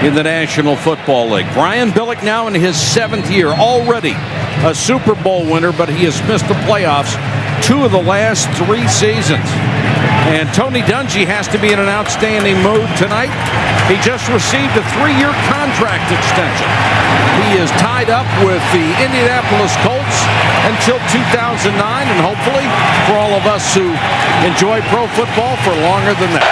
in the National Football League. Brian Billick now in his 7th year, already a Super Bowl winner, but he has missed the playoffs 2 of the last 3 seasons. And Tony Dungy has to be in an outstanding mood tonight. He just received a 3-year contract extension. He is tied up with the Indianapolis Colts until 2009, and hopefully for all of us who enjoy pro football for longer than that.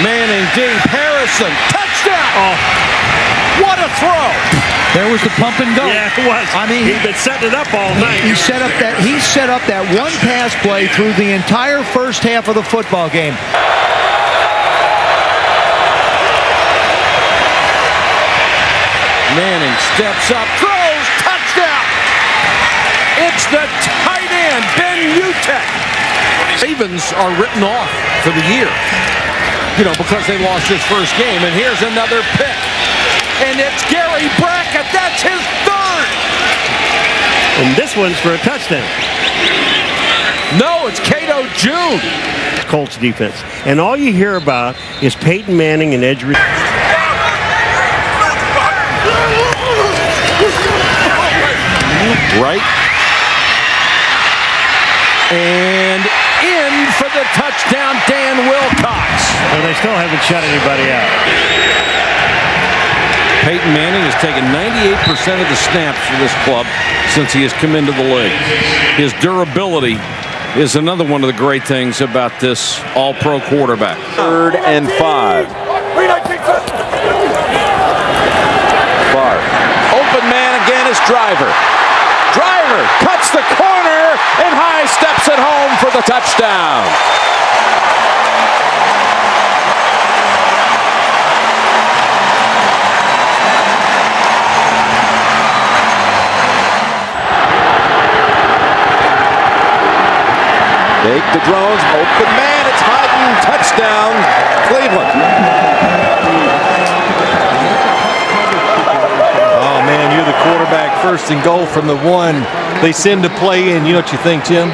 Manning deep, Harrison, touchdown! Oh. What a throw! There was the pump and go. Yeah, it was. I mean, he'd been setting it up all night. He set up that one pass play through the entire first half of the football game. Manning steps up, throws, touchdown! It's the tight end, Ben Utek. Ravens are written off for the year, because they lost his first game. And here's another pick. And it's Gary Brackett. That's his 3rd. And this one's for a touchdown. No, it's Cato June. Colts defense. And all you hear about is Peyton Manning and edge. Right. And in for the touchdown, Dan Wilcox. Well, they still haven't shut anybody out. Peyton Manning has taken 98% of the snaps for this club since he has come into the league. His durability is another one of the great things about this all-pro quarterback. 3rd and 5. Favre. Open man again is Driver. Driver cuts the corner and high steps it home for the touchdown. Take the drones, open man, it's Hyden, touchdown, Cleveland. Oh man, you're the quarterback, 1st and goal from the 1. They send the play in. You know what you think, Jim?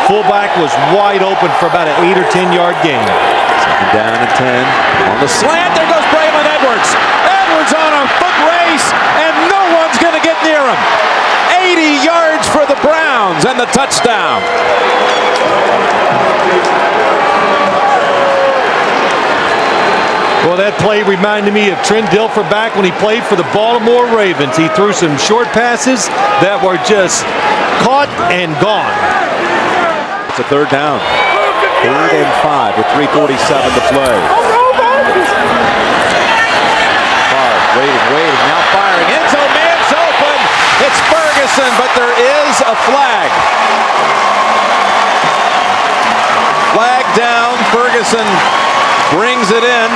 Fullback was wide open for about an 8 or 10 yard gain. 2nd down and 10. On the slant, there goes Braylon Edwards. Edwards on a foot race, and no one's going to get near him. 80 yards for the Browns and the touchdown. Well, that play reminded me of Trent Dilfer back when he played for the Baltimore Ravens. He threw some short passes that were just caught and gone. It's a 3rd down. 3rd and 5 with 3:47 to play. Favre waiting, now firing. End zone, man's open. It's Ferguson, but there is a flag. Flag down. Ferguson brings it in.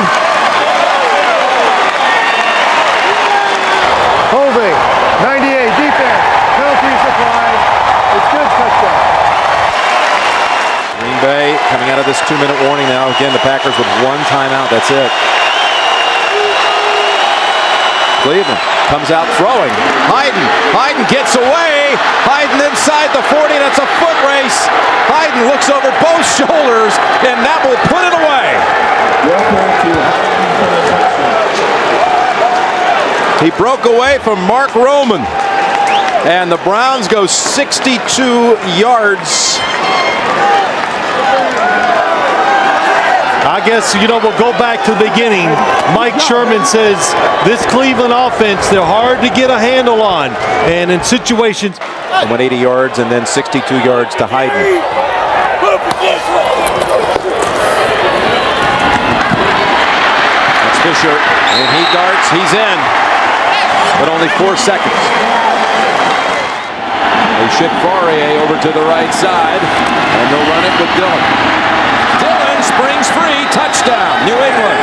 Holding, 98, defense, penalties applied. It's good, touchdown. Green Bay coming out of this 2-minute warning now. Again, the Packers with 1 timeout. That's it. Cleveland comes out throwing. Hyden gets away. Hyden inside the 40. That's a foot race. Hyden looks over both shoulders, and that will put it away. He broke away from Mark Roman, and the Browns go 62 yards. I guess, we'll go back to the beginning. Mike Sherman says this Cleveland offense, they're hard to get a handle on. And in situations... He went 80 yards and then 62 yards to Hyden. That's Fisher, and he darts, he's in. But only 4 seconds. They ship Fourier over to the right side, and they'll run it with Dillon. Dillon springs free, touchdown, New England.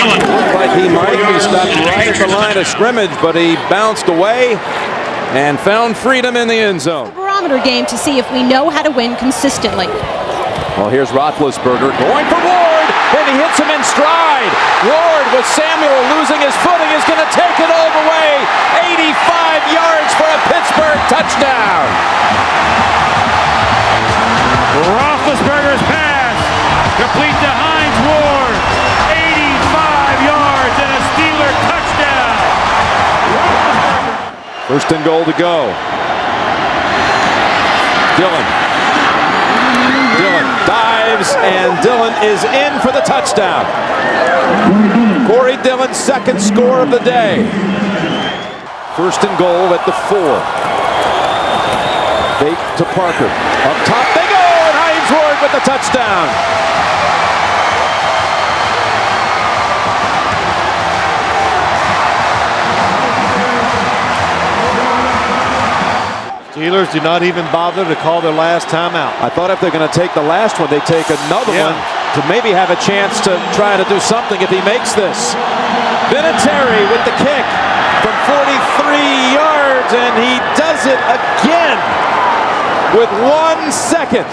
Looked like he might be stopped right at the line of scrimmage, but he bounced away and found freedom in the end zone. Barometer game to see if we know how to win consistently. Well, here's Roethlisberger going for Ward, and he hits him in stride. Ward, with Samuel losing his footing, is going to take it all the way. 85 yards for a Pittsburgh touchdown. First and goal to go. Dillon dives, and Dillon is in for the touchdown. Corey Dillon's second score of the day. First and goal at the 4. Fake to Parker. Up top they go, and Hines Ward with the touchdown. Steelers do not even bother to call their last timeout. I thought if they're going to take the last one, they take another one to maybe have a chance to try to do something if he makes this. Vinatieri with the kick from 43 yards, and he does it again with 1 second.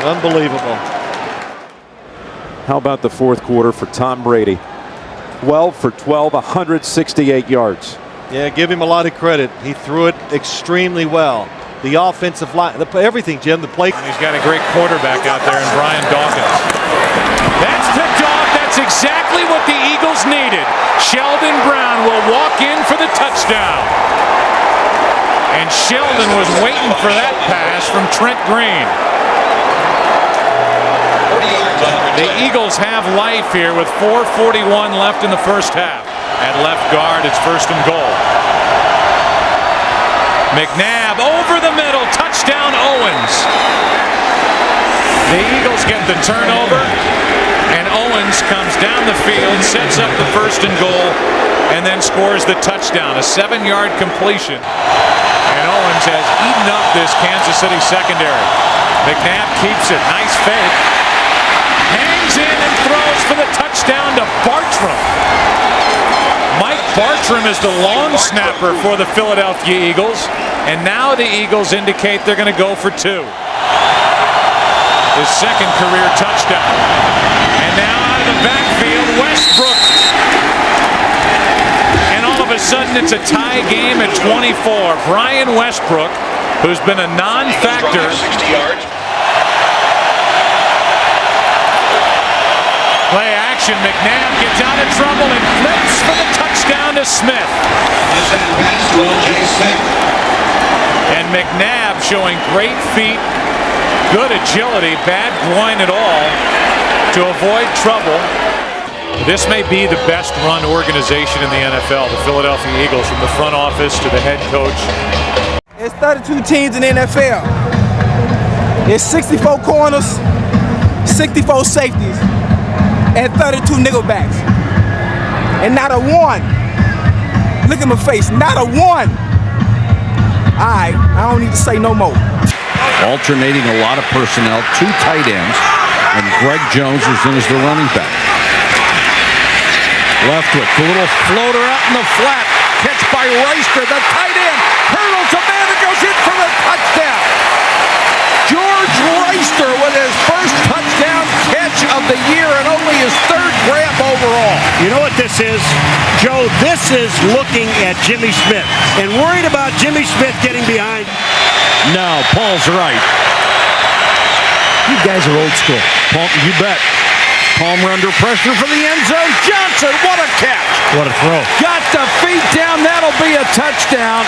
Unbelievable. How about the fourth quarter for Tom Brady? 12 for 12, 168 yards. Yeah, give him a lot of credit. He threw it extremely well. The offensive line, everything, Jim, the play. And he's got a great quarterback out there in Brian Dawkins. That's picked off. That's exactly what the Eagles needed. Sheldon Brown will walk in for the touchdown. And Sheldon was waiting for that pass from Trent Green. The Eagles have life here with 4:41 left in the first half. At left guard, it's first and goal. McNabb over the middle, touchdown Owens. The Eagles get the turnover, and Owens comes down the field, sets up the first and goal, and then scores the touchdown, a 7-yard completion. And Owens has eaten up this Kansas City secondary. McNabb keeps it, nice fake. Hangs in and throws for the touchdown to Bartram. Mike Bartram is the long snapper for the Philadelphia Eagles, and now the Eagles indicate they're going to go for 2. His second career touchdown. And now out of the backfield, Westbrook. And all of a sudden it's a tie game at 24. Brian Westbrook, who's been a non-factor. Play action, McNabb gets out of trouble and flips for the touchdown to Smith. And McNabb showing great feet, good agility, bad groin at all to avoid trouble. This may be the best run organization in the NFL, the Philadelphia Eagles, from the front office to the head coach. It's 32 teams in the NFL. It's 64 corners, 64 safeties, and 32 nickelbacks. And not a one. Look at my face, not a one. All right, I don't need to say no more. Alternating a lot of personnel, 2 tight ends, and Greg Jones is in as the running back. Leftwich, a little floater out in the flat. Catch by Reister, the tight end. Hurdles a man and goes in for the touchdown. George Reister with his first touchdown catch of the year and only his 3rd grab overall. You know what this is, Joe? This is looking at Jimmy Smith and worried about Jimmy Smith getting behind. No, Paul's right. You guys are old school. Paul, you bet. Palmer under pressure for the end zone. Johnson, what a catch. What a throw. Got the feet down. That'll be a touchdown.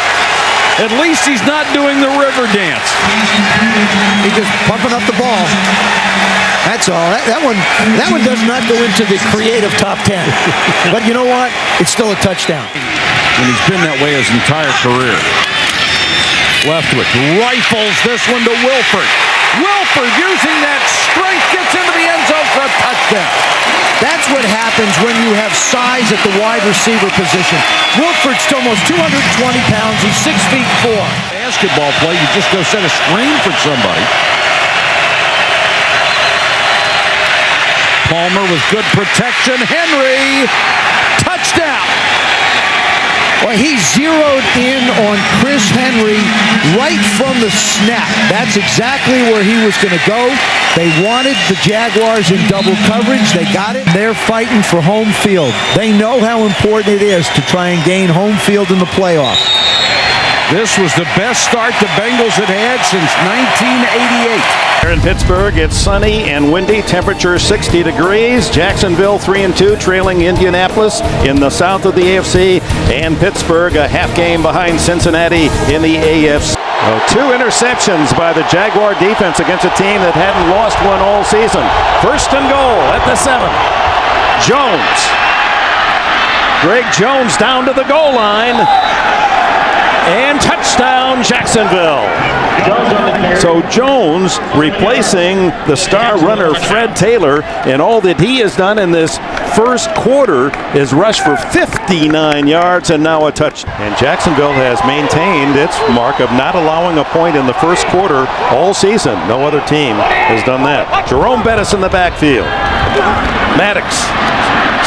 At least he's not doing the river dance. He's just pumping up the ball. That's all. That one does not go into the creative top 10. But you know what? It's still a touchdown. And he's been that way his entire career. Leftwich rifles this one to Wilford. Wilford using that strength gets into the end zone for a touchdown. That's what happens when you have size at the wide receiver position. Wilford's almost 220 pounds. He's 6'4". Basketball play, you just go set a screen for somebody. Palmer with good protection. Henry, touchdown. Well, he zeroed in on Chris Henry right from the snap. That's exactly where he was going to go. They wanted the Jaguars in double coverage. They got it. They're fighting for home field. They know how important it is to try and gain home field in the playoffs. This was the best start the Bengals had had since 1988. Here in Pittsburgh, it's sunny and windy, temperature 60 degrees. Jacksonville 3-2, trailing Indianapolis in the south of the AFC, and Pittsburgh a half game behind Cincinnati in the AFC. Oh, 2 interceptions by the Jaguar defense against a team that hadn't lost one all season. First and goal at the 7. Jones. Greg Jones down to the goal line. And touchdown, Jacksonville. So Jones replacing the star runner Fred Taylor, and all that he has done in this first quarter is rush for 59 yards and now a touch. And Jacksonville has maintained its mark of not allowing a point in the first quarter all season. No other team has done that. Jerome Bettis in the backfield. Maddox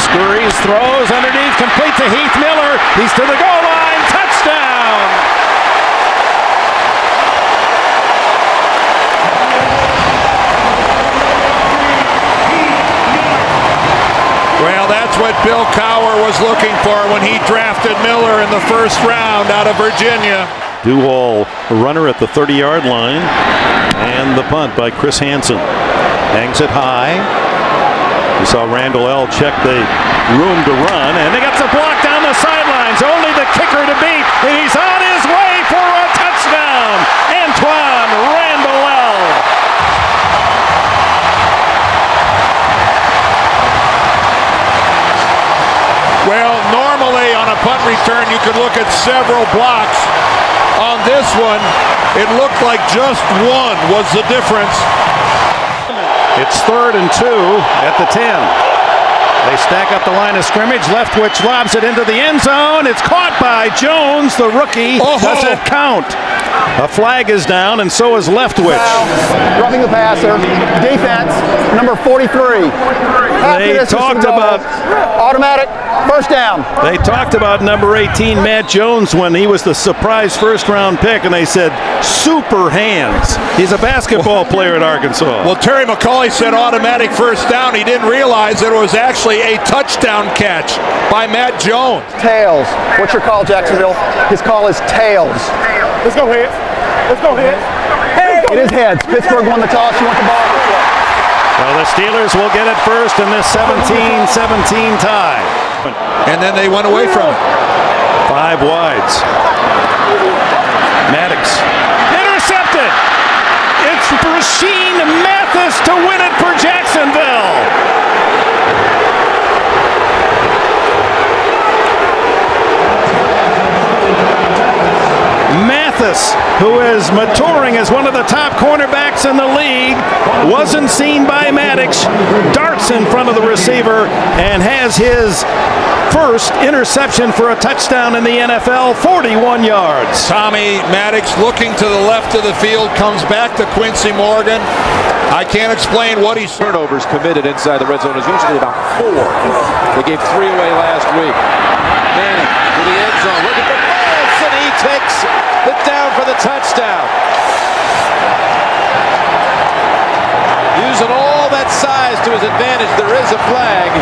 scurries, throws underneath, complete to Heath Miller. He's to the goal line. Touchdown! Well, that's what Bill Cowher was looking for when he drafted Miller in the first round out of Virginia. Duhall, runner at the 30-yard line, and the punt by Chris Hansen. Hangs it high. You saw Randall L. check the room to run, and they got the block down the sidelines. Only the kicker to beat, and he's on his way for a touchdown. Antoine Randall L. Well, normally on a punt return, you could look at several blocks. On this one, it looked like just one was the difference. It's 3rd and 2 at the 10. They stack up the line of scrimmage. Leftwich lobs it into the end zone. It's caught by Jones, the rookie. Does it count? A flag is down, and so is Leftwich. Roughing the passer. Defense, number 43. They talked about automatic first down. They talked about number 18, Matt Jones, when he was the surprise first-round pick, and they said super hands. He's a basketball player at Arkansas. Well, Terry McCauley said automatic first down. He didn't realize that it was actually a touchdown catch by Matt Jones. Tails. What's your call, Jacksonville? His call is tails. Let's go heads. Let's go heads. It is heads. Pittsburgh won the toss. You want the ball? Well, the Steelers will get it first in this 17-17 tie. And then they went away from it. 5 wides. Maddox. Intercepted. It's Rashean Mathis to win it for Jacksonville. Mathis, who is maturing as one of the top cornerbacks in the league, wasn't seen by Maddox, darts in front of the receiver, and has his first interception for a touchdown in the NFL, 41 yards. Tommy Maddox looking to the left of the field, comes back to Quincy Morgan. I can't explain what he's... Turnovers committed inside the red zone is usually about 4. They gave 3 away last week. Manning to the end zone, looking for balls, and he takes it down for the touchdown. Using all that size to his advantage, there is a flag.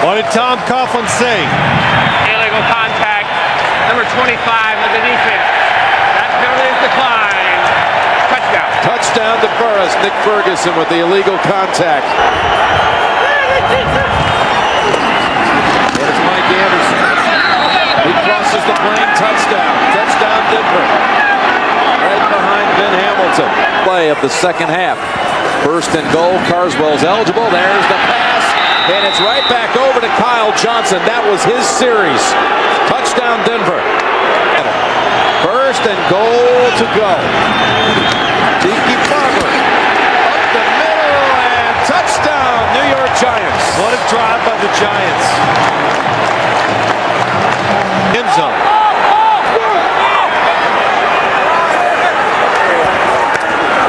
What did Tom Coughlin say? Illegal contact, number 25 of the defense. That penalty is declined. Touchdown. Touchdown to Burris. Nick Ferguson with the illegal contact. There's Mike Anderson. He crosses the plane. Touchdown. Touchdown Denver. Right behind Ben Hamilton. Play of the second half. First and goal. Carswell's eligible. There's the pass. And it's right back over to Kyle Johnson. That was his series. Touchdown Denver. First and goal to go. Tiki Barber up the middle and touchdown New York Giants. What a drive by the Giants. End zone.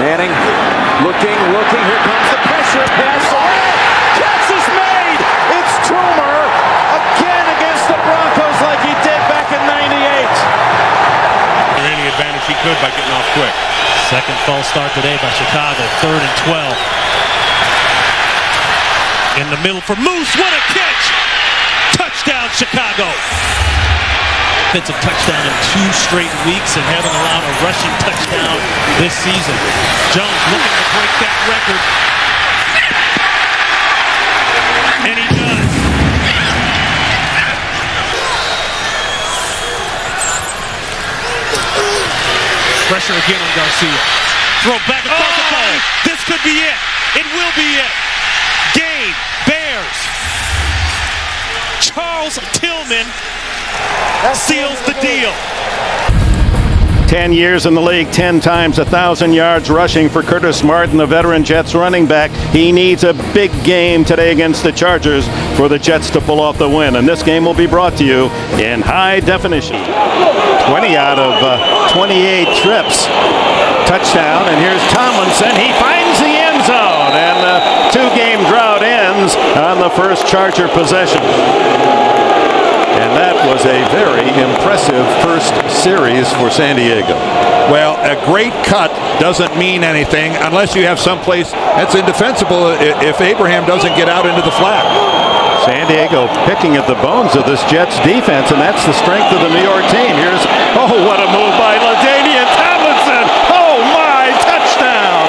Manning looking. Here comes the pressure. Pass. Catch is made. It's Toomer again against the Broncos like he did back in '98. Any advantage he could by getting off quick. Second false start today by Chicago. 3rd and 12. In the middle for Moose. What a catch! Touchdown, Chicago. offensive touchdown in 2 straight weeks and haven't allowed a rushing touchdown this season. Jones looking to break that record. And he does. Pressure again on Garcia. Throw back across the body. This could be it. It will be it. Game Bears. Charles Tillman seals the deal. 10 years in the league, 10 times 1,000 yards rushing for Curtis Martin, the veteran Jets running back. He needs a big game today against the Chargers for the Jets to pull off the win. And this game will be brought to you in high definition. 20 out of 28 trips. Touchdown, and here's Tomlinson. He finds the end zone, and the 2-game drought ends on the first Charger possession. And that was a very impressive first series for San Diego. Well, a great cut doesn't mean anything unless you have someplace that's indefensible if Abraham doesn't get out into the flat. San Diego picking at the bones of this Jets defense, and that's the strength of the New York team. Here's, oh, what a move by LaDainian Tomlinson. Oh, my, touchdown.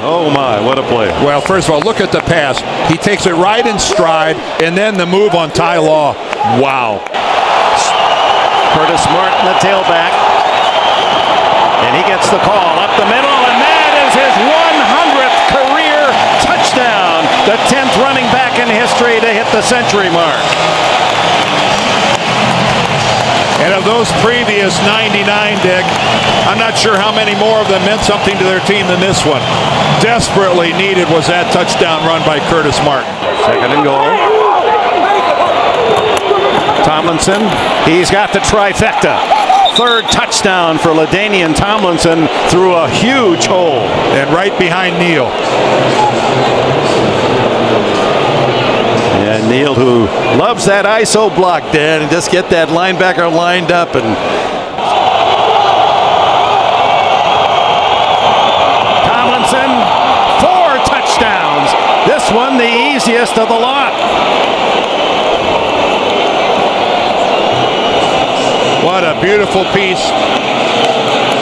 Oh, my, what a play. Well, first of all, look at the pass. He takes it right in stride, and then the move on Ty Law. Wow. Curtis Martin, the tailback. And he gets the call up the middle, and that is his 100th career touchdown. The 10th running back in history to hit the century mark. And of those previous 99, Dick, I'm not sure how many more of them meant something to their team than this one. Desperately needed was that touchdown run by Curtis Martin. Second and goal. Tomlinson, he's got the trifecta. Third touchdown for LaDainian Tomlinson through a huge hole. And right behind Neal. And Neal, who loves that ISO block, Dan, and just get that linebacker lined up. And Tomlinson, 4 touchdowns. This one the easiest of the lot. What a beautiful piece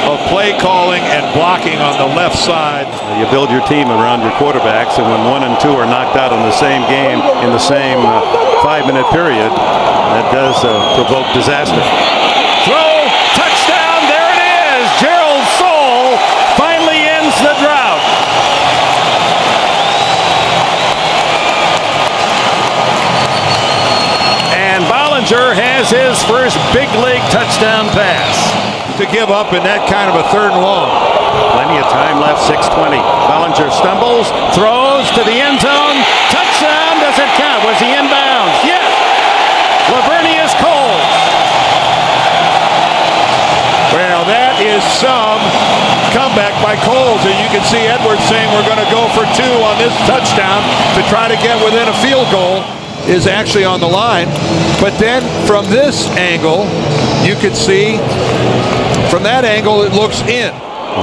of play calling and blocking on the left side. You build your team around your quarterbacks, and when 1 and 2 are knocked out in the same game in the same 5-minute period, that does provoke disaster. Throw, touchdown, there it is. Gerald Soule finally ends the drought. And Bollinger has his first big league touchdown pass. To give up in that kind of a 3rd and long. Plenty of time left, 6:20. Bollinger stumbles, throws to the end zone. Touchdown, does it count? Was he inbounds? Yes. Lavernius Coles. Well, that is some comeback by Coles. And you can see Edwards saying we're going to go for 2 on this touchdown to try to get within a field goal is actually on the line. But then from this angle, you could see from that angle it looks in.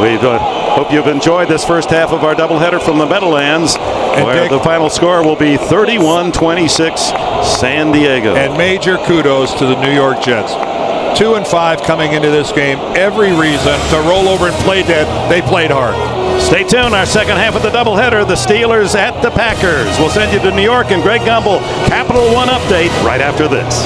We hope you've enjoyed this first half of our doubleheader from the Meadowlands, where the final score will be 31-26 San Diego. And major kudos to the New York Jets. 2-5 coming into this game. Every reason to roll over and play dead. They played hard. Stay tuned. Our second half of the doubleheader, the Steelers at the Packers. We'll send you to New York, and Greg Gumbel, Capital One update right after this.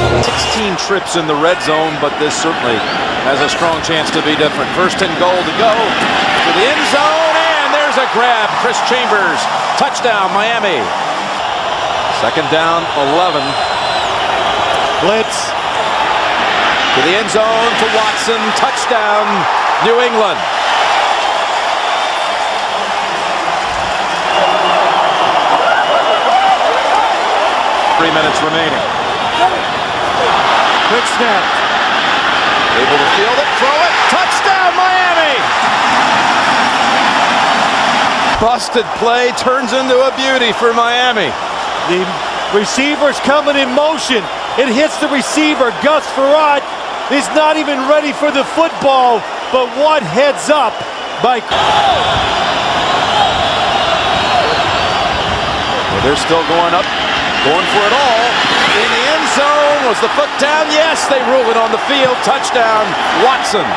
16 trips in the red zone, but this certainly has a strong chance to be different. 1st and goal to go to the end zone, and there's a grab. Chris Chambers, touchdown, Miami. 2nd down, 11. Blitz to the end zone to Watson, touchdown, New England. Minutes remaining. Quick snap. Able to field it, throw it, touchdown Miami! Busted play turns into a beauty for Miami. The receiver's coming in motion. It hits the receiver, Gus Frerotte. He's not even ready for the football, but what heads up by... Well, they're still going up, going for it all. In the end zone, was the foot down? Yes, they rule it on the field. Touchdown, Watson.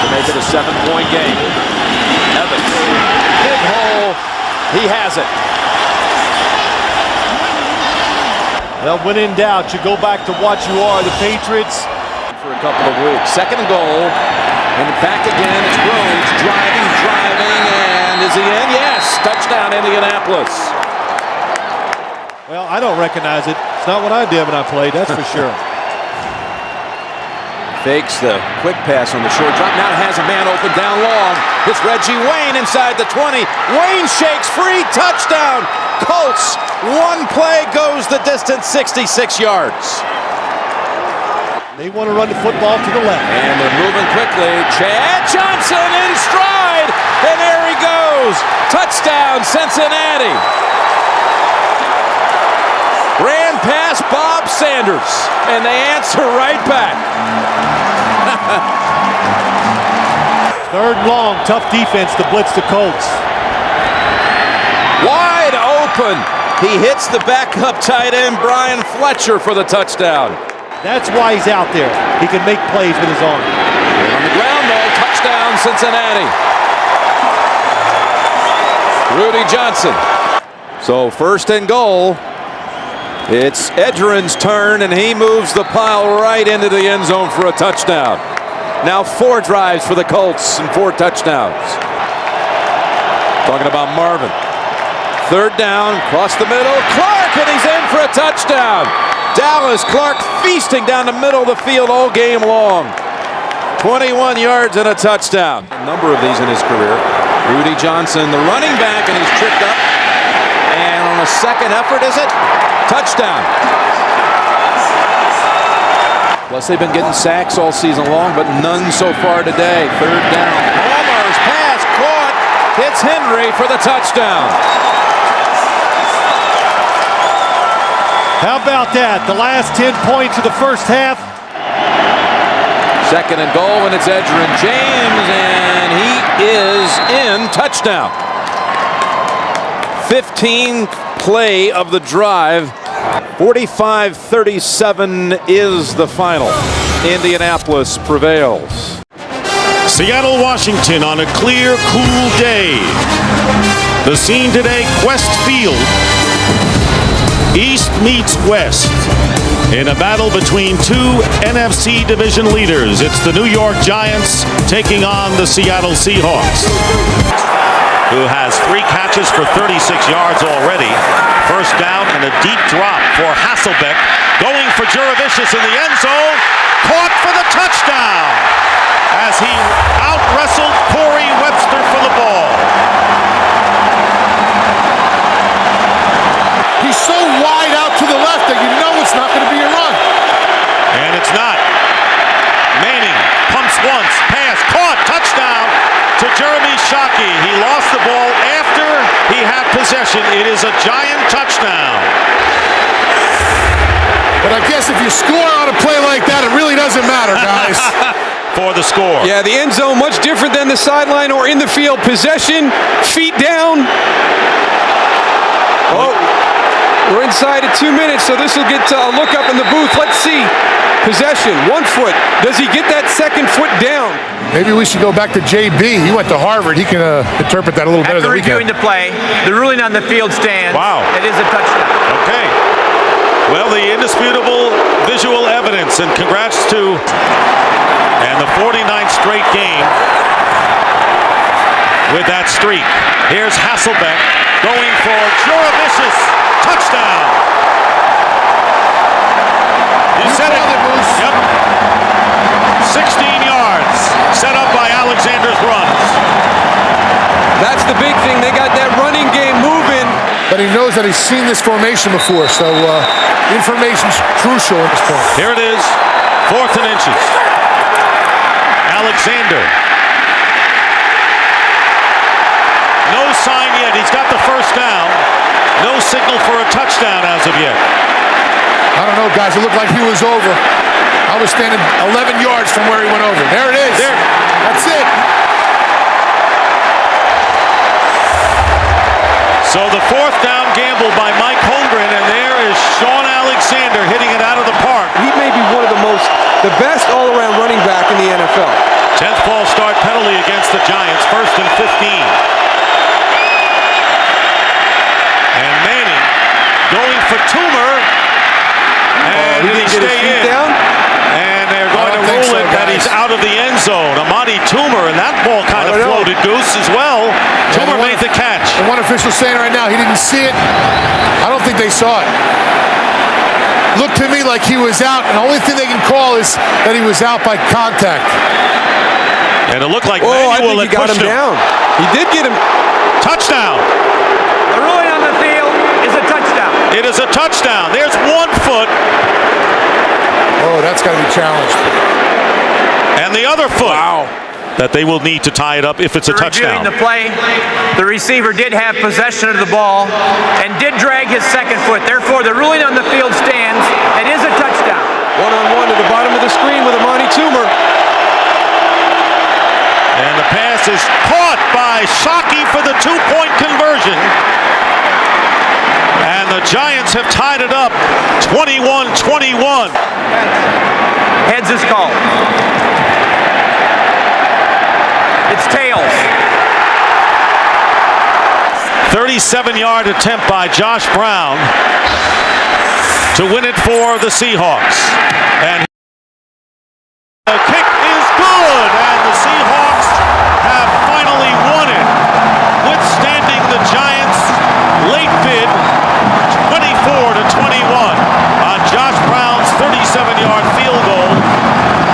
To make it a 7-point game. Evans, big hole, he has it. Well, when in doubt, you go back to what you are, the Patriots. For a couple of weeks. Second and goal. And back again. It's Rhodes driving, and is he in? Yes! Touchdown, Indianapolis. Well, I don't recognize it. It's not what I did when I played, that's for sure. Fakes the quick pass on the short drop. Now it has a man open down long. It's Reggie Wayne inside the 20. Wayne shakes free. Touchdown. Colts. One play goes the distance, 66 yards. They want to run the football to the left. And they're moving quickly. Chad Johnson in stride. And there he goes. Touchdown, Cincinnati. Ran past Bob Sanders. And they answer right back. Third and long, tough defense to blitz the Colts. Wide open. He hits the backup tight end, Brian Fletcher, for the touchdown. That's why he's out there. He can make plays with his arm. On the ground, though, touchdown, Cincinnati. Rudy Johnson. So first and goal. It's Edgerrin's turn, and he moves the pile right into the end zone for a touchdown. Now 4 drives for the Colts and 4 touchdowns. Talking about Marvin. Third down, across the middle. Clark, and he's in for a touchdown. Dallas Clark feasting down the middle of the field all game long. 21 yards and a touchdown. A number of these in his career. Rudy Johnson, the running back, and he's tripped up. And on a second effort, is it? Touchdown. Plus, they've been getting sacks all season long, but none so far today. Third down. Palmer's pass caught. Hits Henry for the touchdown. How about that? The last 10 points of the first half. Second and goal, and it's Edgerrin James, and he is in. Touchdown. 15th play of the drive. 45-37 is the final. Indianapolis prevails. Seattle, Washington on a clear, cool day. The scene today, Quest Field. East meets West in a battle between 2 NFC division leaders. It's the New York Giants taking on the Seattle Seahawks, who has 3 catches for 36 yards already. First down and a deep drop for Hasselbeck. Going for Jurevicius in the end zone. Caught for the touchdown as he out-wrestled Corey Webster for the ball. He's so wide out to the left that you know it's not going to be a run. And it's not. Manning pumps once, pass, caught, touchdown to Jeremy Shockey. He lost the ball after he had possession. It is a Giant touchdown. But I guess if you score on a play like that, it really doesn't matter, guys. For the score. Yeah, the end zone much different than the sideline or in the field. Possession, feet down. Oh, we're inside of 2 minutes, so this will get a look up in the booth. Let's see. Possession, 1 foot. Does he get that second foot down? Maybe we should go back to JB. He went to Harvard. He can interpret that a little better than we can. After reviewing the play, the ruling on the field stands. Wow. It is a touchdown. Okay. Well, the indisputable visual evidence, and congrats to and the 49th straight game with that streak. Here's Hasselbeck going for Jurevicius. Touchdown. You said it. Yep. 16 yards set up by Alexander's runs. That's the big thing. They got that running game moving. But he knows that he's seen this formation before, so information's crucial at this point. Here it is, 4th and inches. Alexander. No sign yet. He's got the first down. No signal for a touchdown as of yet. I don't know, guys. It looked like he was over. I was standing 11 yards from where he went over. There it is. There. That's it. 10th false start penalty against the Giants. 1st and 15. And Manning going for Toomer. And he didn't get his feet down? And they're going to rule it that he's out of the end zone. Amani Toomer, and that ball kind of floated, Goose, as well. Toomer made the catch. And one official saying right now he didn't see it. I don't think they saw it. Looked to me like he was out, and the only thing they can call is that he was out by contact. And it looked like I Manuel think he got him down. He did get him. Touchdown. The ruling on the field is a touchdown. It is a touchdown. There's 1 foot. Oh, that's got to be challenged. And the other foot. Wow. That they will need to tie it up if it's a touchdown. Reviewing the play, the receiver did have possession of the ball and did drag his second foot. Therefore, the ruling on the field stands. It is a touchdown. One-on-one to the bottom of the screen with Amani Toomer. And the pass is caught by Shockey for the 2-point conversion. And the Giants have tied it up 21-21. Heads is called. It's tails. 37-yard attempt by Josh Brown to win it for the Seahawks. And the kick is good, and the Seahawks have finally won it, withstanding the Giants' late bid, 24-21 on Josh Brown's 37-yard field goal.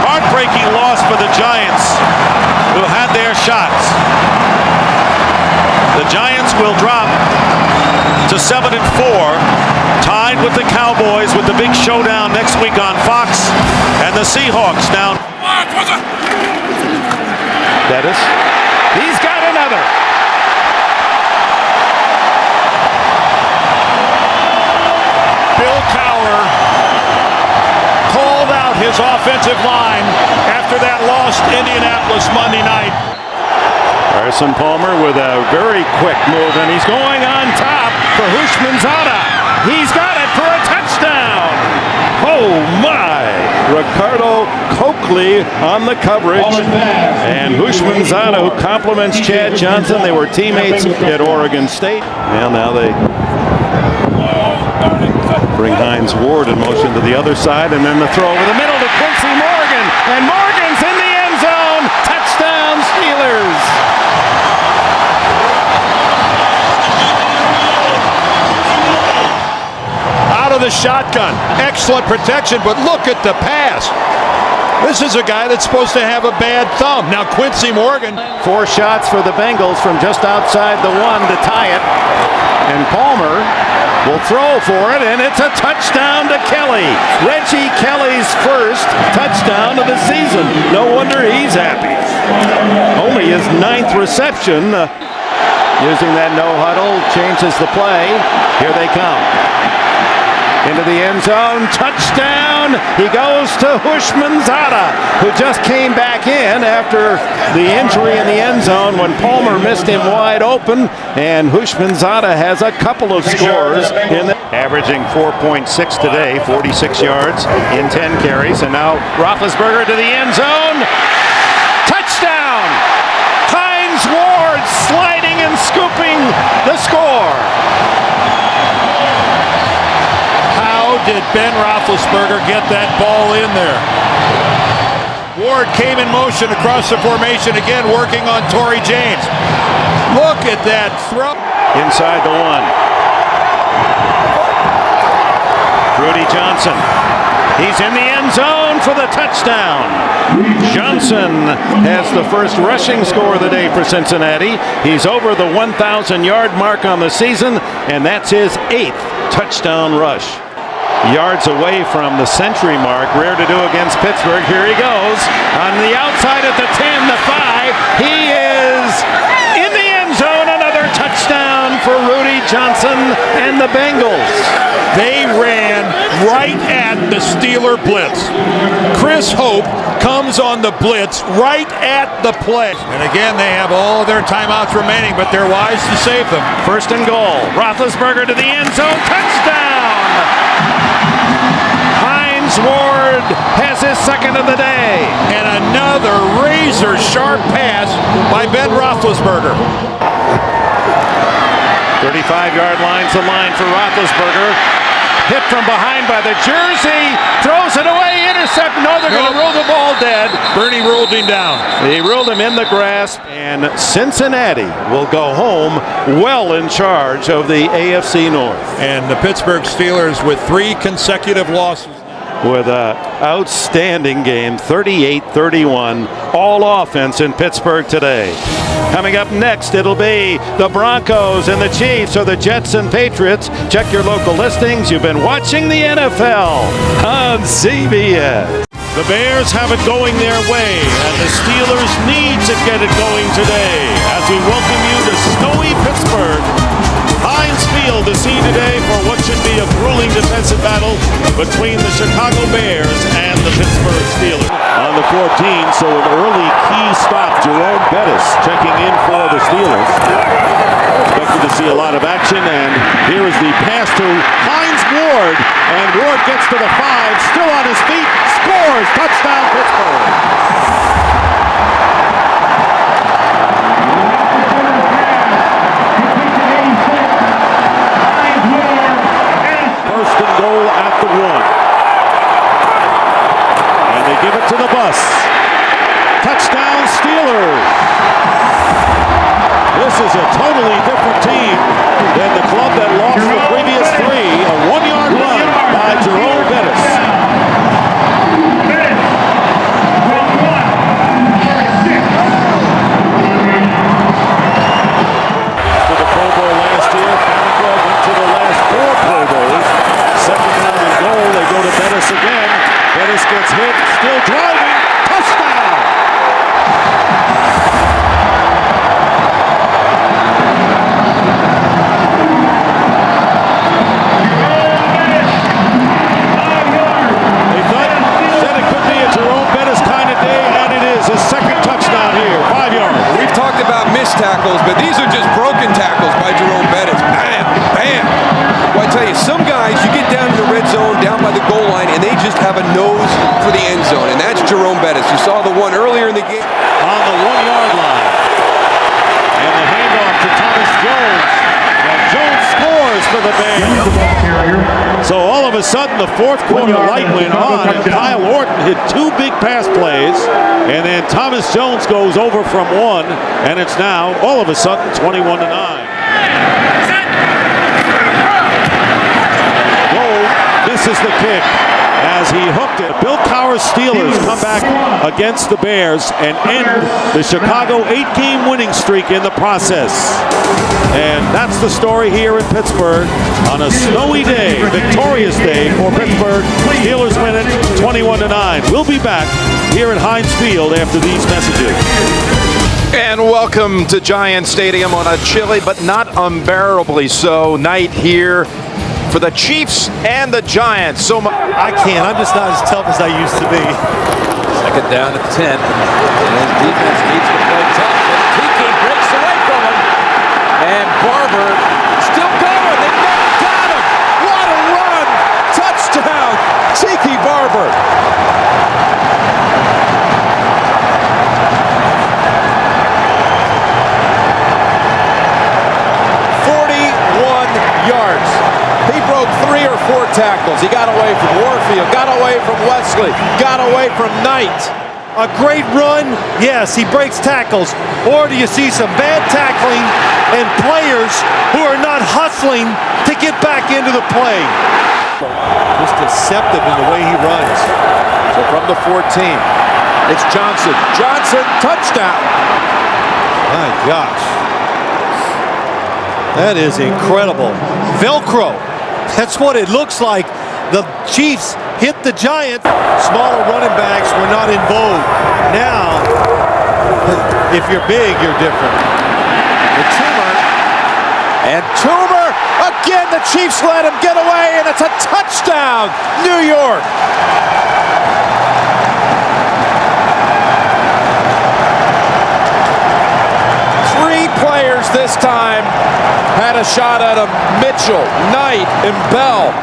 Heartbreaking loss for the Giants, who had their shots. The Giants will drop to 7-4, tied with the Cowboys with the big showdown next week on Fox, and the Seahawks down. Bettis, he's got another. Bill Cowher called out his offensive line after that loss to Indianapolis Monday night. Carson Palmer with a very quick move, and he's going on top for Hushmanzada. He's got it for a touchdown. Oh my! Ricardo Coakley on the coverage, and Hushmanzada, who compliments Chad Johnson. They were teammates at Oregon State. And now they bring Hines Ward in motion to the other side, and then the throw over the middle to Quincy Morgan, and Morgan's in the end zone. Touchdown Steelers. Out of the shotgun. Excellent protection, but look at the pass. This is a guy that's supposed to have a bad thumb. Now Quincy Morgan. 4 shots for the Bengals from just outside the 1 to tie it. And Palmer will throw for it, and it's a touchdown to Kelly. Reggie Kelly's first touchdown of the season. No wonder he's happy. Only his 9th reception. Using that no huddle, changes the play. Here they come. Into the end zone, touchdown! He goes to Hushmanzada, who just came back in after the injury in the end zone when Palmer missed him wide open, and Hushmanzada has a couple of scores in the averaging 4.6 today, 46 yards in 10 carries, and now Roethlisberger to the end zone. Touchdown! Hines Ward sliding and scooping the score. Did Ben Roethlisberger get that ball in there? Ward came in motion across the formation again, working on Torrey James. Look at that throw. Inside the 1. Rudy Johnson. He's in the end zone for the touchdown. Johnson has the first rushing score of the day for Cincinnati. He's over the 1,000-yard mark on the season, and that's his 8th touchdown rush. Yards away from the century mark. Rare to do against Pittsburgh. Here he goes. On the outside at the 10, the 5. He is in the end zone. Another touchdown for Rudy Johnson and the Bengals. They ran right at the Steeler blitz. Chris Hope comes on the blitz right at the play. And again, they have all their timeouts remaining, but they're wise to save them. 1st and goal. Roethlisberger to the end zone. Touchdown! Hines Ward has his second of the day. And another razor-sharp pass by Ben Roethlisberger. 35-yard line's the line for Roethlisberger. Hit from behind by the jersey. Throws it away. Intercept. No, they're going to rule the ball dead. Bernie ruled him down. He ruled him in the grass. And Cincinnati will go home well in charge of the AFC North. And the Pittsburgh Steelers with 3 consecutive losses. With an outstanding game, 38-31, all offense in Pittsburgh today. Coming up next, it'll be the Broncos and the Chiefs, or the Jets and Patriots. Check your local listings. You've been watching the NFL on CBS. The Bears have it going their way, and the Steelers need to get it going today as we welcome you to snowy Pittsburgh. Heinz Field to see today for what should be a grueling defensive battle between the Chicago Bears and the Pittsburgh Steelers. On the 14, so an early key stop, Jerome Bettis checking in for the Steelers. Expected to see a lot of action, and here is the pass to Hines Ward, and Ward gets to the 5, still on his feet, scores, touchdown Pittsburgh. Goal at the 1. And they give it to the bus. Touchdown Steelers. This is a totally different team than the club that lost the previous 3. A 1-yard run by Jerome Bettis. To the Pro Bowl last year, Farquhar went to the last 4 Pro Bowls. Second down and goal, they go to Bettis again. Bettis gets hit, still driving, touchdown! They said it could be a Jerome Bettis kind of day, and it is. His second touchdown here, 5 yards. We've talked about missed tackles, but these are just broken tackles by Jerome Bettis. Bam, bam. Well, I tell you, some guys, you get down to the red zone, down by the goal line, and they just have a nose for the end zone, and that's Jerome Bettis. You saw the one earlier in the game. On the 1-yard line. And the handoff to Thomas Jones. And Jones scores for the Bears. So all of a sudden, the fourth quarter light went on, and Kyle Orton hit 2 big pass plays, and then Thomas Jones goes over from 1, and it's now, all of a sudden, 21-9. Misses the kick as he hooked it. Bill Cowher's Steelers come back against the Bears and end the Chicago 8-game winning streak in the process. And that's the story here in Pittsburgh on a snowy day, victorious day for Pittsburgh. Steelers win it 21-9. We'll be back here at Heinz Field after these messages. And welcome to Giant Stadium on a chilly but not unbearably so night here for the Chiefs and the Giants. I can't. I'm just not as tough as I used to be. Second down at 10. And his defense needs to play tough. But Tiki breaks away from him. And Barber still going. They never got him. What a run. Touchdown. Tiki Barber. Yards. He broke 3 or 4 tackles. He got away from Warfield, got away from Wesley, got away from Knight. A great run, yes, he breaks tackles. Or do you see some bad tackling and players who are not hustling to get back into the play? Just deceptive in the way he runs. So from the 14, it's Johnson. Johnson, touchdown. My gosh. That is incredible. Velcro. That's what it looks like. The Chiefs hit the Giants. Smaller running backs were not in vogue. Now, if you're big, you're different. The Toomer. And Toomer, again, the Chiefs let him get away, and it's a touchdown, New York. Players this time had a shot at him. Mitchell, Knight, and Bell.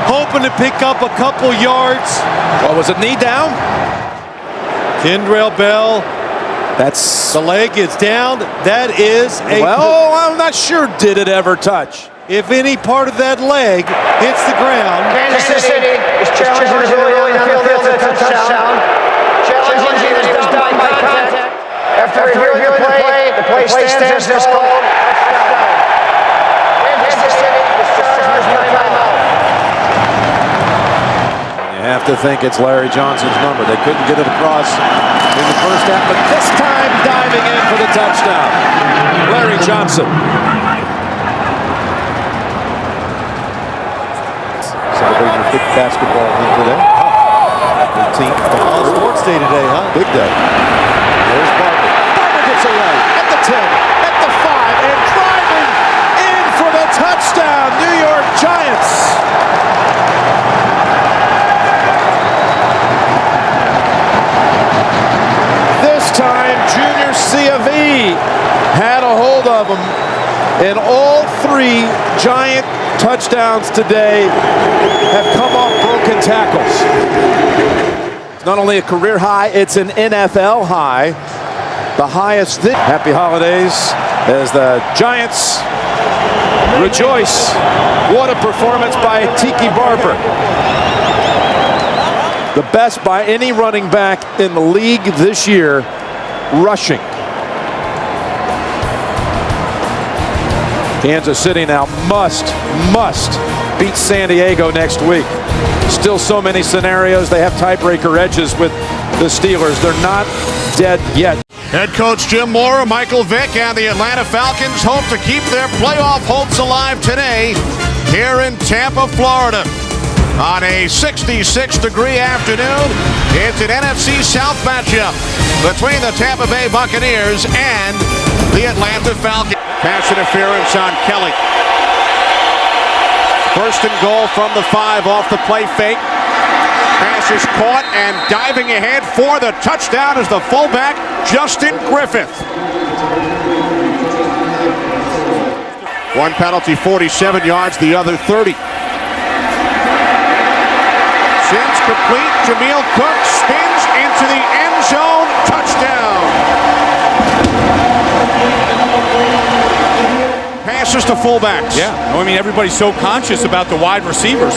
hoping to pick up a couple yards. What was it, knee down? Kendrell Bell. That's the leg is down. That is a. Well, I'm not sure. Did it ever touch? If any part of that leg hits the ground. Kansas City is challenging the goalie on the field. It's a touchdown. Challenging is done by contact. After reviewing the play stands is called. Kansas City is charged by timeout. You have to think it's Larry Johnson's number. They couldn't get it across in the first half, but this time diving in for the touchdown. Larry Johnson. Celebrating a big basketball win today. 18th. Sports day today, huh? Big day. There's Barber. Barber gets away at the 10, at the 5, and driving in for the touchdown. New York Giants. This time, Junior C of E had a hold of him, and all 3 Giant touchdowns today have come off broken tackles. It's not only a career high, it's an NFL high. The highest. Happy holidays as the Giants rejoice. What a performance by Tiki Barber. The best by any running back in the league this year, rushing. Kansas City now must beat San Diego next week. Still so many scenarios. They have tiebreaker edges with the Steelers. They're not dead yet. Head coach Jim Mora, Michael Vick, and the Atlanta Falcons hope to keep their playoff hopes alive today here in Tampa, Florida. On a 66-degree afternoon, it's an NFC South matchup between the Tampa Bay Buccaneers and the Atlanta Falcons. Pass interference on Kelly. First and goal from the 5 off the play fake. Pass is caught and diving ahead for the touchdown is the fullback, Justin Griffith. One penalty, 47 yards, the other 30. Sims complete. Jameel Cook spins into the end zone. Touchdown. Passes to fullbacks. Yeah, I mean, everybody's so conscious about the wide receivers.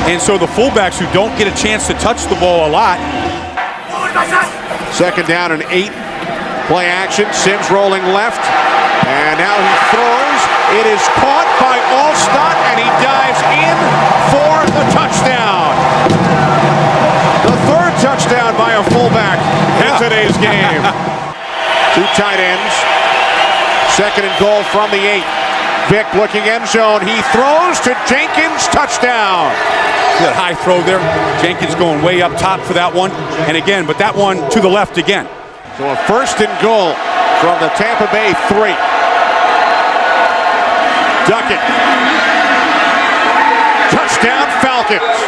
And so the fullbacks who don't get a chance to touch the ball a lot. Second down and 8. Play action. Sims rolling left. And now he throws. It is caught by Alstott, and he dives in for the touchdown. The third touchdown by a fullback in today's game. 2 tight ends. Second and goal from the 8. Vick looking end zone. He throws to Jenkins. Touchdown. That high throw there. Jenkins going way up top for that one. And again, but that one to the left again. So a first and goal from the Tampa Bay 3. Duckett. Touchdown Falcons.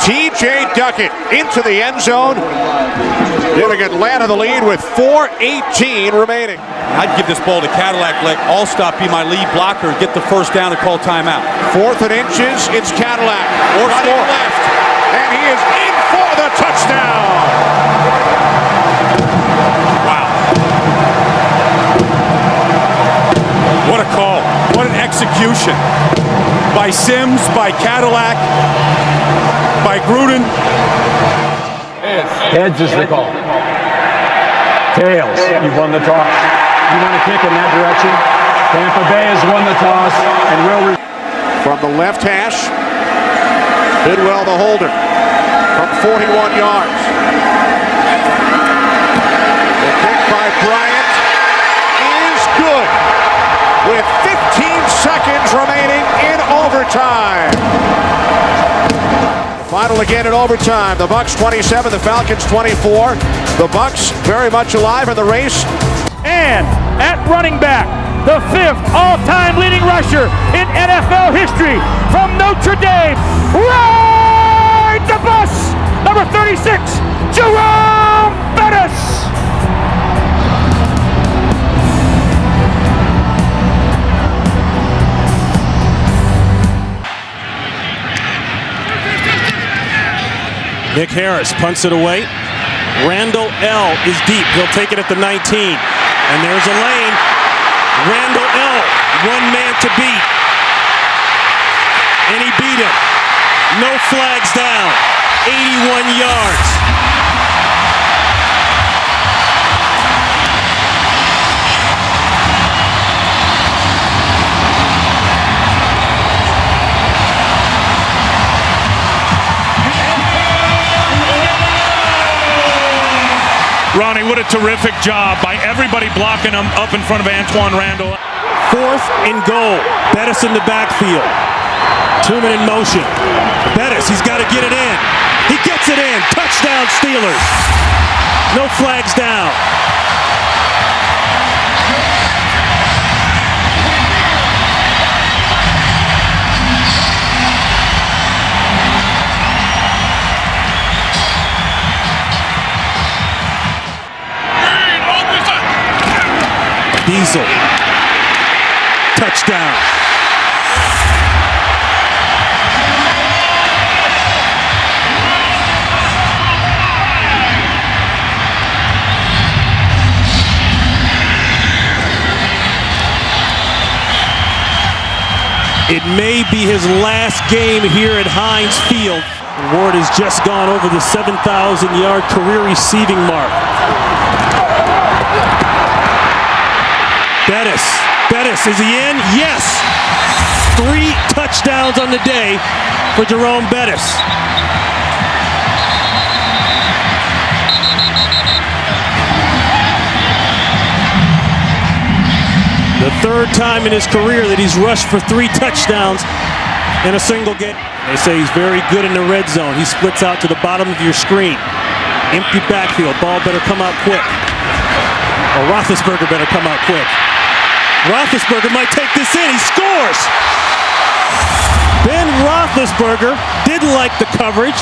T.J. Duckett into the end zone, giving Atlanta the lead with 4:18 remaining. I'd give this ball to Cadillac, let Alstott be my lead blocker, get the first down and call timeout. 4th and inches, it's Cadillac. Or running left, and he is in for the touchdown. Wow. What a call. What an execution. By Sims, by Cadillac, by Gruden. Heads is the call. Tails, you've won the toss. You want to kick in that direction? Tampa Bay has won the toss and will. From the left hash, Bidwell the holder from 41 yards. The kick by Bryant is good with 15 seconds remaining in overtime. Final again in overtime. The Bucs 27, the Falcons 24. The Bucs very much alive in the race. And at running back, the 5th all-time leading rusher in NFL history from Notre Dame, ride the bus, number 36, Jerome Bettis. Nick Harris punts it away. Randall L. is deep. He'll take it at the 19. And there's a lane. Randall L. one man to beat. And he beat him. No flags down. 81 yards. Ronnie, what a terrific job by everybody blocking him up in front of Antoine Randall. 4th and goal. Bettis in the backfield. 2-man in motion. Bettis, he's got to get it in. He gets it in. Touchdown Steelers. No flags down. Diesel. Touchdown. It may be his last game here at Heinz Field. Ward has just gone over the 7,000-yard career receiving mark. Bettis, is he in? Yes! 3 touchdowns on the day for Jerome Bettis. The 3rd time in his career that he's rushed for 3 touchdowns in a single game. They say he's very good in the red zone. He splits out to the bottom of your screen. Empty backfield. Ball better come out quick. Or Roethlisberger better come out quick. Roethlisberger might take this in. He scores! Ben Roethlisberger didn't like the coverage,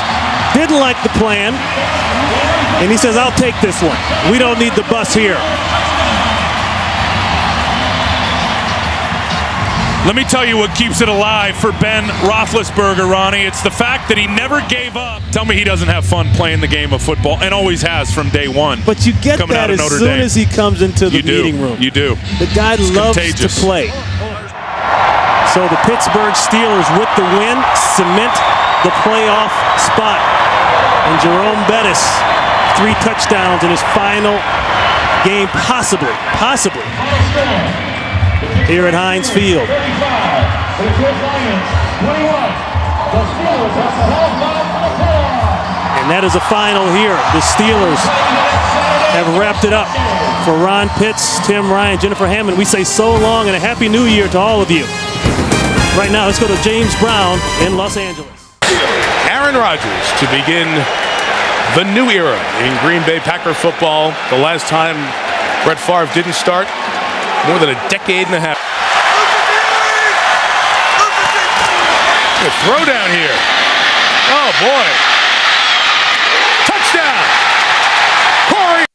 didn't like the plan, and he says, I'll take this one. We don't need the bus here. Let me tell you what keeps it alive for Ben Roethlisberger, Ronnie. It's the fact that he never gave up. Tell me he doesn't have fun playing the game of football, and always has from day one. But you get that as soon as he comes into the meeting room. You do. The guy loves to play. So the Pittsburgh Steelers, with the win, cement the playoff spot. And Jerome Bettis, 3 touchdowns in his final game, possibly. Here at Heinz Field. And that is a final here. The Steelers have wrapped it up. For Ron Pitts, Tim Ryan, Jennifer Hammond, we say so long and a happy new year to all of you. Right now, let's go to James Brown in Los Angeles. Aaron Rodgers to begin the new era in Green Bay Packer football. The last time Brett Favre didn't start, more than a decade and a half. A throw down here. Oh boy. Touchdown. Corey.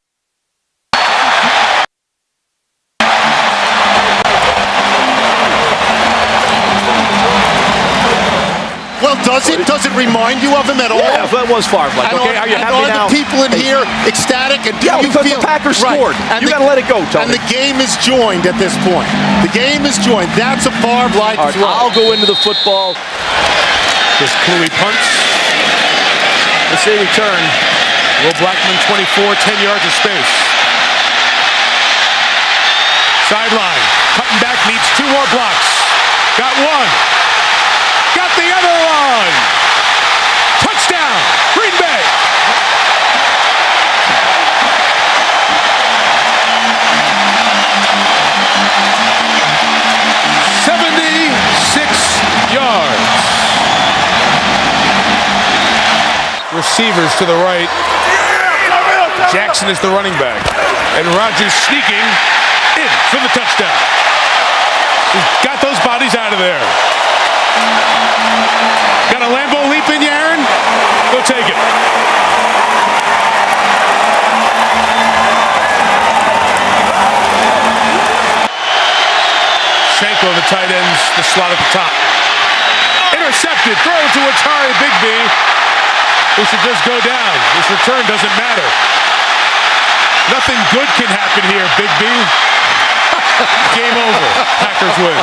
Well, does it remind you of him at all? Yeah, that was Favre-like. Okay, are you happy now? Are the people in here ecstatic? And do you because feel, the Packers scored. And You got to let it go, Tony. And the game is joined at this point. The game is joined. That's a Favre-like throw. I'll go into the football. This Clooney punts. Let's say return. Will Blackman 24, 10 yards of space. Sideline. Cutting back, needs 2 more blocks. Got 1. Got the other one. Touchdown, Green Bay. Yards. Receivers to the right. Jackson is the running back. And Rodgers sneaking in for the touchdown. He's got those bodies out of there. Got a Lambeau leap in you, Aaron? Go take it. Shanko, the tight ends, the slot at the top. Intercepted, throw to Atari Bigby. He should just go down. This return doesn't matter. Nothing good can happen here, Big B. Game over. Packers win.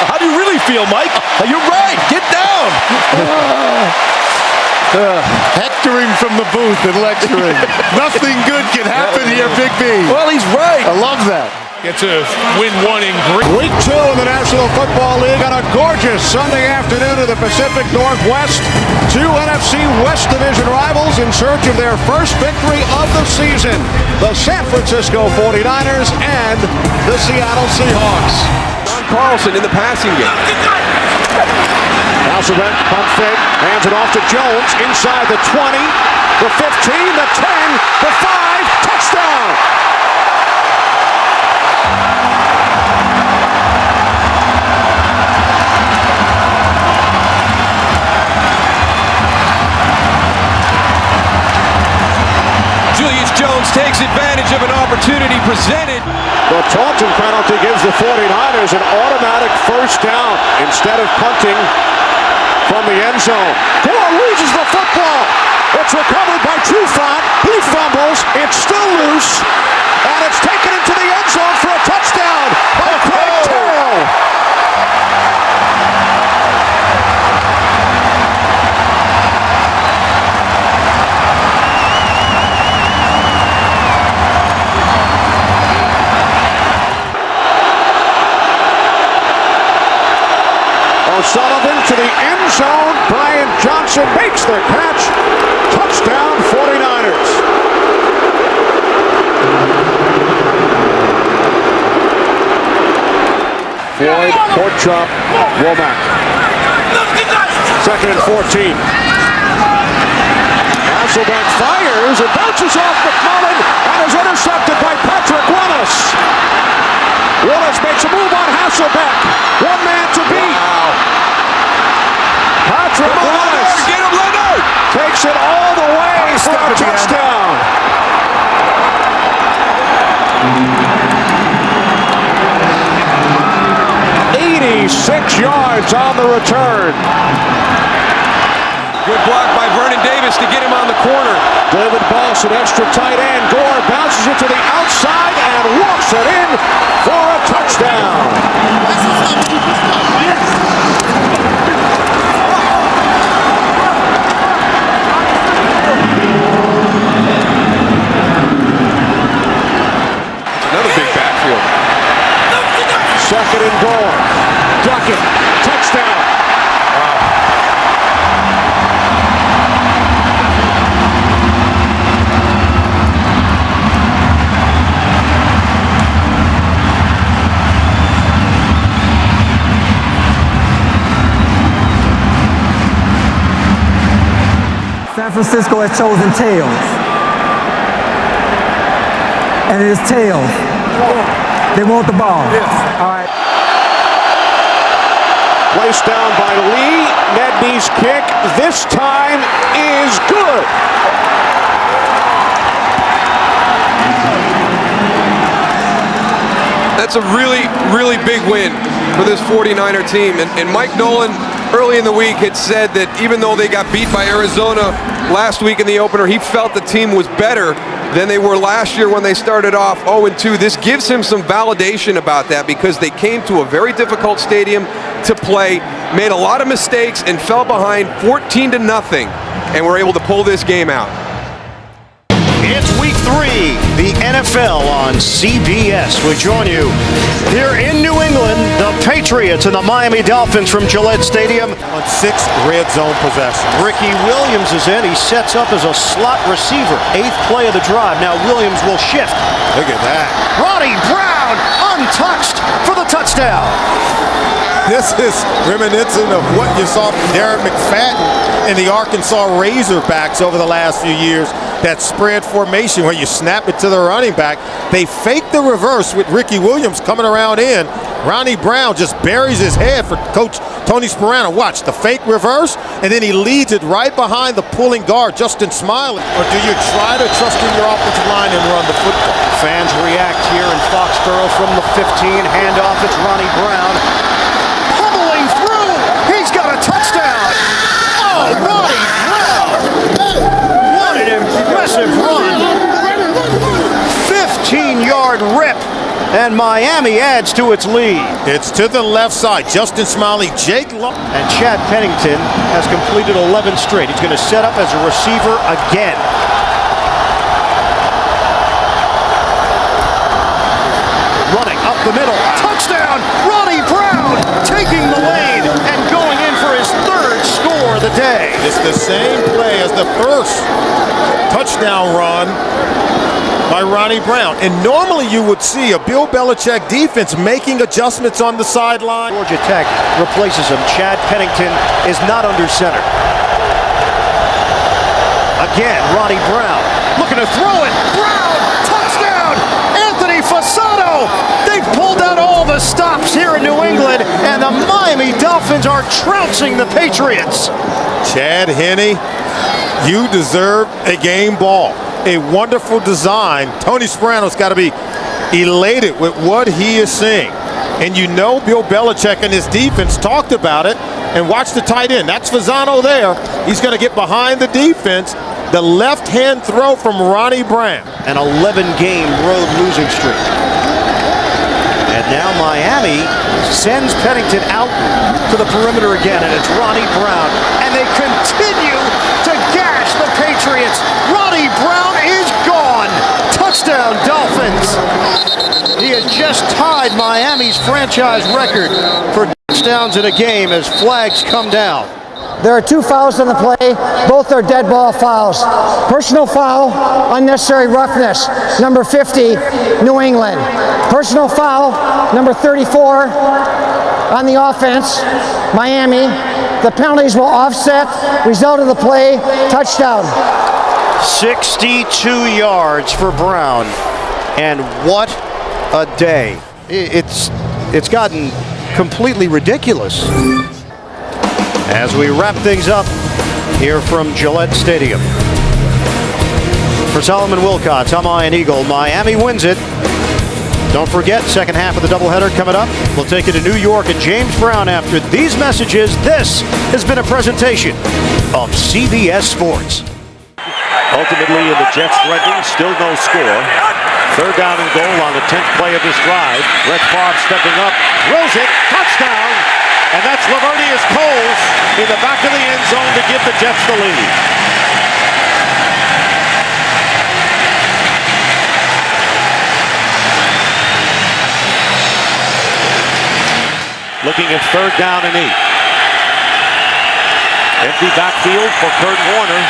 How do you really feel, Mike? You're right. Get down. Hectoring from the booth and lecturing. Nothing good can happen here, Big B. Well, he's right. I love that. Get to win one in green. Week 2 in the National Football League on a gorgeous Sunday afternoon in the Pacific Northwest. 2 NFC West Division rivals in search of their first victory of the season. The San Francisco 49ers and the Seattle Seahawks. John Carlson in the passing game. Hasselbeck, pump fake, hands it off to Jones, inside the 20, the 15, the 10, the 5, touchdown! Julius Jones takes advantage of an opportunity presented. The Taunton penalty gives the 49ers an automatic first down instead of punting from the end zone. Gore loses the football. It's recovered by Trufant. He fumbles. It's still loose. And it's taken into the end zone for a touchdown by Craig Terrell. O'Sullivan to the end zone. Brian Johnson makes the catch. Touchdown 49ers. Floyd, pork chop, Womack. 2nd and 14. Hasselbeck fires. It bounces off McMullen and is intercepted by Patrick Willis. Willis makes a move on Hasselbeck. One man to beat. Patrick Willis Get him, Leonard! takes it all the way for a touchdown. 86 yards on the return. Good block by Vernon Davis to get him on the corner. David Boss, an extra tight end. Gore bounces it to the outside and walks it in for a touchdown. Another big backfield. 2nd and goal. Duckett, touchdown. San Francisco has chosen tails. And it is tails. They want the ball. All right. Placed down by Lee. Nedney's kick this time is good. That's a really, really big win for this 49er team. And Mike Nolan early in the week had said that even though they got beat by Arizona last week in the opener, he felt the team was better than they were last year when they started off 0-2. This gives him some validation about that because they came to a very difficult stadium to play, made a lot of mistakes, and fell behind 14-0, and were able to pull this game out. It's week 3, the NFL on CBS. We join you here in New England, the Patriots and the Miami Dolphins from Gillette Stadium. On 6 red zone possessions. Ricky Williams is in. He sets up as a slot receiver. 8th play of the drive. Now Williams will shift. Look at that. Ronnie Brown untouched for the touchdown. This is reminiscent of what you saw from Darren McFadden in the Arkansas Razorbacks over the last few years. That spread formation where you snap it to the running back. They fake the reverse with Ricky Williams coming around in. Ronnie Brown just buries his head for Coach Tony Sparano. Watch the fake reverse, and then he leads it right behind the pulling guard, Justin Smiley. Or do you try to trust in your offensive line and run the football? Fans react here in Foxborough from the 15. Handoff, it's Ronnie Brown. Pummeling through. He's got a touchdown. Oh, Ronnie Brown. rip, and Miami adds to its lead. It's to the left side. Justin Smiley, Jake Long. And Chad Pennington has completed 11 straight. He's going to set up as a receiver again. Running up the middle. Touchdown! Ronnie Brown taking the lead and going in for his third score of the day. It's the same play as the first touchdown run by Ronnie Brown. And normally you would see a Bill Belichick defense making adjustments on the sideline. Georgia Tech replaces him. Chad Pennington is not under center. Again, Ronnie Brown looking to throw it. Brown, touchdown! Anthony Fasano! They've pulled out all the stops here in New England, and the Miami Dolphins are trouncing the Patriots. Chad Henne, you deserve a game ball. A wonderful design. Tony Sparano's got to be elated with what he is seeing. And you know Bill Belichick and his defense talked about it. And watch the tight end. That's Fasano there. He's going to get behind the defense. The left-hand throw from Ronnie Brown. An 11-game road losing streak. And now Miami sends Pennington out to the perimeter again, and it's Ronnie Brown. And they continue to gash the Patriots. Ronnie Brown is gone. Touchdown, Dolphins. He has just tied Miami's franchise record for touchdowns in a game as flags come down. There are 2 fouls on the play. Both are dead ball fouls. Personal foul, unnecessary roughness, number 50, New England. Personal foul, number 34, on the offense, Miami. The penalties will offset. Result of the play, touchdown. 62 yards for Brown. And what a day. It's gotten completely ridiculous. As we wrap things up here from Gillette Stadium. For Solomon Wilcots, I'm Ian Eagle. Miami wins it. Don't forget, second half of the doubleheader coming up. We'll take you to New York and James Brown after these messages. This has been a presentation of CBS Sports. Ultimately, in the Jets threatening, still no score. Third down and goal on the 10th play of this drive. Brett Favre stepping up, throws it, touchdown! And that's Lavernius Coles in the back of the end zone to give the Jets the lead. Looking at third down and 8. Empty backfield for Kurt Warner.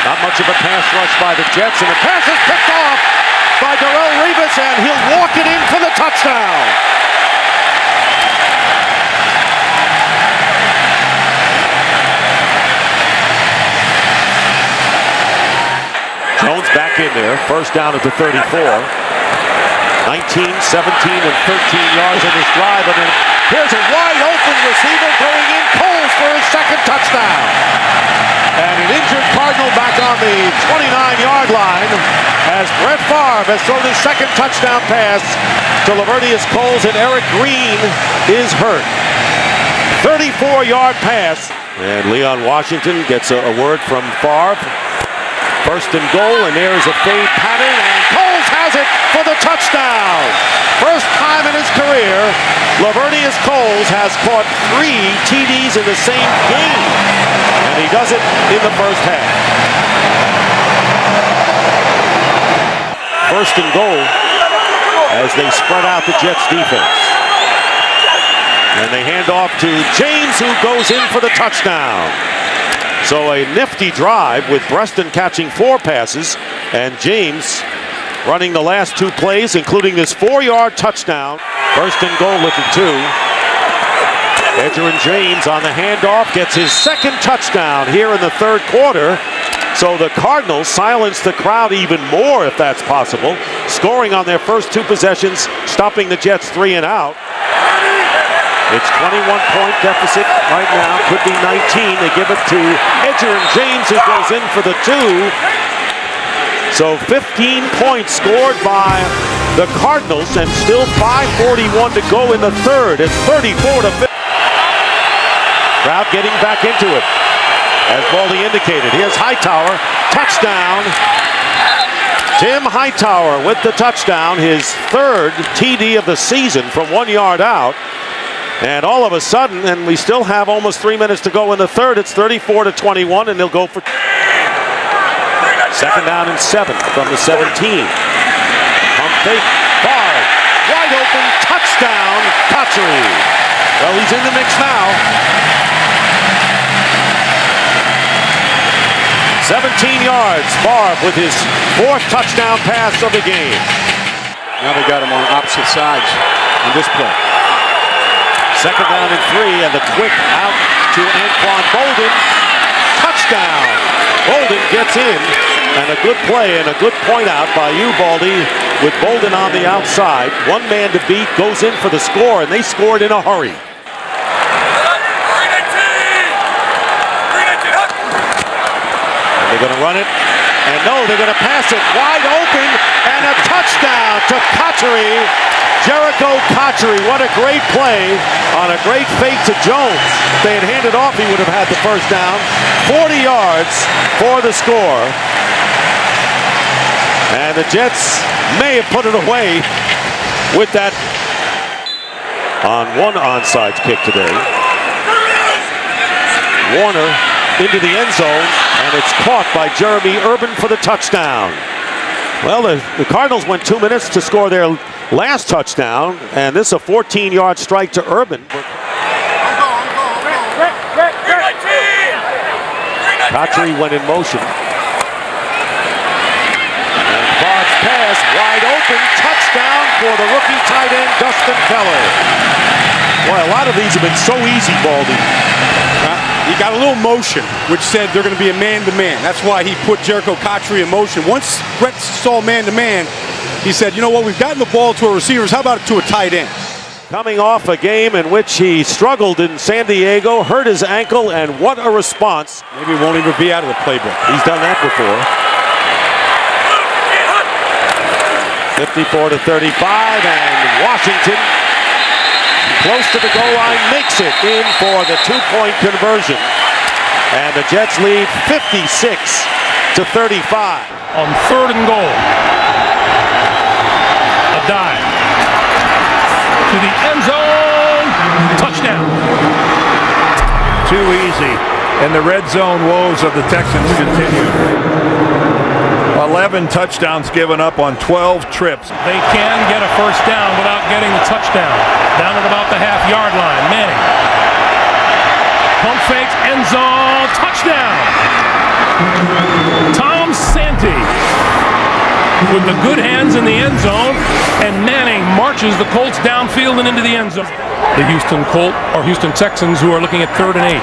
Not much of a pass rush by the Jets, and the pass is picked off by Darrelle Revis, and he'll walk it in for the touchdown. Jones back in there, first down at the 34. 19, 17, and 13 yards in this drive, and then here's a wide open receiver going in, Coles for his second touchdown. And an injured Cardinal back on the 29-yard line as Brett Favre has thrown his second touchdown pass to Lavernius Coles, and Eric Green is hurt. 34-yard pass. And Leon Washington gets a word from Favre. First and goal, and there's a fade pattern, and Coles has it for the touchdown. First time in his career, Lavernius Coles has caught 3 TDs in the same game, and he does it in the first half. First and goal as they spread out the Jets defense. And they hand off to James, who goes in for the touchdown. So a nifty drive with Preston catching 4 passes and James running the last 2 plays, including this 4-yard touchdown. First and goal at the 2. Edgerrin James on the handoff gets his second touchdown here in the third quarter. So the Cardinals silence the crowd even more, if that's possible, scoring on their first 2 possessions, stopping the Jets 3 and out. It's 21-point deficit right now. Could be 19. They give it to Edgerrin James, who goes in for the 2. So 15 points scored by the Cardinals, and still 5:41 to go in the third. It's 34-50. Crowd getting back into it, as Baldy indicated. Here's Hightower. Touchdown to Tim Hightower with the touchdown, his third TD of the season from 1 yard out. And all of a sudden, and we still have almost 3 minutes to go in the third, it's 34-21, and they'll go for second down and 7 from the 17. Pump fake, far, wide open, touchdown, Kotchery. Well, he's in the mix now. 17 yards, Favre with his 4th touchdown pass of the game. Now they got him on opposite sides on this play. Second down and 3, and the quick out to Anquan Bolden. Touchdown! Bolden gets in, and a good play and a good point out by Ubaldi with Bolden on the outside. One man to beat, goes in for the score, and they scored in a hurry. They're going to run it, and no, they're going to pass it wide open, and a touchdown to Kotchery. Jericho Kotchery, what a great play on a great fake to Jones. If they had handed off, he would have had the first down. 40 yards for the score. And the Jets may have put it away with that on one onside kick today. Warner into the end zone, and it's caught by Jeremy Urban for the touchdown. Well, the Cardinals went 2 minutes to score their last touchdown, and this is a 14-yard strike to Urban. Kotchery went in motion. And Favre's pass, wide open, touchdown for the rookie tight end, Dustin Keller. Boy, a lot of these have been so easy, Baldy. He got a little motion, which said they're going to be a man-to-man. That's why he put Jericho Kotchery in motion. Once Brett saw man-to-man, he said, you know what, we've gotten the ball to our receivers. How about to a tight end? Coming off a game in which he struggled in San Diego, hurt his ankle, and what a response. Maybe he won't even be out of the playbook. He's done that before. 54-35, and Washington, close to the goal line, makes it in for the 2-point conversion. And the Jets lead 56-35. On 3rd and goal. A dive. To the end zone. Touchdown. Too easy. And the red zone woes of the Texans continue. 11 touchdowns given up on 12 trips. They can get a first down without getting the touchdown. Down at about the half-yard line. Manning. Pump fake, end zone, touchdown. Tom Santee with the good hands in the end zone, and Manning marches the Colts downfield and into the end zone. The Houston Texans, who are looking at 3rd and 8.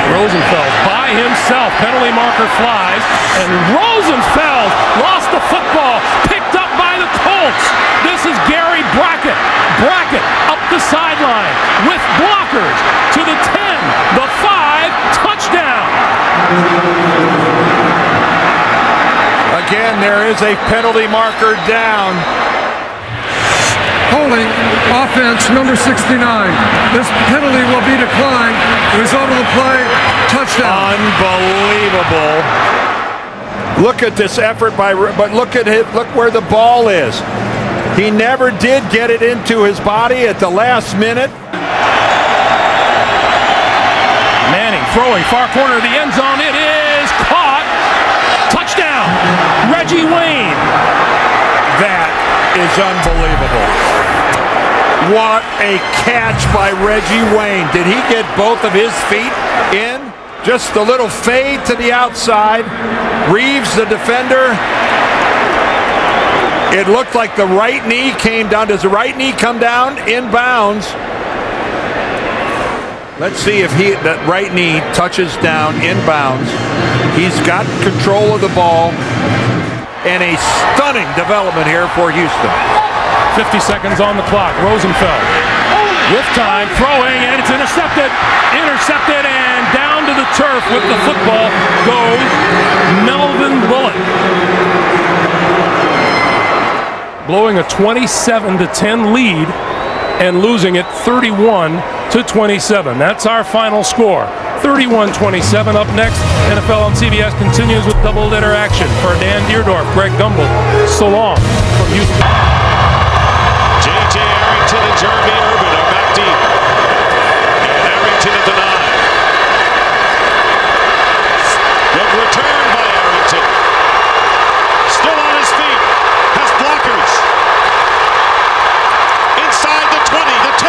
Rosenfeld by himself, penalty marker flies, and Rosenfeld lost the football, picked up by the Colts. This is Gary Brackett. Brackett up the sideline with blockers to the 10, the 5, touchdown. Again, there is a penalty marker down. Holding offense number 69. This penalty will be declined. The result of the play, touchdown. Unbelievable. Look at this effort but look at it, look where the ball is. He never did get it into his body at the last minute. Manning throwing far corner of the end zone. It is caught. Touchdown. Reggie Wayne. That is unbelievable. What a catch by Reggie Wayne. Did he get both of his feet in? Just a little fade to the outside. Reeves, the defender. It looked like the right knee came down. Does the right knee come down inbounds? Let's see if that right knee touches down inbounds. He's got control of the ball. And a stunning development here for Houston. 50 seconds on the clock. Rosenfeld with time, throwing, and it's intercepted. Intercepted, and down to the turf with the football goes Melvin Bullock. Blowing a 27-10 lead and losing it 31-27. That's our final score. 31-27. Up next, NFL on CBS continues with double interaction for Dan Deerdorf, Greg Gumbel. So long from Houston. J.J. Arrington and Jeremy Urban are back deep. And Arrington at the 9. Good return by Arrington. Still on his feet. Has blockers. Inside the 20, the 10.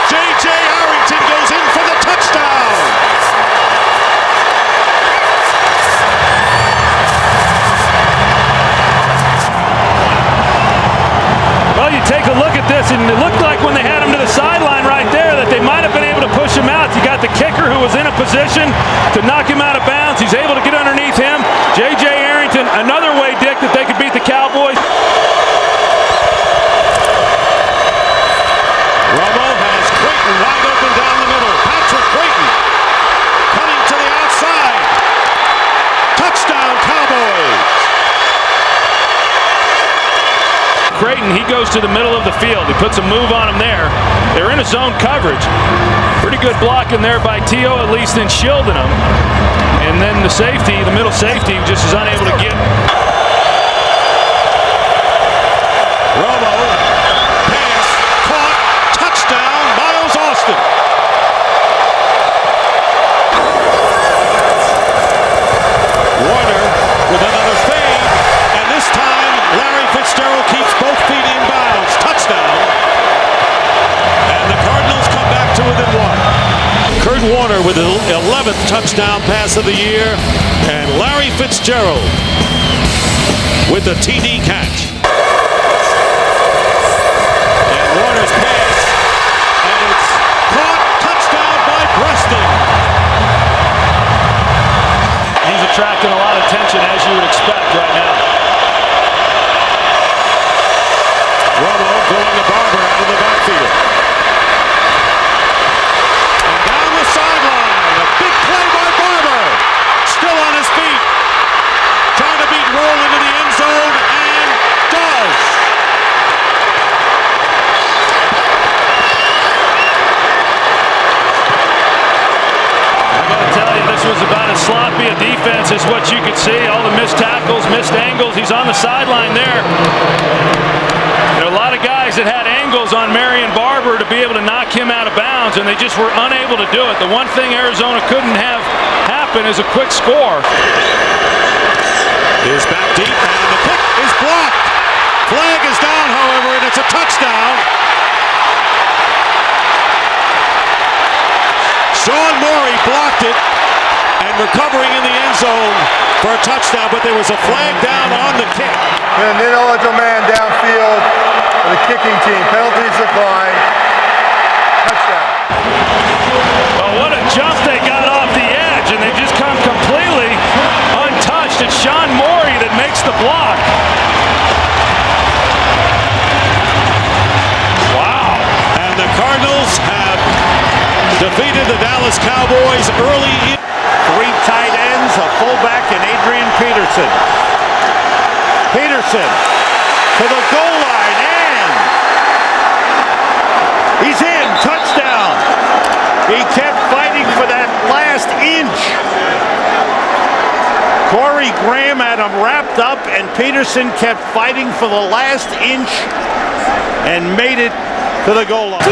J.J. Arrington goes in for the touchdown. Well, you take a look at this, and it looked like when they had him to the sideline right there that they might have been able to push him out. You got the kicker who was in a position to knock him out of bounds. He's able to get underneath him. J.J. Arrington, another way, Dick, that they could beat the Cowboys. Romo has Creighton wide open down the middle. Patrick Creighton cutting to the outside. Touchdown, Cowboys. Creighton, he goes to the middle of the field. He puts a move on him there. They're in a zone coverage. Pretty good blocking there by T.O., at least in shielding him. And then the safety, the middle safety, just is unable to get. Romo, pass, caught, touchdown, Miles Austin. Warner with another fade, and this time Larry Fitzgerald keeps both feet in bounds. Touchdown. And the Cardinals come back to within 1. Kurt Warner with the 11th touchdown pass of the year, and Larry Fitzgerald with the TD catch. And Warner's pass, and it's caught, touchdown by Preston. He's attracting a lot of attention, as you would expect right now. Romo going to Barber out of the backfield. And down the sideline, a big play by Barber. Still on his feet. Trying to beat Roll into the end zone, and does. I gotta tell you, this was about as sloppy a defense as what you could see. All the missed tackles, missed angles. He's on the sideline there. There are a lot of guys that had angles on Marion Barber to be able to knock him out of bounds, and they just were unable to do it. The one thing Arizona couldn't have happen is a quick score. Is back deep, and the kick is blocked. Flag is down, however, and it's a touchdown. Sean Morey blocked it, and recovering in the end zone for a touchdown, but there was a flag down on the kick. And an ineligible man downfield for the kicking team. Penalties decline. Touchdown. Well, what a jump they got off the edge, and they just come completely untouched. It's Sean Morey that makes the block. Wow. And the Cardinals have defeated the Dallas Cowboys early in. 3 tight ends, a fullback, and Adrian Peterson. Peterson to the goal line, and he's in. Touchdown. He kept fighting for that last inch. Corey Graham had him wrapped up, and Peterson kept fighting for the last inch and made it to the goal line.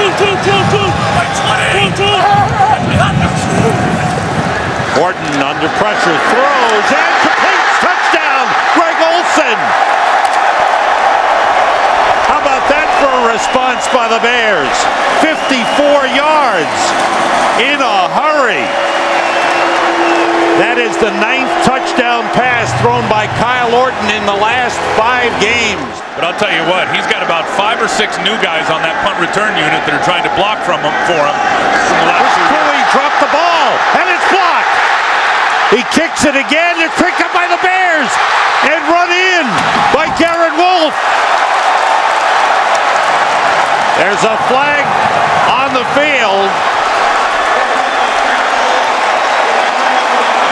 Horton under pressure, throws, and completes. Touchdown, Greg Olsen. How about that for a response by the Bears? 54 yards in a hurry. That is the 9th touchdown pass thrown by Kyle Orton in the last 5 games. But I'll tell you what, he's got about 5 or 6 new guys on that punt return unit that are trying to block for him. Cooley dropped the ball, and it's blocked. He kicks it again. They're picked up by the Bears and run in by Garrett Wolf. There's a flag on the field.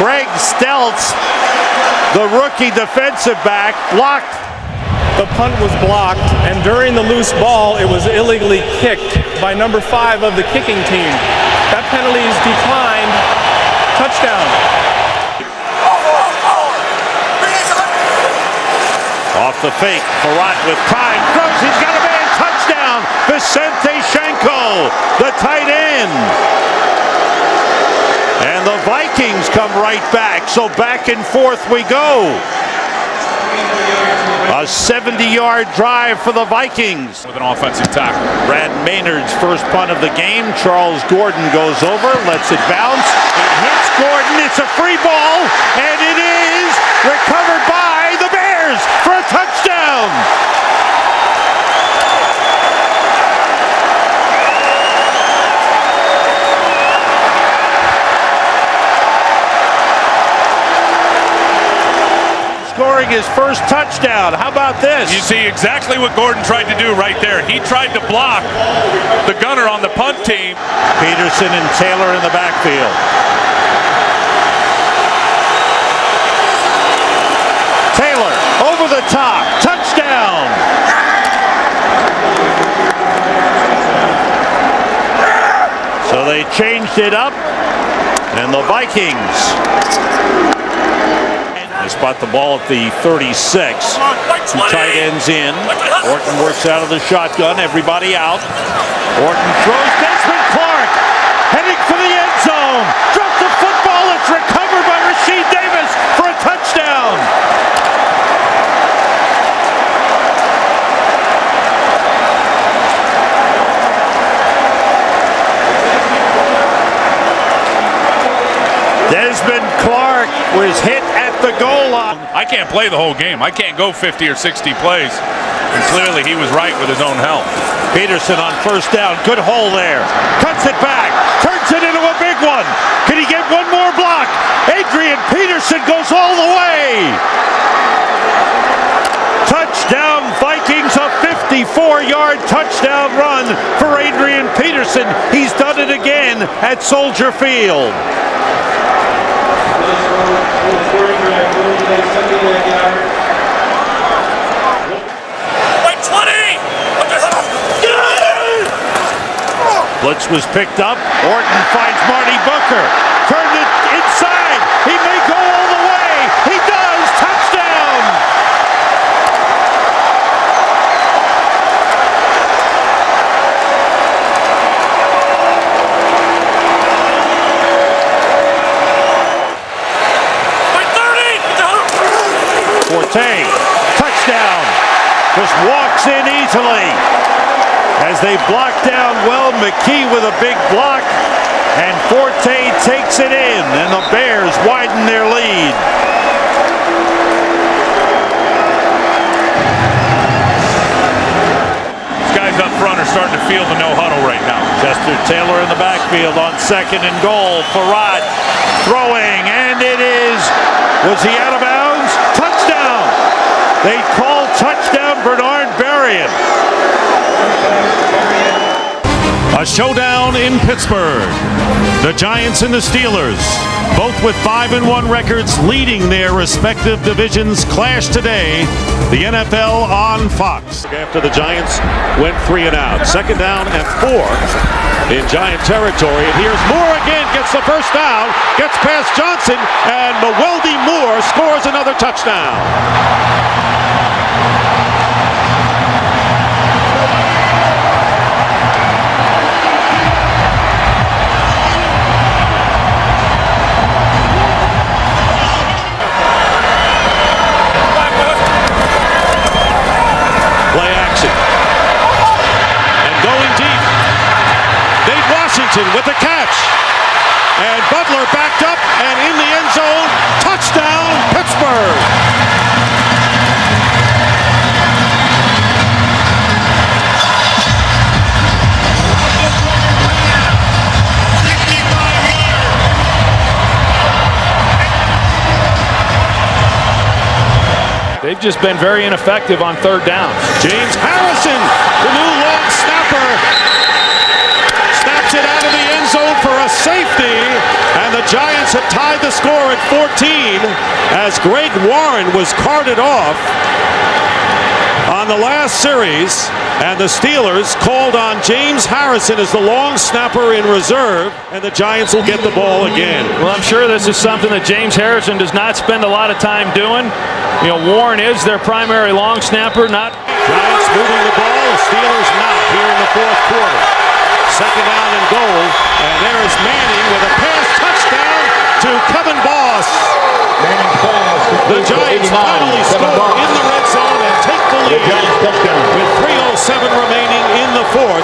Greg Stelz, the rookie defensive back, blocked. The punt was blocked, and during the loose ball, it was illegally kicked by number 5 of the kicking team. That penalty is declined. behind. Touchdown. Off the fake, Farad with time, throws, he's got a man, touchdown, Vicente Shenko, the tight end. And the Vikings come right back, so back and forth we go. A 70-yard drive for the Vikings. With an offensive tackle. Brad Maynard's first punt of the game. Charles Gordon goes over, lets it bounce. It hits Gordon, it's a free ball, and it is recovered by the Bears for a touchdown. Scoring his first touchdown. How about this? You see exactly what Gordon tried to do right there. He tried to block the gunner on the punt team. Peterson and Taylor in the backfield. Taylor over the top. Touchdown. So they changed it up, and the Vikings, they spot the ball at the 36. Two tight ends in. Orton works out of the shotgun. Everybody out. Orton throws. Desmond Clark heading for the end zone. Dropped the football. It's recovered by Rasheed Davis for a touchdown. Desmond Clark was hit at the goal line. I can't play the whole game. I can't go 50 or 60 plays. And clearly he was right with his own health. Peterson on first down. Good hole there. Cuts it back. Turns it into a big one. Can he get one more block? Adrian Peterson goes all the way. Touchdown Vikings, a 54-yard touchdown run for Adrian Peterson. He's done it again at Soldier Field. Blitz was picked up. Orton finds Marty Booker. Turned it inside. He may go all the way. He does. Touchdown. Forte, touchdown, just walks in easily as they block down McKee with a big block, and Forte takes it in, and the Bears widen their lead. These guys up front are starting to feel the no huddle right now. Chester Taylor in the backfield on second and goal. Farad throwing, and it is, was he out of bounds? Touchdown! They call touchdown Bernard Berrien. A showdown in Pittsburgh. The Giants and the Steelers, both with 5-1 records, leading their respective divisions, clash today. The NFL on Fox. After the Giants went 3 and out. Second down and 4 in Giant territory. And here's Moore again, gets the first down, gets past Johnson, and Mewelde Moore scores another touchdown. With the catch, and Butler backed up and in the end zone. Touchdown Pittsburgh. They've just been very ineffective on third down. James Harrison, the new long snapper, snaps it out of the end zone for a safety, and the Giants have tied the score at 14 as Greg Warren was carted off on on the last series, and the Steelers called on James Harrison as the long snapper in reserve, and the Giants will get the ball again. Well, I'm sure this is something that James Harrison does not spend a lot of time doing. You know, Warren is their primary long snapper, not... Giants moving the ball, the Steelers not here in the fourth quarter. Second down and goal, and there's Manning with a pass touchdown to Kevin Boss. The Giants finally score in the red zone and take the lead with 3:07 remaining in the fourth,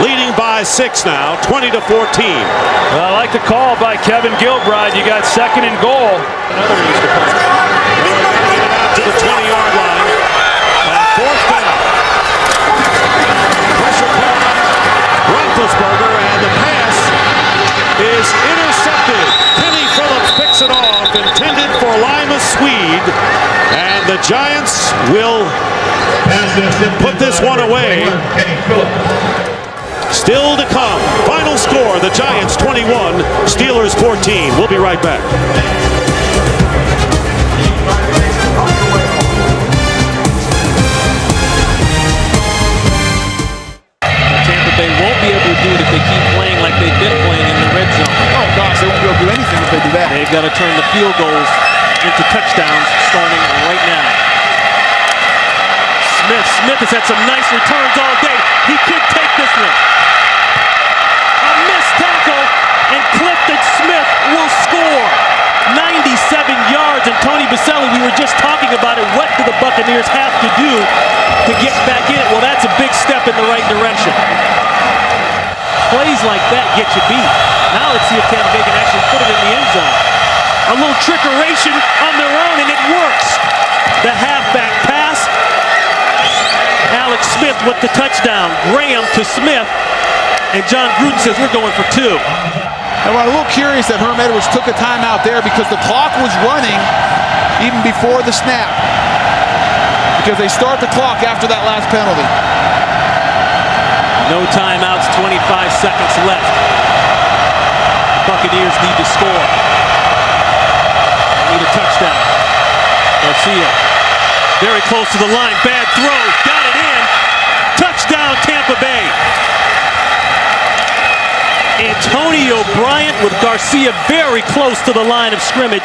leading by 6 now, 20-14. Well, I like the call by Kevin Gilbride. You got second and goal. Another Easter punt. Out to the 20-yard line. And fourth down. Pressure put on Roethlisberger, and the pass is intercepted. Kenny Phillips picks it off, intended for Lima Swede, and the Giants will put this one away. Still to come. Final score, the Giants 21, Steelers 14. We'll be right back. Tampa Bay won't be able to do it if they keep playing like they've been playing in the red zone. Oh, gosh, they won't be able to do anything if they do that. They've got to turn the field goals into touchdowns starting right now. Smith has had some nice returns all day. He could take this one. A missed tackle, and Clifton Smith will score. 97 yards, and Tony Baselli, we were just talking about it. What do the Buccaneers have to do to get back in it? Well, that's a big step in the right direction. Plays like that get you beat. Now let's see if Tampa Bay can actually put it in the end zone. A little trickeration on their own, and it works. The halfback pass. Alex Smith with the touchdown. Graham to Smith. And John Gruden says we're going for 2. And I'm a little curious that Herm Edwards took a timeout there because the clock was running even before the snap. Because they start the clock after that last penalty. No timeouts, 25 seconds left. Buccaneers need to score. Need a touchdown. Garcia, very close to the line. Bad throw, got it in. Touchdown, Tampa Bay. Antonio Bryant with Garcia very close to the line of scrimmage.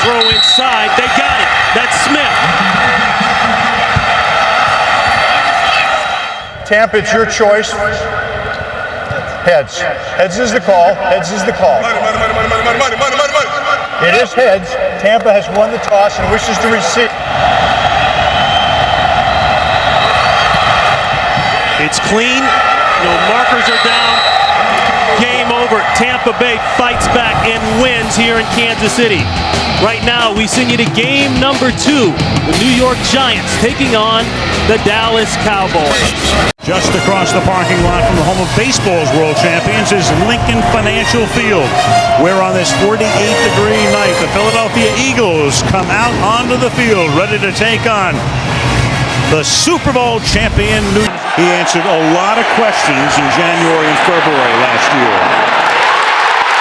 Throw inside, they got it. That's Smith. Tampa, it's your choice. Heads. Heads is the call. Heads is the call. It is heads. Tampa has won the toss and wishes to receive. It's clean. No markers are down. Game over. Tampa Bay fights back and wins here in Kansas City. Right now, we send you to game number 2. The New York Giants taking on the Dallas Cowboys. Just across the parking lot from the home of baseball's world champions is Lincoln Financial Field, where on this 48-degree night, the Philadelphia Eagles come out onto the field ready to take on the Super Bowl champion. He answered a lot of questions in January and February last year.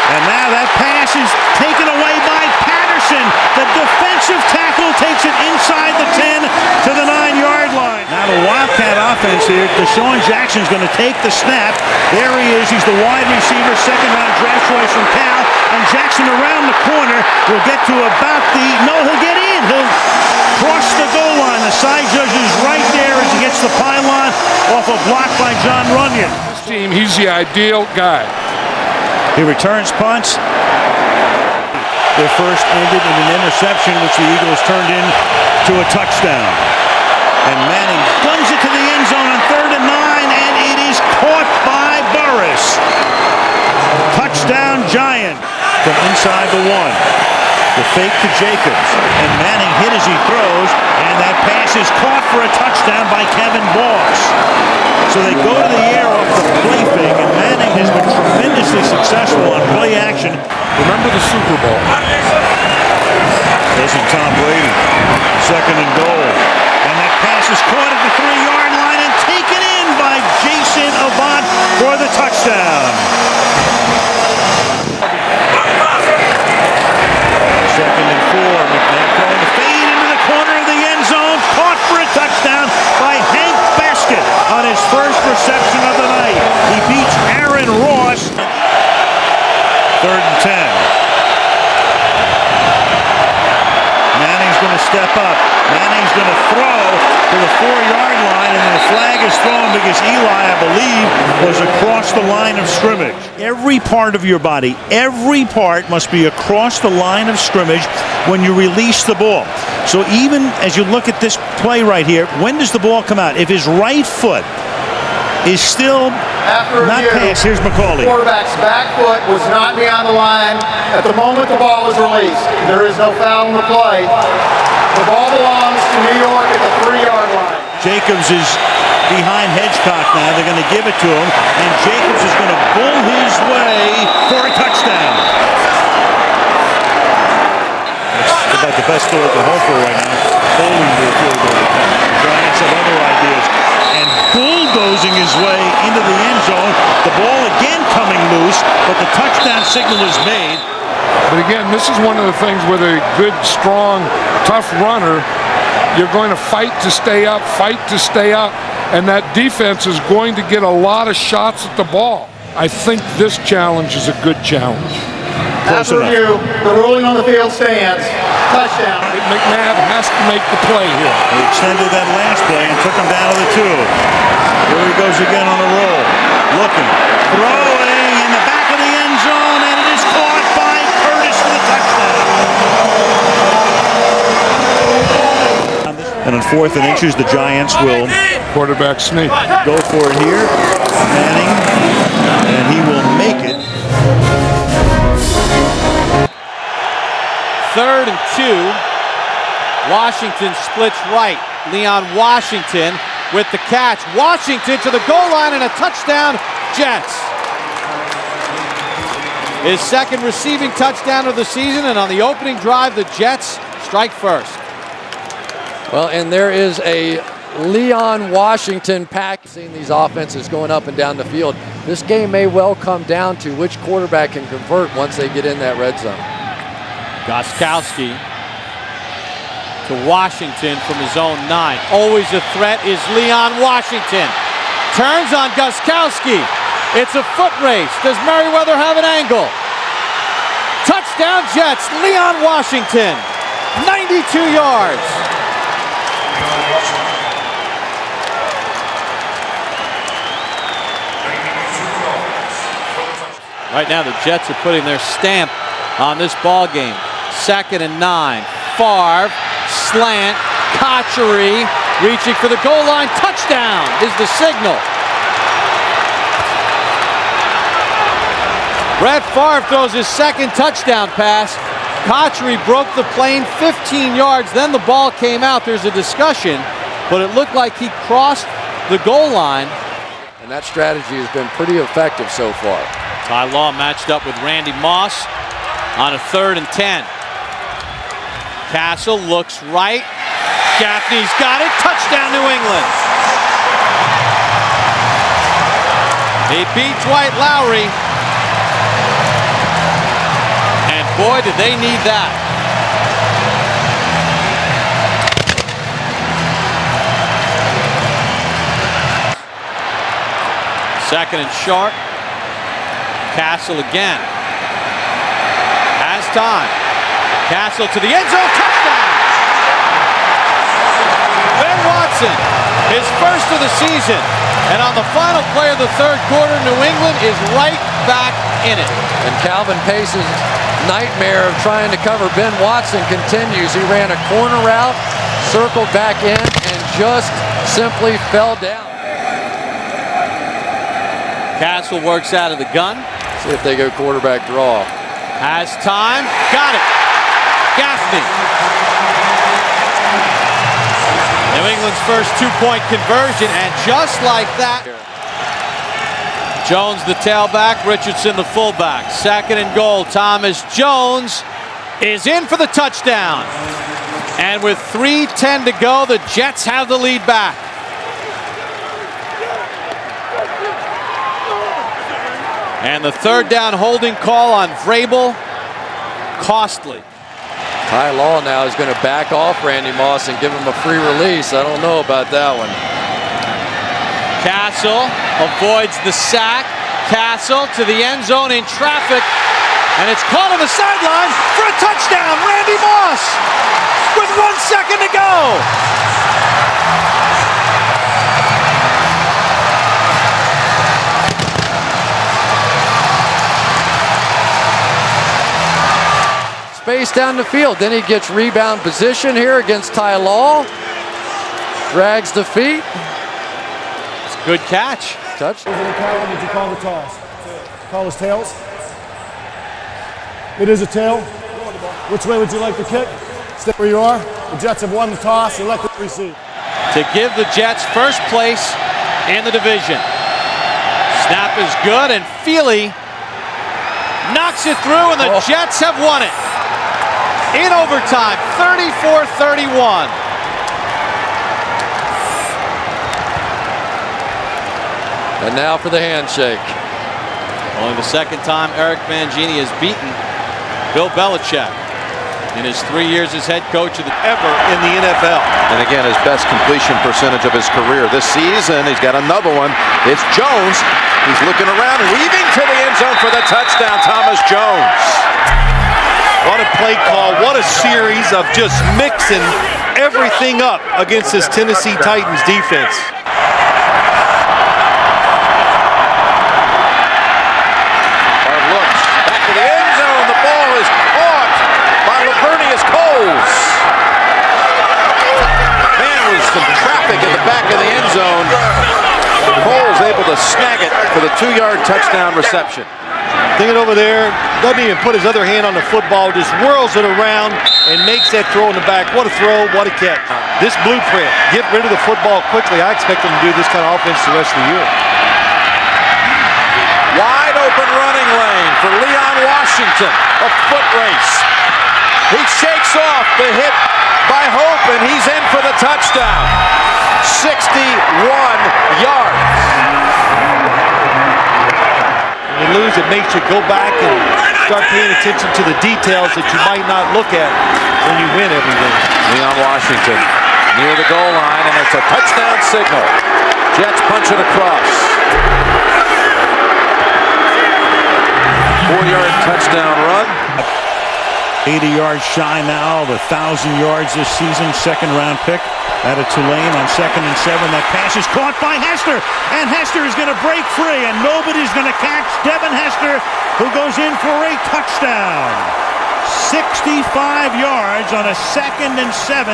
And now that pass is taken away by Patterson. The defensive tackle takes it inside the 10 to the 9-yard line. Now the Wildcat offense here. Deshaun Jackson's going to take the snap. There he is. He's the wide receiver, second-round draft choice from Cal. And Jackson around the corner will get to about the... No, he'll get in. He'll cross the goal line. The side judge is right there as he gets the pylon off a block by John Runyon. This team, he's the ideal guy. He returns punts. Their first ended in an interception, which the Eagles turned into a touchdown. And Manning guns it to the end zone on 3rd and 9, and it is caught by Burris. Touchdown Giant from inside the 1. The fake to Jacobs, and Manning hit as he throws, and that pass is caught for a touchdown by Kevin Boss. So they go to the air off the play fake, and Manning has been tremendously successful on play action. Remember the Super Bowl. This is Tom Brady, second and goal. And that pass is caught at the 3-yard line and taken in by Jason Avant for the touchdown. reception of the night. He beats Aaron Ross. 3rd and 10. Manning's going to step up. Manning's going to throw to the 4-yard line, and then the flag is thrown because Eli, I believe, was across the line of scrimmage. Every part of your body, every part must be across the line of scrimmage when you release the ball. So even as you look at this play right here, when does the ball come out? If his right foot is still not passed, here's McCauley. The quarterback's back foot was not beyond the line at the moment the ball was released. There is no foul in the play. The ball belongs to New York at the 3-yard line. Jacobs is behind Hedgecock now. They're going to give it to him, and Jacobs is going to bull his way for a touchdown. That's about the best throw at the home for right now. Bowling the field goal. The Giants have other ideas. And bulldozing his way into the end zone. The ball again coming loose, but the touchdown signal is made. But again, this is one of the things with a good, strong, tough runner. You're going to fight to stay up, and that defense is going to get a lot of shots at the ball. I think this challenge is a good challenge. After review, the ruling on the field stands. Touchdown. McNabb has to make the play here. He extended that last play and took him down to the 2. Here he goes again on a roll. Looking, throwing in the back of the end zone, and it is caught by Curtis for the touchdown. And on 4th and inches, the Giants will quarterback sneak. Go for it here. Manning, and he will make it. 3rd and 2. Washington splits right. Leon Washington with the catch. Washington to the goal line and a touchdown, Jets. His 2nd receiving touchdown of the season, and on the opening drive, the Jets strike first. Well, and there is a Leon Washington pack. Seeing these offenses going up and down the field, this game may well come down to which quarterback can convert once they get in that red zone. Gostkowski to Washington from his own 9. Always a threat is Leon Washington. Turns on Gostkowski. It's a foot race. Does Merriweather have an angle? Touchdown Jets. Leon Washington. 92 yards. Right now the Jets are putting their stamp on this ball game. 2nd and 9. Favre, slant, Cotchery, reaching for the goal line. Touchdown is the signal. Brett Favre throws his 2nd touchdown pass. Cotchery broke the plane 15 yards. Then the ball came out. There's a discussion, but it looked like he crossed the goal line. And that strategy has been pretty effective so far. Ty Law matched up with Randy Moss on a 3rd and 10. Castle looks right. Gaffney's got it. Touchdown, New England. He beats Dwight Lowry. And boy, did they need that. Second and short. Castle again. Has time. Castle to the end zone. Touchdown! Ben Watson, his first of the season. And on the final play of the 3rd quarter, New England is right back in it. And Calvin Pace's nightmare of trying to cover Ben Watson continues. He ran a corner route, circled back in, and just simply fell down. Castle works out of the gun. See if they go quarterback draw. Has time. Got it. Gaffney. New England's first 2-point conversion, and just like that. Jones the tailback, Richardson the fullback. 2nd and goal. Thomas Jones is in for the touchdown. And with 3:10 to go, the Jets have the lead back. And the 3rd down holding call on Vrabel, costly. Ty Law now is going to back off Randy Moss and give him a free release. I don't know about that one. Castle avoids the sack. Castle to the end zone in traffic, and it's caught on the sideline for a touchdown. Randy Moss with 1 second to go. Space down the field. Then he gets rebound position here against Ty Law. Drags the feet. It's a good catch. Touch. Did you call the toss? Call us tails? It is a tail. Which way would you like to kick? Stay where you are. The Jets have won the toss. Elect to receive. To give the Jets first place in the division. Snap is good, and Feely knocks it through, and the Jets have won it. In overtime, 34-31. And now for the handshake. Only the second time Eric Mangini has beaten Bill Belichick in his 3 years as head coach ever in the NFL. And again, his best completion percentage of his career this season. He's got another one. It's Jones. He's looking around, weaving to the end zone for the touchdown. Thomas Jones. What a play call. What a series of just mixing everything up against this Tennessee Titans defense. Traffic in the back of the end zone. Cole's able to snag it for the 2-yard touchdown reception. Thinking over there, doesn't even put his other hand on the football, just whirls it around and makes that throw in the back. What a throw, what a catch. This blueprint, get rid of the football quickly. I expect him to do this kind of offense the rest of the year. Wide open running lane for Leon Washington. A foot race. He shakes off the hit by Hope, and he's in for the touchdown. 61 yards. When you lose, it makes you go back and start paying attention to the details that you might not look at when you win everything. Leon Washington near the goal line, and it's a touchdown signal. Jets punch it across. 4-yard touchdown run. 80 yards shy now of 1,000 yards this season. Second-round pick out of Tulane on 2nd and 7. That pass is caught by Hester, and Hester is going to break free, and nobody's going to catch Devin Hester, who goes in for a touchdown. 65 yards on a 2nd and 7,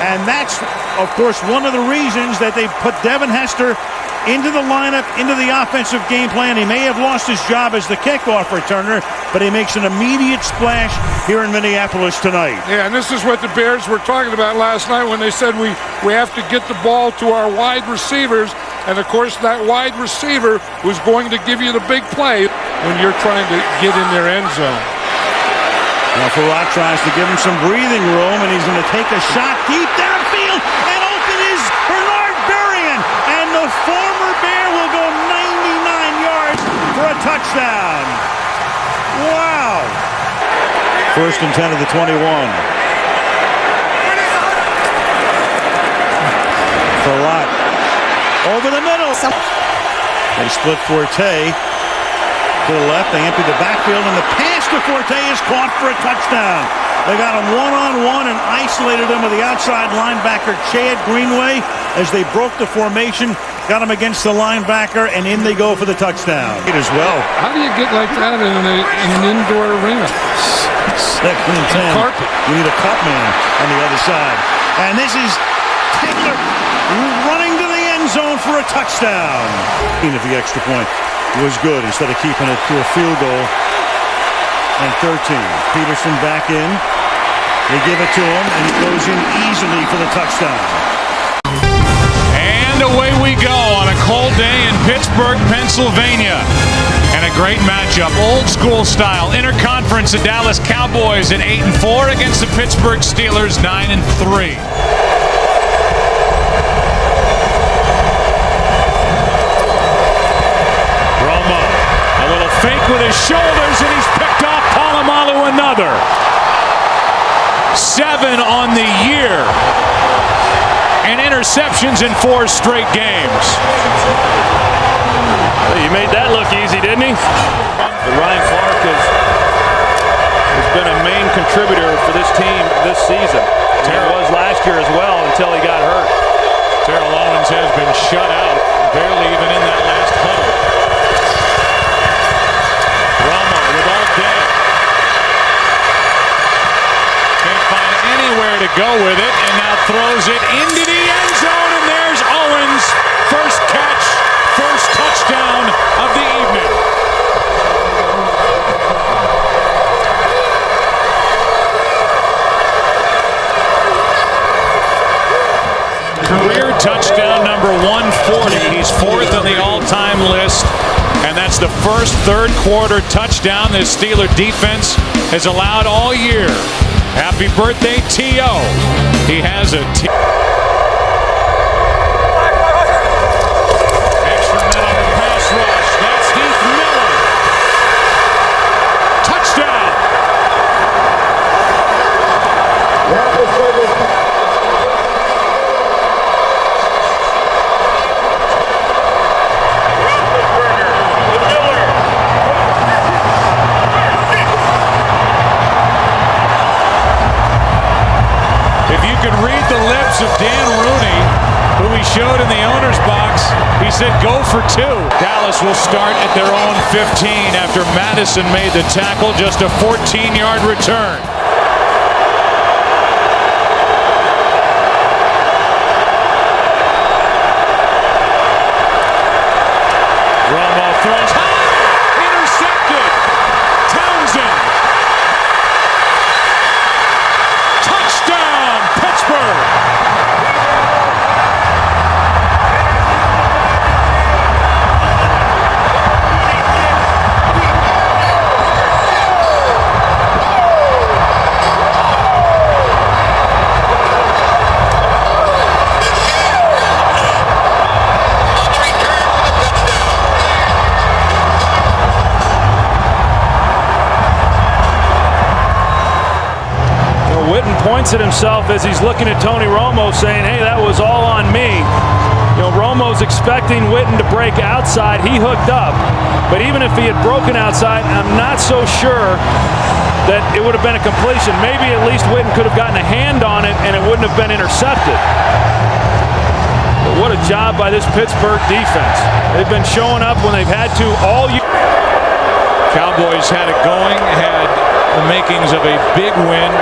and that's, of course, one of the reasons that they put Devin Hester into the lineup, into the offensive game plan. He may have lost his job as the kickoff returner, but he makes an immediate splash here in Minneapolis tonight. Yeah, and this is what the Bears were talking about last night when they said we have to get the ball to our wide receivers, and of course that wide receiver was going to give you the big play when you're trying to get in their end zone. Now Farad tries to give him some breathing room, and he's going to take a shot deep downfield, and open is Bernard Berrien, and the former Bear will go 99 yards for a touchdown. Wow. 1st and 10 of the 21. Farad over the middle. They split Forte to the left. They empty the backfield, and the pass to Forte is caught for a touchdown. They got him one-on-one and isolated him with the outside linebacker, Chad Greenway, as they broke the formation, got him against the linebacker, and in they go for the touchdown. It as well. How do you get like that in an indoor arena? 2nd and 10. Carpet. We need a cut man on the other side. And this is Taylor running to the end zone for a touchdown. If the extra point was good instead of keeping it to a field goal. And 13. Peterson back in. They give it to him, and he goes in easily for the touchdown. And away we go on a cold day in Pittsburgh, Pennsylvania. And a great matchup, old school style. Interconference, the Dallas Cowboys at 8-4 against the Pittsburgh Steelers 9-3. Romo, a little fake with his shoulders, and he's picked off. Polamalu another. 7 on the year. and interceptions in 4 straight games. You made that look easy, didn't he? But Ryan Clark has been a main contributor for this team this season. He was last year as well until he got hurt. Terrell Owens has been shut out, barely even in that last huddle. Romo with all day. Can't find anywhere to go with it, and now throws it into the end zone, and there's Owens. First catch, first touchdown of the evening. Career touchdown number 140. He's 4th on the all-time list, and that's the first third-quarter touchdown this Steeler defense has allowed all year. Happy birthday, T.O. He has a extra man on the pass rush. That's Heath Miller. Touchdown. Read the lips of Dan Rooney, who he showed in the owner's box. He said, go for 2. Dallas will start at their own 15 after Madison made the tackle. Just a 14-yard return. Romo throws high, intercepted. Townsend. Touchdown, Pittsburgh. Witten points at himself as he's looking at Tony Romo saying, hey, that was all on me. You know, Romo's expecting Witten to break outside. He hooked up. But even if he had broken outside, I'm not so sure that it would have been a completion. Maybe at least Witten could have gotten a hand on it and it wouldn't have been intercepted. But what a job by this Pittsburgh defense. They've been showing up when they've had to all year. Cowboys had it going, had the makings of a big win.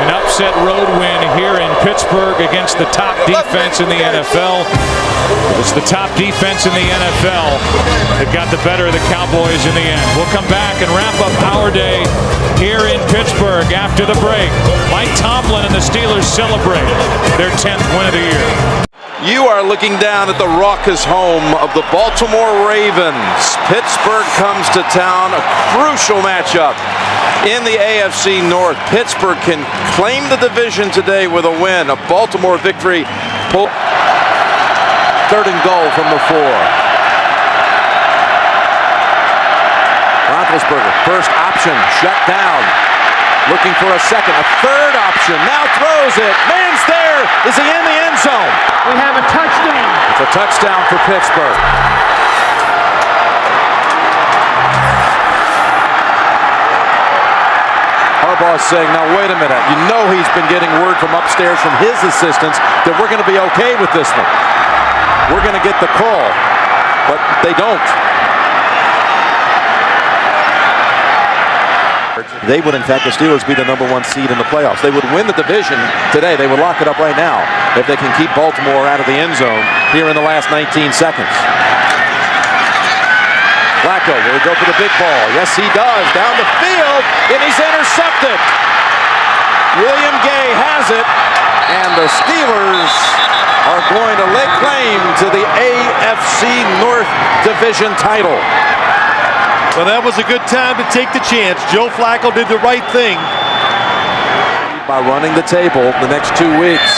An upset road win here in Pittsburgh against the top defense in the NFL. It's the top defense in the NFL that got the better of the Cowboys in the end. We'll come back and wrap up our day here in Pittsburgh after the break. Mike Tomlin and the Steelers celebrate their 10th win of the year. You are looking down at the raucous home of the Baltimore Ravens. Pittsburgh comes to town, a crucial matchup in the AFC North. Pittsburgh can claim the division today with a win. A Baltimore victory. 3rd and goal from the 4. Roethlisberger, first option, shut down. Looking for a second, a 3rd option, now throws it. Man's there. Is he in the end zone? We have a touchdown. It's a touchdown for Pittsburgh. Harbaugh's saying, now wait a minute. You know he's been getting word from upstairs from his assistants that we're going to be okay with this one. We're going to get the call, but they don't. They would, in fact, the Steelers be the #1 seed in the playoffs. They would win the division today. They would lock it up right now if they can keep Baltimore out of the end zone here in the last 19 seconds. Flacco, will he go for the big ball? Yes, he does. Down the field, and he's intercepted. William Gay has it, and the Steelers are going to lay claim to the AFC North Division title. Well, that was a good time to take the chance. Joe Flacco did the right thing. By running the table the next 2 weeks.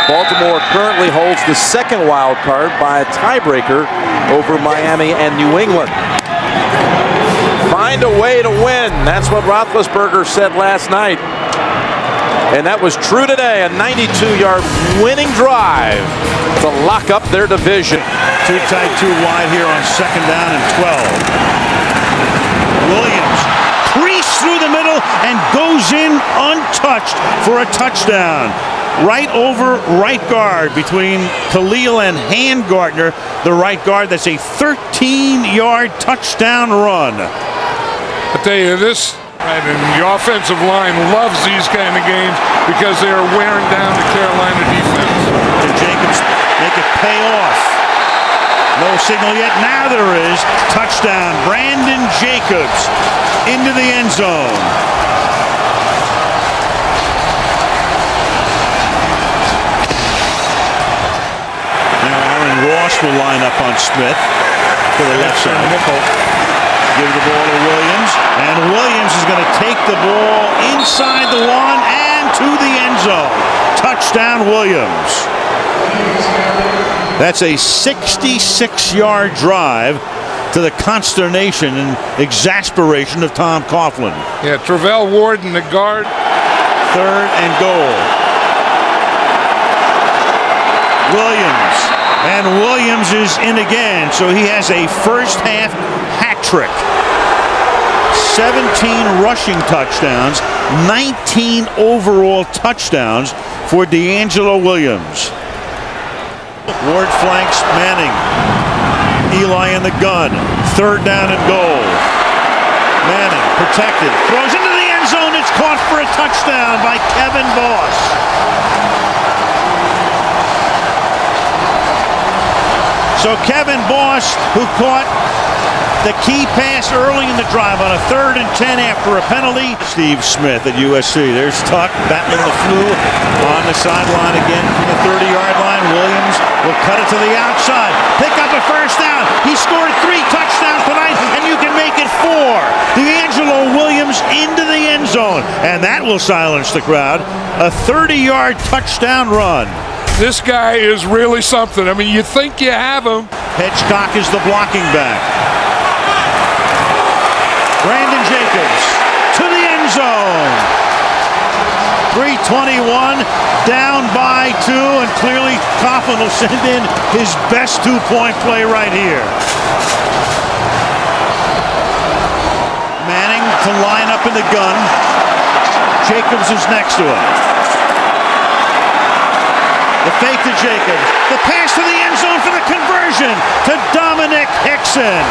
Baltimore currently holds the 2nd wild card by a tiebreaker over Miami and New England. Find a way to win. That's what Roethlisberger said last night. And that was true today, a 92-yard winning drive to lock up their division. Too tight, too wide here on 2nd down and 12. Williams creased through the middle and goes in untouched for a touchdown. Right over right guard between Khalil and Handgartner, the right guard. That's a 13-yard touchdown run. I tell you this, and the offensive line loves these kind of games because they are wearing down the Carolina defense. Can Jacobs make it pay off? No signal yet. Now there is. Touchdown. Brandon Jacobs into the end zone. Ross will line up on Smith to the left side. Give the ball to Williams, and Williams is going to take the ball inside the 1 and to the end zone. Touchdown, Williams. That's a 66-yard drive to the consternation and exasperation of Tom Coughlin. Yeah, Travell Ward in the guard. 3rd and goal. Williams. And Williams is in again, so he has a first half hat trick. 17 rushing touchdowns, 19 overall touchdowns for DeAngelo Williams. Ward flanks Manning. Eli in the gun. 3rd down and goal. Manning protected. Throws into the end zone. It's caught for a touchdown by Kevin Boss. So Kevin Boss, who caught the key pass early in the drive on a 3rd and 10 after a penalty. Steve Smith at USC. There's Tuck battling the flu on the sideline again from the 30-yard line. Williams will cut it to the outside. Pick up a first down. He scored 3 touchdowns tonight, and you can make it 4. DeAngelo Williams into the end zone, and that will silence the crowd. A 30-yard touchdown run. This guy is really something. I mean, you think you have him. Hitchcock is the blocking back. Brandon Jacobs to the end zone. 3:21, down by 2, and clearly Coughlin will send in his best 2-point play right here. Manning to line up in the gun. Jacobs is next to him. The fake to Jacobs. The pass to the end zone for the conversion to Dominic Hickson.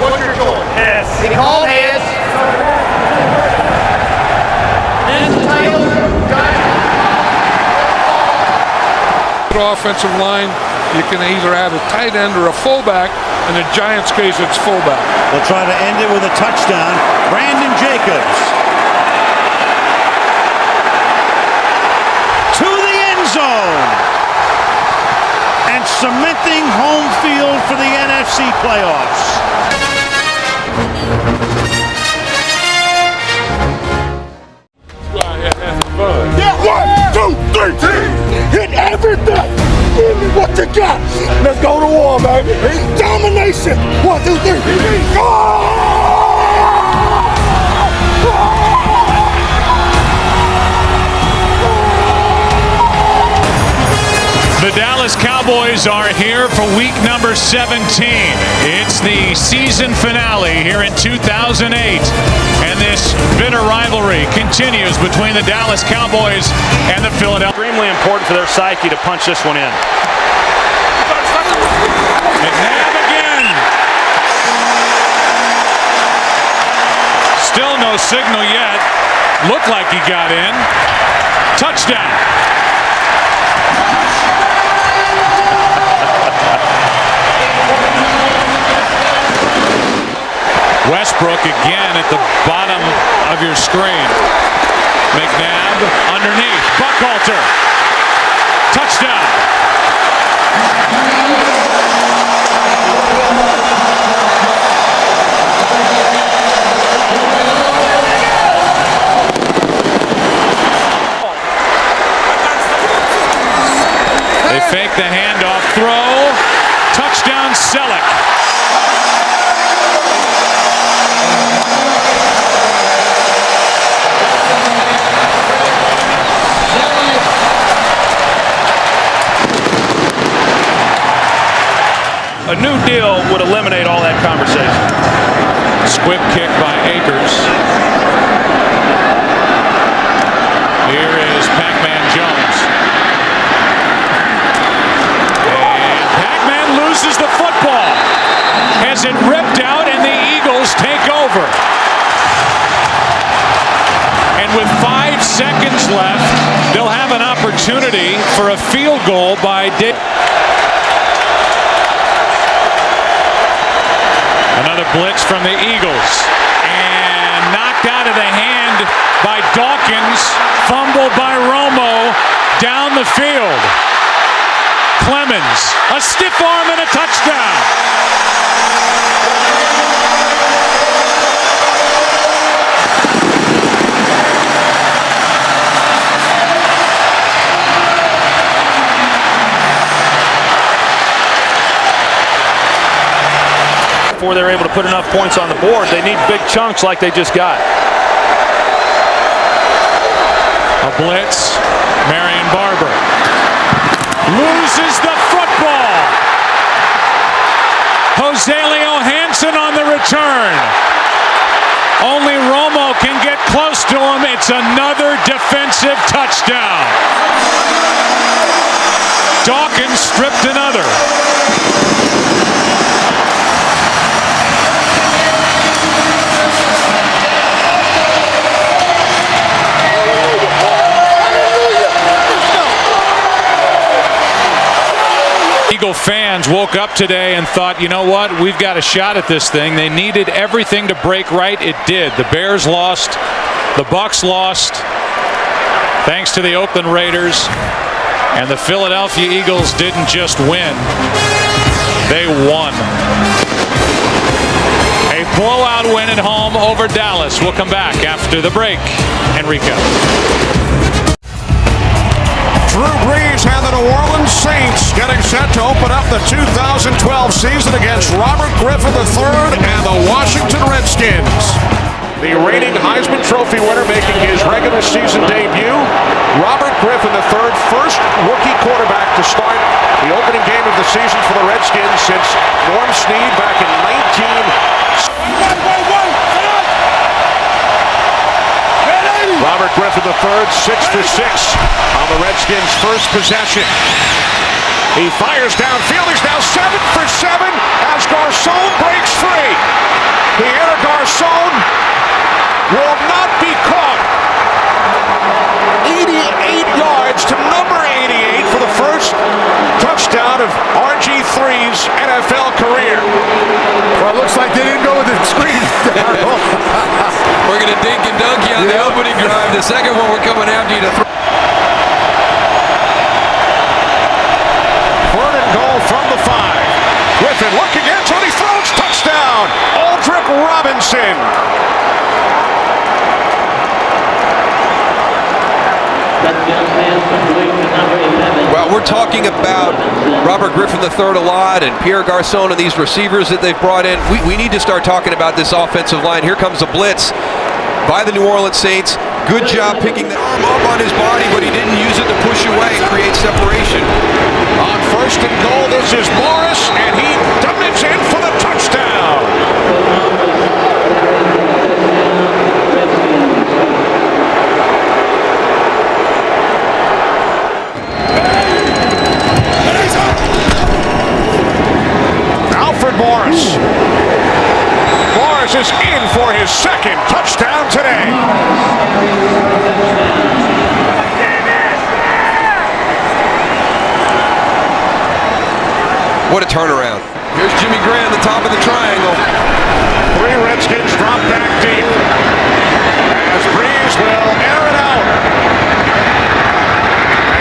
What's your goal? Yes. He called hands. Offensive line, you can either have a tight end or a fullback. In the Giants' case, it's fullback. They'll try to end it with a touchdown. Brandon Jacobs to the end zone and cementing home field for the NFC playoffs. Yeah, 1, 2, 3, hit everything. Give me what you got. Let's go to war, baby. Domination. 1, 2, 3. Go! The Dallas Cowboys are here for week number 17. It's the season finale here in 2008. And this bitter rivalry continues between the Dallas Cowboys and the Philadelphia. Extremely important for their psyche to punch this one in. McNabb again. Still no signal yet. Looked like he got in. Touchdown. Westbrook again at the bottom of your screen. McNabb underneath. Buckhalter. Touchdown. They fake the handoff throw. Touchdown Selleck. a new deal would eliminate all that conversation. Squib kick by Akers. Here is Pac-Man Jones. And Pac-Man loses the football. Has it ripped out and the Eagles take over. And with 5 seconds left, they'll have an opportunity for a field goal by Dick. Another blitz from the Eagles. And knocked out of the hand by Dawkins. Fumbled by Romo down the field. Clemens, a stiff arm and a touchdown. Before they're able to put enough points on the board, they need big chunks like they just got. A blitz. Marion Barber loses the football. Joselio Hansen on the return. Only Romo can get close to him. It's another defensive touchdown. Dawkins stripped another. Eagle fans woke up today and thought, you know what, we've got a shot at this thing. They needed everything to break right. It did. The Bears lost. The Bucs lost. Thanks to the Oakland Raiders. And the Philadelphia Eagles didn't just win. They won. A blowout win at home over Dallas. We'll come back after the break. Enrico. Drew Brees and the New Orleans Saints getting set to open up the 2012 season against Robert Griffin III and the Washington Redskins. The reigning Heisman Trophy winner making his regular season debut. Robert Griffin III, first rookie quarterback to start the opening game of the season for the Redskins since Norm Snead back in 19... Robert Griffin III, 6 for 6 on the Redskins' first possession. He fires downfield. He's now 7 for 7 as Garcon breaks free. Pierre Garcon will not be caught. 88 yards to number 88 for the first touchdown of RG3's NFL career. Well, it looks like they didn't go with the screen. We're going to dink and dunk you on the opening drive. The second one, we're coming after you to throw. Third and goal from the 5. Griffin looking in, Tony throws, touchdown! Aldrick Robinson. Well, we're talking about Robert Griffin III a lot and Pierre Garcon and these receivers that they've brought in. We need to start talking about this offensive line. Here comes a blitz by the New Orleans Saints. Good job picking the arm up on his body, but he didn't use it to push away and create separation. On first and goal, this is Morris, and he dives in for the touchdown. Morris. Morris is in for his second touchdown today. What a turnaround. Here's Jimmy Graham, the top of the triangle. 3 Redskins drop back deep. As Brees will air it out.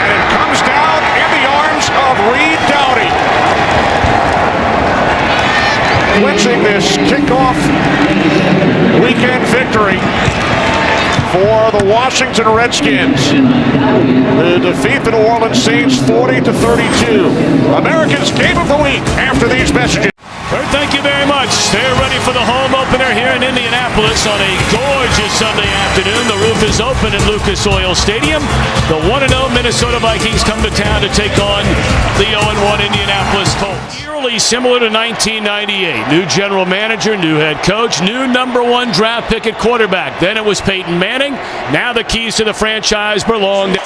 And it comes down in the arms of Reed Doughty. Clinching this kickoff weekend victory for the Washington Redskins. They defeat the New Orleans Saints 40-32. America's Game of the Week after these messages. Kurt, thank you very much. They're ready for the home opener here in Indianapolis on a gorgeous Sunday afternoon. The roof is open at Lucas Oil Stadium. The 1-0 Minnesota Vikings come to town to take on the 0-1 Indianapolis Colts. Literally similar to 1998. New general manager, new head coach, new #1 draft pick at quarterback. Then it was Peyton Manning. Now the keys to the franchise belong to... Boy,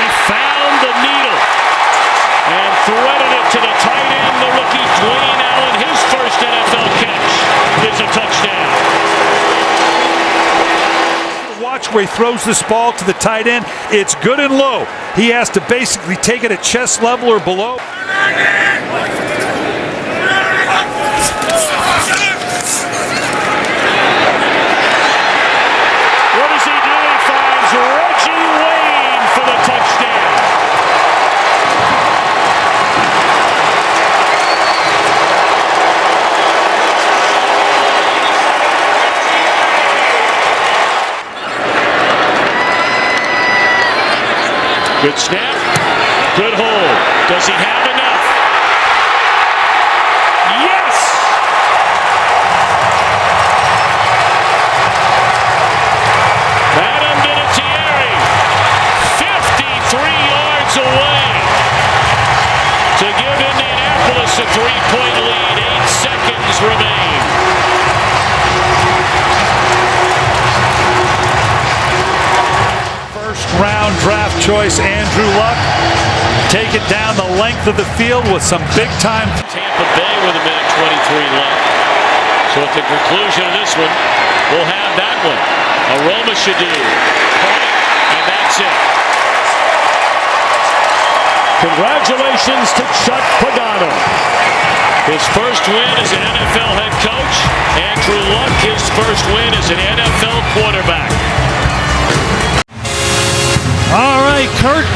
he found the needle and threaded it to the tight end, the rookie Dwayne Allen. His first NFL catch is a touchdown. Watch where he throws this ball to the tight end. It's good and low. He has to basically take it at chest level or below. What does he do? He finds Reggie Wayne for the touchdown. Good snap, good hold. Does he have enough? Yes! Madam Vinatieri, 53 yards away to give Indianapolis a 3-point lead. 8 seconds remain. First-round draft choice Andrew Luck. Take it down the length of the field with some big-time. Tampa Bay with a minute 23 left. So at the conclusion of this one, we'll have that one. Aroma should do. And that's it. Congratulations to Chuck Pagano. His first win as an NFL head coach. Andrew Luck, his first win as an NFL quarterback. All right, Kurt.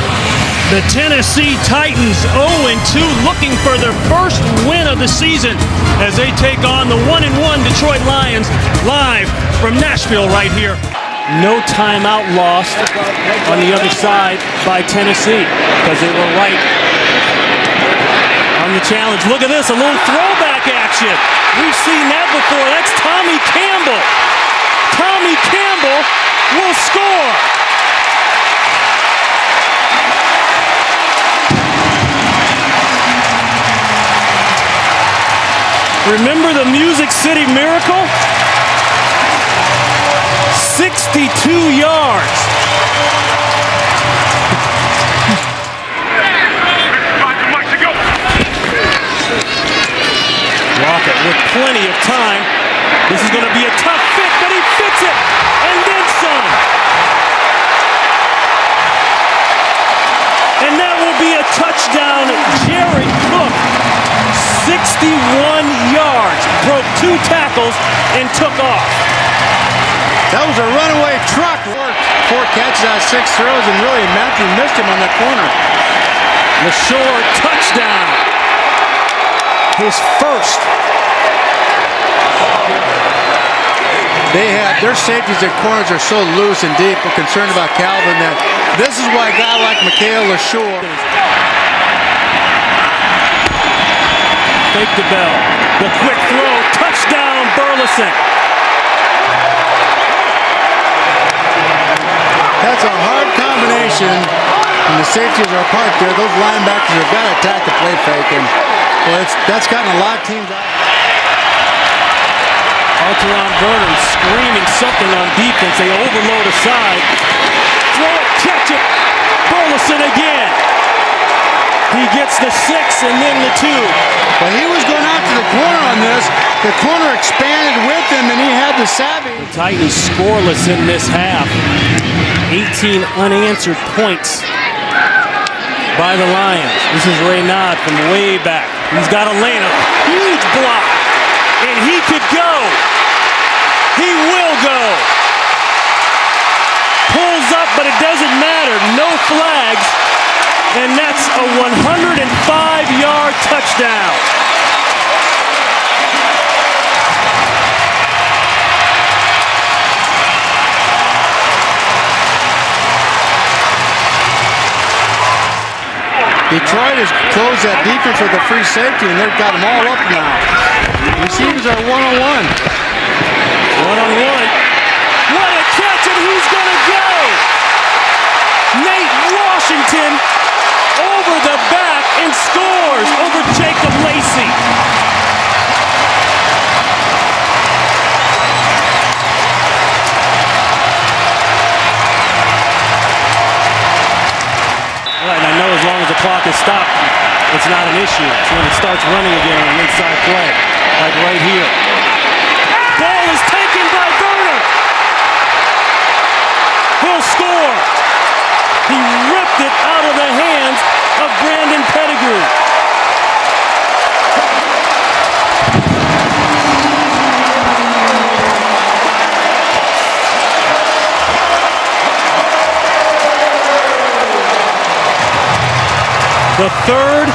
The Tennessee Titans 0-2, looking for their first win of the season as they take on the 1-1 Detroit Lions live from Nashville right here. No timeout lost on the other side by Tennessee because they were right on the challenge. Look at this, a little throwback action. We've seen that before. That's Tommy Campbell. Tommy Campbell will score. Remember the Music City Miracle? 62 yards. Lockett with plenty of time. This is going to be a tough fit, but he fits it, and then some. And that will be a touchdown. Jared Cook, 61 yards, broke 2 tackles, and took off. That was a runaway truck. 4 catches out of 6 throws, and really Matthew missed him on that corner. LaShore, touchdown. His first. Their safeties and corners are so loose and deep. We're concerned about Calvin that this is why a guy like Mikhail LaShore. Fake the bell. The quick throw. Touchdown, Burleson. That's a hard combination. And the safeties are apart there. Those linebackers have got to attack the play fake. And well, that's gotten a lot of teams out. Alteron Vernon screaming something on defense. They overload aside. Throw it, catch it. Burleson again. He gets the 6 and then the 2. But he was going out to the corner on this. The corner expanded with him, and he had the savvy. The Titans scoreless in this half. 18 unanswered points by the Lions. This is Raynaud from way back. He's got a lane, a huge block, and he could go. He will go. Pulls up, but it doesn't matter. No flags. And that's a 105-yard touchdown. Detroit has closed that defense with a free safety, and they've got them all up now. Receivers are one-on-one. One-on-one. What a catch, and he's going to go! 105 it's not an issue. It's when it starts running again on an inside play, like right here. Ball is taken by Werner. He'll score. He ripped it out of the hands of Brandon Pettigrew. The third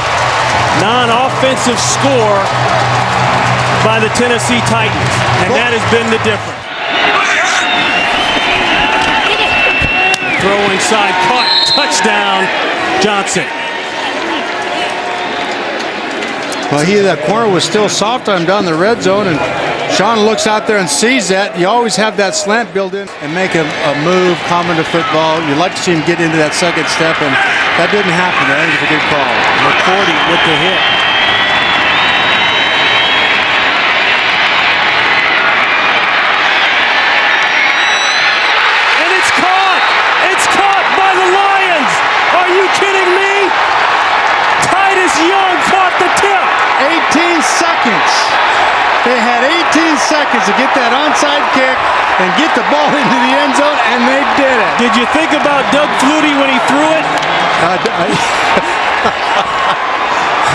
non-offensive score by the Tennessee Titans, and that has been the difference. Throwing side, caught, touchdown, Johnson. Well, that corner was still soft on him down the red zone, and Sean looks out there and sees that. You always have that slant built in and make a move common to football. You'd like to see him get into that second step, and that didn't happen. I think it's a good call. McCourty with the hit. And it's caught! It's caught by the Lions! Are you kidding me? Titus Young caught the tip! 18 seconds. They had 18 seconds to get that onside kick and get the ball into the end zone, and they did it. Did you think about Doug Flutie when he threw it?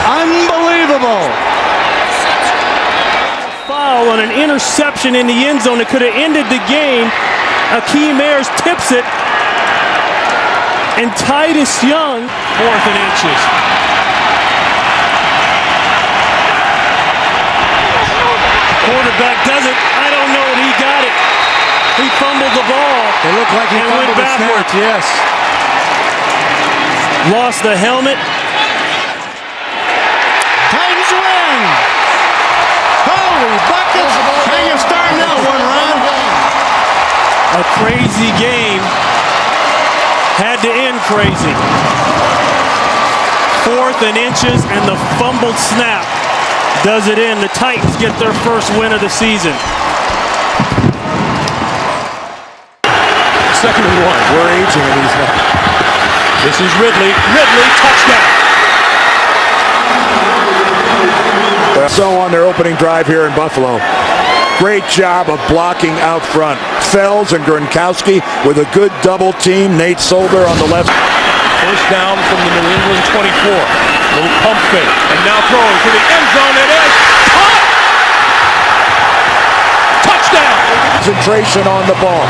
Unbelievable. Foul on an interception in the end zone that could have ended the game. Akeem Ayers tips it, and Titus Young, 4th and inches. Quarterback does it. I don't know if he got it. He fumbled the ball. It looked like he fumbled the snap, yes. Lost the helmet. Titans win. Holy buckets. How you starting out one round? A crazy game. Had to end crazy. 4th and inches, and the fumbled snap does it in. The Titans get their first win of the season. 2nd and 1. We're aging in these now. This is Ridley. Ridley, touchdown. So on their opening drive here in Buffalo. Great job of blocking out front. Fells and Gronkowski with a good double team. Nate Solder on the left. First down from the New England 24. Little pump fake. And now throwing to the end zone. It is caught. Touchdown. Concentration on the ball.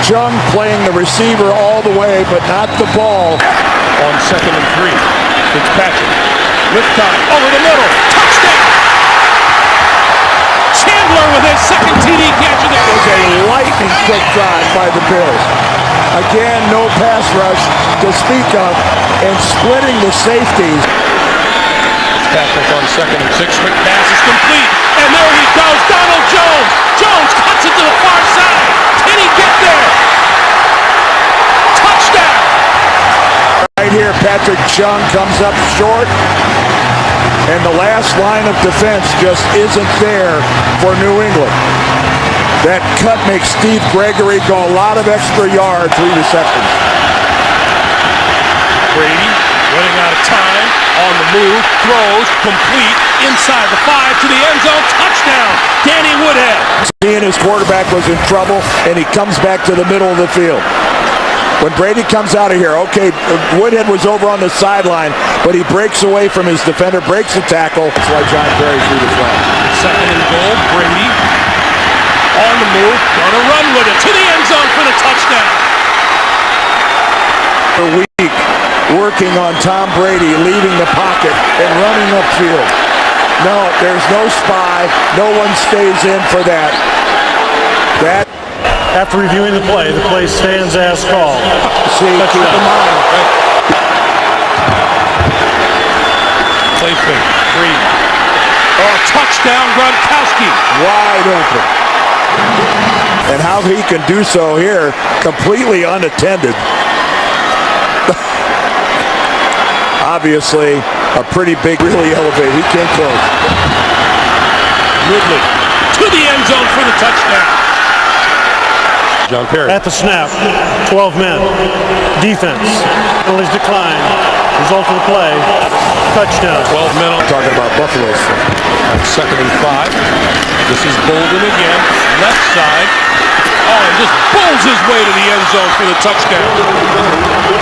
Jung playing the receiver all the way, but not the ball. On 2nd and 3. Fitzpatrick. Lift time. Over the middle. Touchdown. Chandler with his 2nd TD catch of the game. It was a lightning quick drive by the Bills. Again, no pass rush to speak of, and splitting the safeties. Fitzpatrick on 2nd and 6. Quick pass is complete. And there he goes. Donald Jones. Jones cuts it to the far side. Can he get there? Touchdown. Right here, Patrick Chung comes up short. And the last line of defense just isn't there for New England. That cut makes Steve Gregory go a lot of extra yards, 3 receptions. Brady running out of time, on the move, throws, complete, inside the 5 to the end zone, touchdown, Danny Woodhead. Seeing his quarterback was in trouble, and he comes back to the middle of the field. When Brady comes out of here, okay, Woodhead was over on the sideline, but he breaks away from his defender, breaks the tackle. That's why John Perry threw the flag. 2nd and goal, Brady on the move, gonna run with it to the end zone for the touchdown. For a week, working on Tom Brady, leaving the pocket and running upfield. No, there's no spy. No one stays in for that. After reviewing the play stands as called. See, keep in mind. Play fake, Brady. Oh, touchdown, Gronkowski. Wide open. And how he can do so here, completely unattended. Obviously, a pretty big, really elevated. He came close. Ridley to the end zone for the touchdown. John Perry. At the snap, 12 men. Defense. Penalties decline. Result of the play, touchdown. 12 men. Talking about Buffalo. Second and 5. This is Bolden again. Left side. Oh, and just bowls his way to the end zone for the touchdown.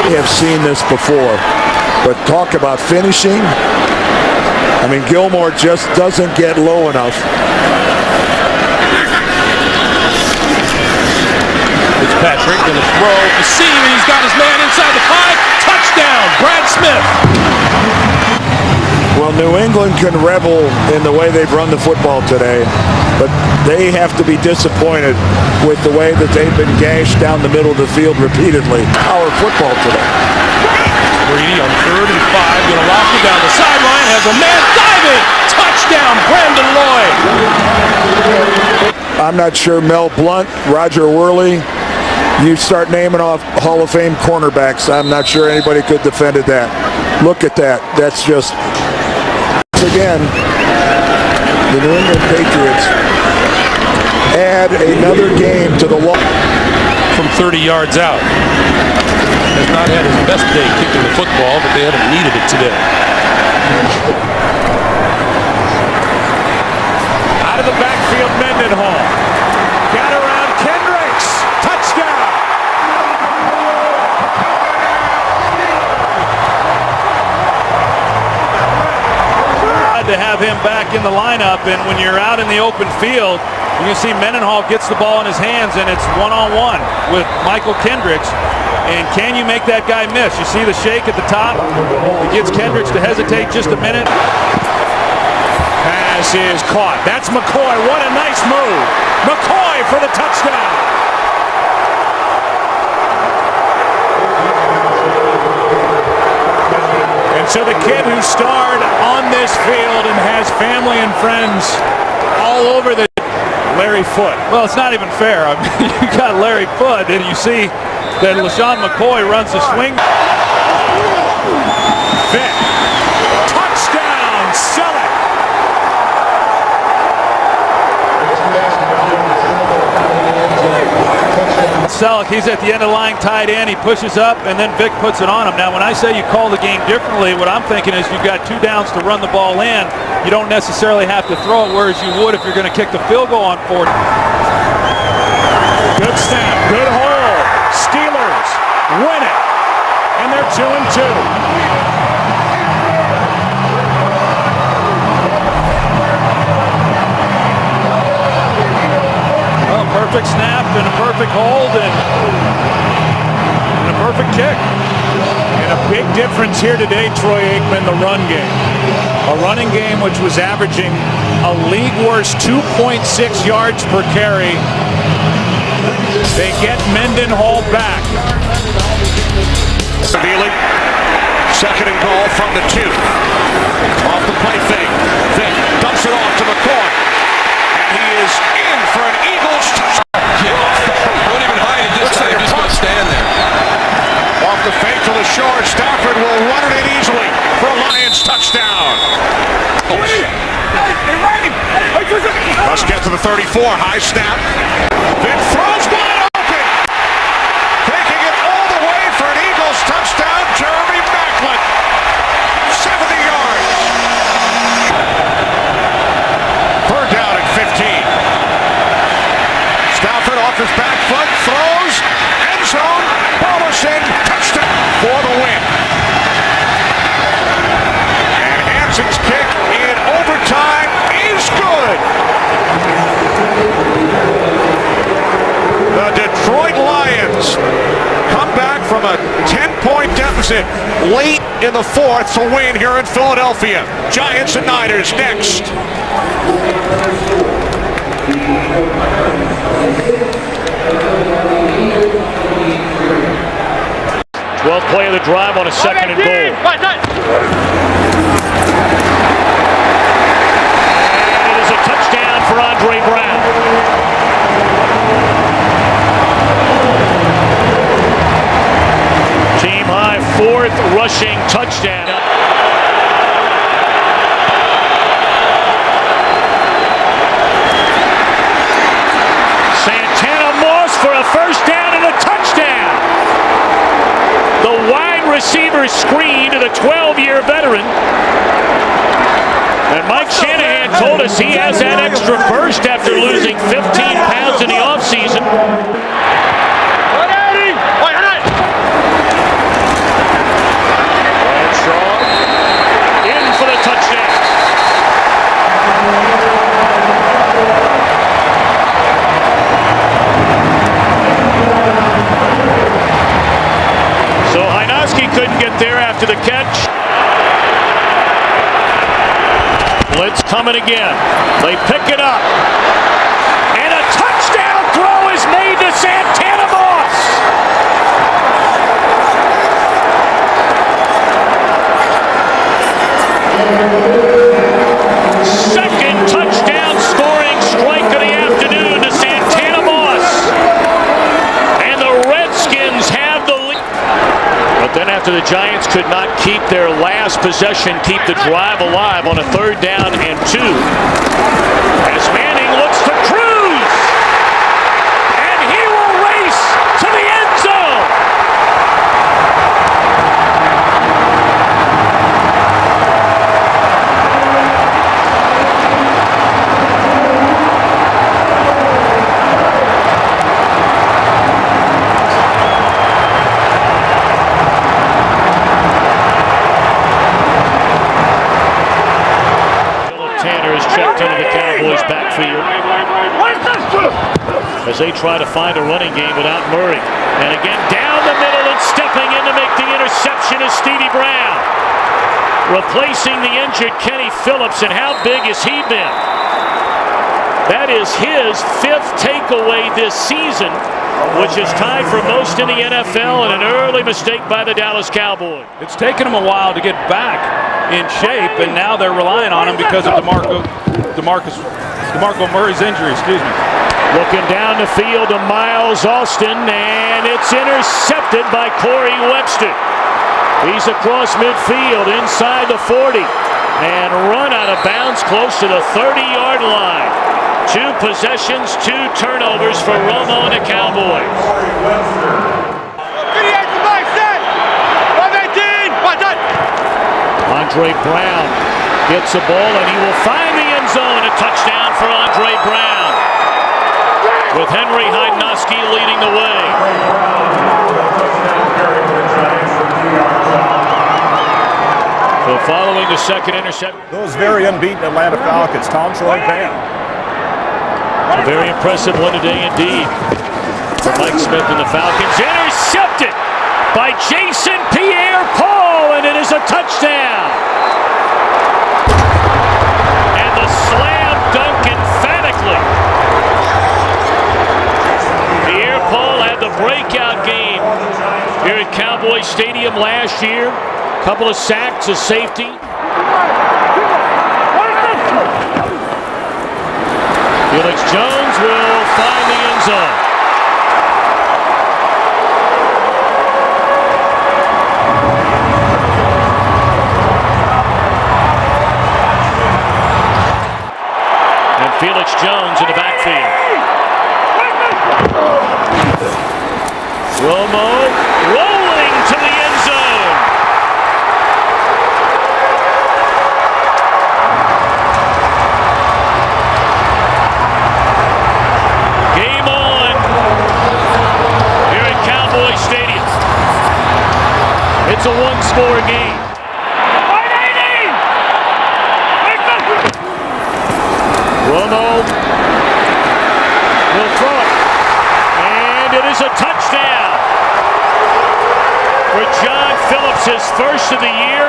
We have seen this before, but talk about finishing. I mean, Gilmore just doesn't get low enough. Fitzpatrick going to throw the seam, and he's got his man inside the 5. Touchdown, Brad Smith. Well, New England can revel in the way they've run the football today, but they have to be disappointed with the way that they've been gashed down the middle of the field repeatedly. Our football today. Brady on 3rd and 5, going to lock it down the sideline, has a man diving. Touchdown, Brandon Lloyd. I'm not sure Mel Blount, Roger Worley, you start naming off Hall of Fame cornerbacks, I'm not sure anybody could have defended that. Look at that. That's just, again, the New England Patriots add another game to the law. From 30 yards out. Has not had his best day kicking the football, but they haven't needed it today. Out of the backfield, Mendenhall. Got around Kendricks. Touchdown. To have him back in the lineup, and when you're out in the open field, you can see Mendenhall gets the ball in his hands, and it's one-on-one with Michael Kendricks. And can you make that guy miss? You see the shake at the top? It gets Kendricks to hesitate just a minute. Pass is caught. That's McCoy. What a nice move. McCoy for the touchdown. And so the kid who starred on this field and has family and friends all over the Larry Foote. Well, it's not even fair. I mean, you got Larry Foote, and you see that LaShawn McCoy runs a swing. Vick. Touchdown, Selleck. Selleck, he's at the end of the line, tight end. He pushes up, and then Vick puts it on him. Now, when I say you call the game differently, what I'm thinking is you've got 2 downs to run the ball in. You don't necessarily have to throw it, whereas you would if you're going to kick the field goal on 4. Good snap, good hold. Steelers win it, and they're 2-2. Perfect snap and a perfect hold and a perfect kick. And a big difference here today, Troy Aikman, the run game. A running game which was averaging a league worst 2.6 yards per carry. They get Mendenhall back. Severely. 2nd and goal from the 2. Off the play fake. Vick dumps it off to McCoy. And he is in for an Eagles touchdown. Don't even hide it. Just like he's going to stand there. Off the fake to the short. Stafford will run it in easily for a Lions touchdown. Must get to the 34. High snap. Vick throws wide open. Taking it all the way for an Eagles touchdown. Jeremy Maclin. 70 yards. 3rd down at 15. Stafford off his back foot, throws, end zone, Bollison, touchdown for the win. And Hanson's kick in overtime is good. The Detroit Lions come back from a 10-point deficit late in the 4th to win here in Philadelphia. Giants and Niners next. 12th play of the drive on a 2nd and goal. And it is a touchdown for Andre Brown. Team high 4th rushing touchdown. Santana Moss for a first the 12-year veteran. And Mike Shanahan told us he has that extra burst after losing 15 pounds in the offseason. Bradshaw in for the touchdown. So Hynoski couldn't get there after the catch. Blitz coming again. They pick it up. And a touchdown throw is made to Santana Moss. Second touchdown scoring strike of the afternoon to Santana Moss. And the Redskins have the lead. But then after the Giants could not keep their last possession, keep the drive alive on a 3rd down and 2. As Manning looks to cruise. And he will race to the end zone. Checked into the Cowboys' backfield as they try to find a running game without Murray. And again, down the middle and stepping in to make the interception is Stevie Brown. Replacing the injured Kenny Phillips, and how big has he been? That is his 5th takeaway this season, which is tied for most in the NFL, and an early mistake by the Dallas Cowboys. It's taken them a while to get back in shape, and now they're relying on him because of DeMarco Murray's injury, Looking down the field to Miles Austin, and it's intercepted by Corey Webster. He's across midfield inside the 40 and run out of bounds close to the 30-yard line. 2 possessions, 2 turnovers for Romo and the Cowboys. Andre Brown gets the ball and he will find the end zone. A touchdown for Andre Brown, with Henry Hynoski leading the way. So following the second interception. Those very unbeaten Atlanta Falcons, Tom, Troy, Pam. A very impressive one today indeed for Mike Smith and the Falcons. Intercepted by Jason Pierre-Paul, and it is a touchdown. And the slam dunk emphatically. Pierre-Paul had the breakout game here at Cowboy Stadium last year. Couple of sacks, a safety. Felix Jones will find the end zone. And Felix Jones in the backfield. Romo rolling to the end zone. Game on here at Cowboy Stadium. It's a one-score game. Romo will throw it. And it is a touchdown for John Phillips, his first of the year.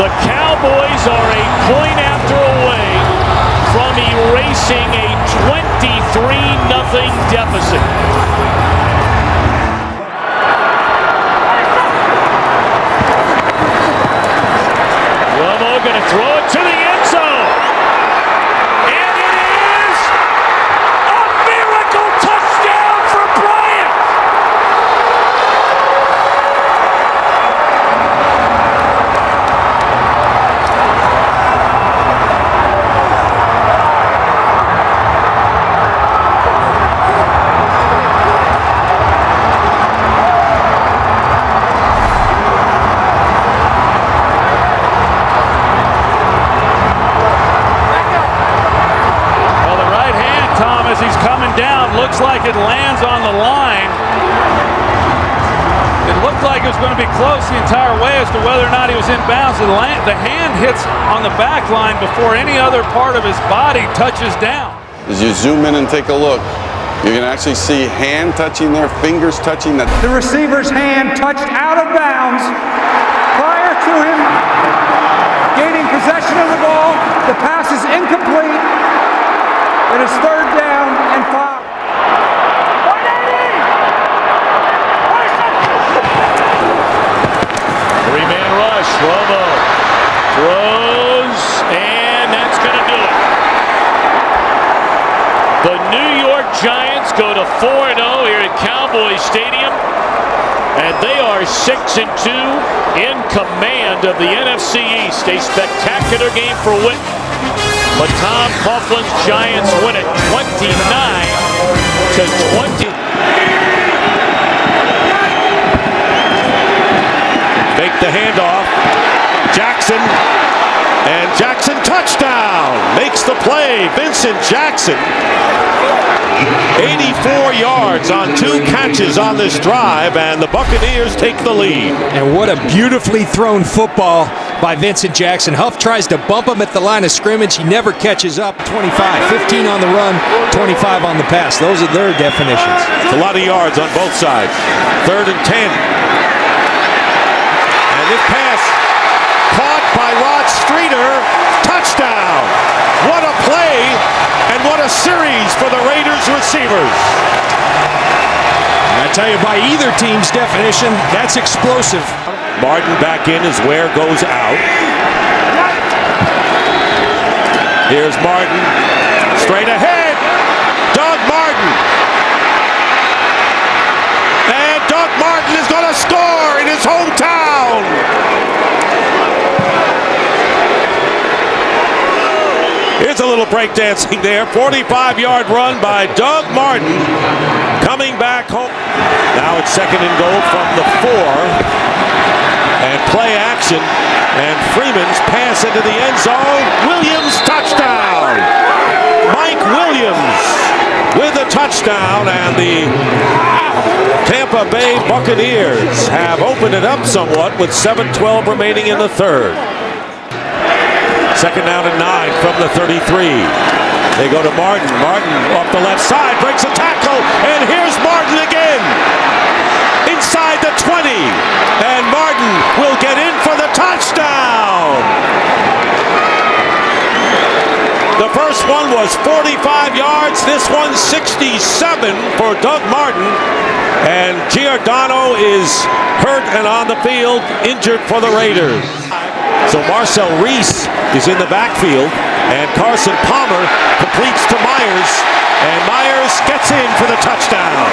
The Cowboys are a point after away from erasing a 23-0 deficit. Romo going to throw it to the end zone. And it is a miracle touchdown for Bryant. looks like it lands on the line. It looked like it was going to be close the entire way as to whether or not he was in bounds. The hand hits on the back line before any other part of his body touches down. As you zoom in and take a look, you can actually see hand touching there, fingers touching that. The receiver's hand touched out of bounds prior to him gaining possession of the ball. The pass is incomplete. It is 3rd down and 5. Three-man rush. Romo throws, and that's going to do it. The New York Giants go to 4-0 here at Cowboys Stadium, and they are 6-2 in command of the NFC East. A spectacular game for Witten, but Tom Coughlin's Giants win it 29-20. Make the handoff. Jackson. And Jackson touchdown. Makes the play. Vincent Jackson. 84 yards on 2 catches on this drive, and the Buccaneers take the lead. And what a beautifully thrown football by Vincent Jackson. Huff tries to bump him at the line of scrimmage. He never catches up. 25, 15 on the run, 25 on the pass. Those are their definitions. It's a lot of yards on both sides. 3rd and 10. And this pass caught by Rod Streeter. Touchdown. What a play and what a series for the Raiders receivers. I tell you, by either team's definition, that's explosive. Martin back in as Ware goes out. Here's Martin. Straight ahead. Doug Martin. And Doug Martin is going to score in his hometown. Here's a little breakdancing there. 45-yard run by Doug Martin coming back home. Now it's 2nd and goal from the 4. And play action. And Freeman's pass into the end zone. Williams touchdown. Mike Williams with a touchdown. And the Tampa Bay Buccaneers have opened it up somewhat with 7:12 remaining in the 3rd. 2nd down and 9 from the 33. They go to Martin. Martin off the left side, breaks a tackle, and here's Martin again. Inside the 20, and Martin will get in for the touchdown. The first one was 45 yards. This one's 67 for Doug Martin. And Giordano is hurt and on the field, injured for the Raiders. So Marcel Reese is in the backfield, and Carson Palmer completes to Myers, and Myers gets in for the touchdown.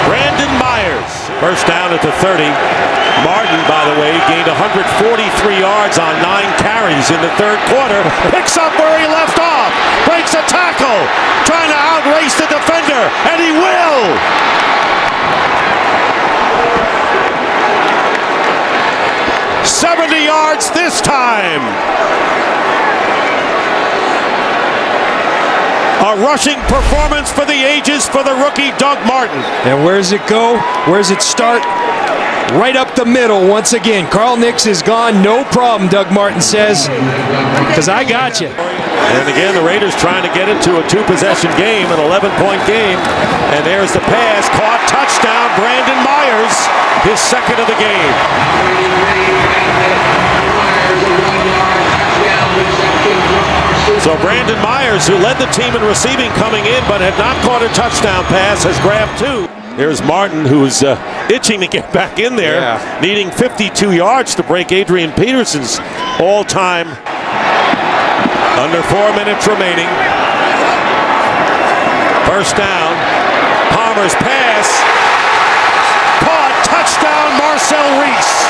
Brandon Myers, first down at the 30. Martin, by the way, gained 143 yards on 9 carries in the 3rd quarter. Picks up where he left off, breaks a tackle, trying to outrace the defender, and he will. 70 yards this time. A rushing performance for the ages for the rookie Doug Martin. And where does it go? Where does it start? Right up the middle once again. Carl Nix is gone. No problem, Doug Martin says, because I got you. And again, the Raiders trying to get into a 2-possession game, an 11-point game. And there's the pass, caught, touchdown, Brandon Myers, his 2nd of the game. So Brandon Myers, who led the team in receiving coming in but had not caught a touchdown pass, has grabbed 2. Here's Martin, who's itching to get back in there, needing 52 yards to break Adrian Peterson's all-time. Under 4 minutes remaining. First down. Palmer's pass. Caught. Touchdown, Marcel Reese.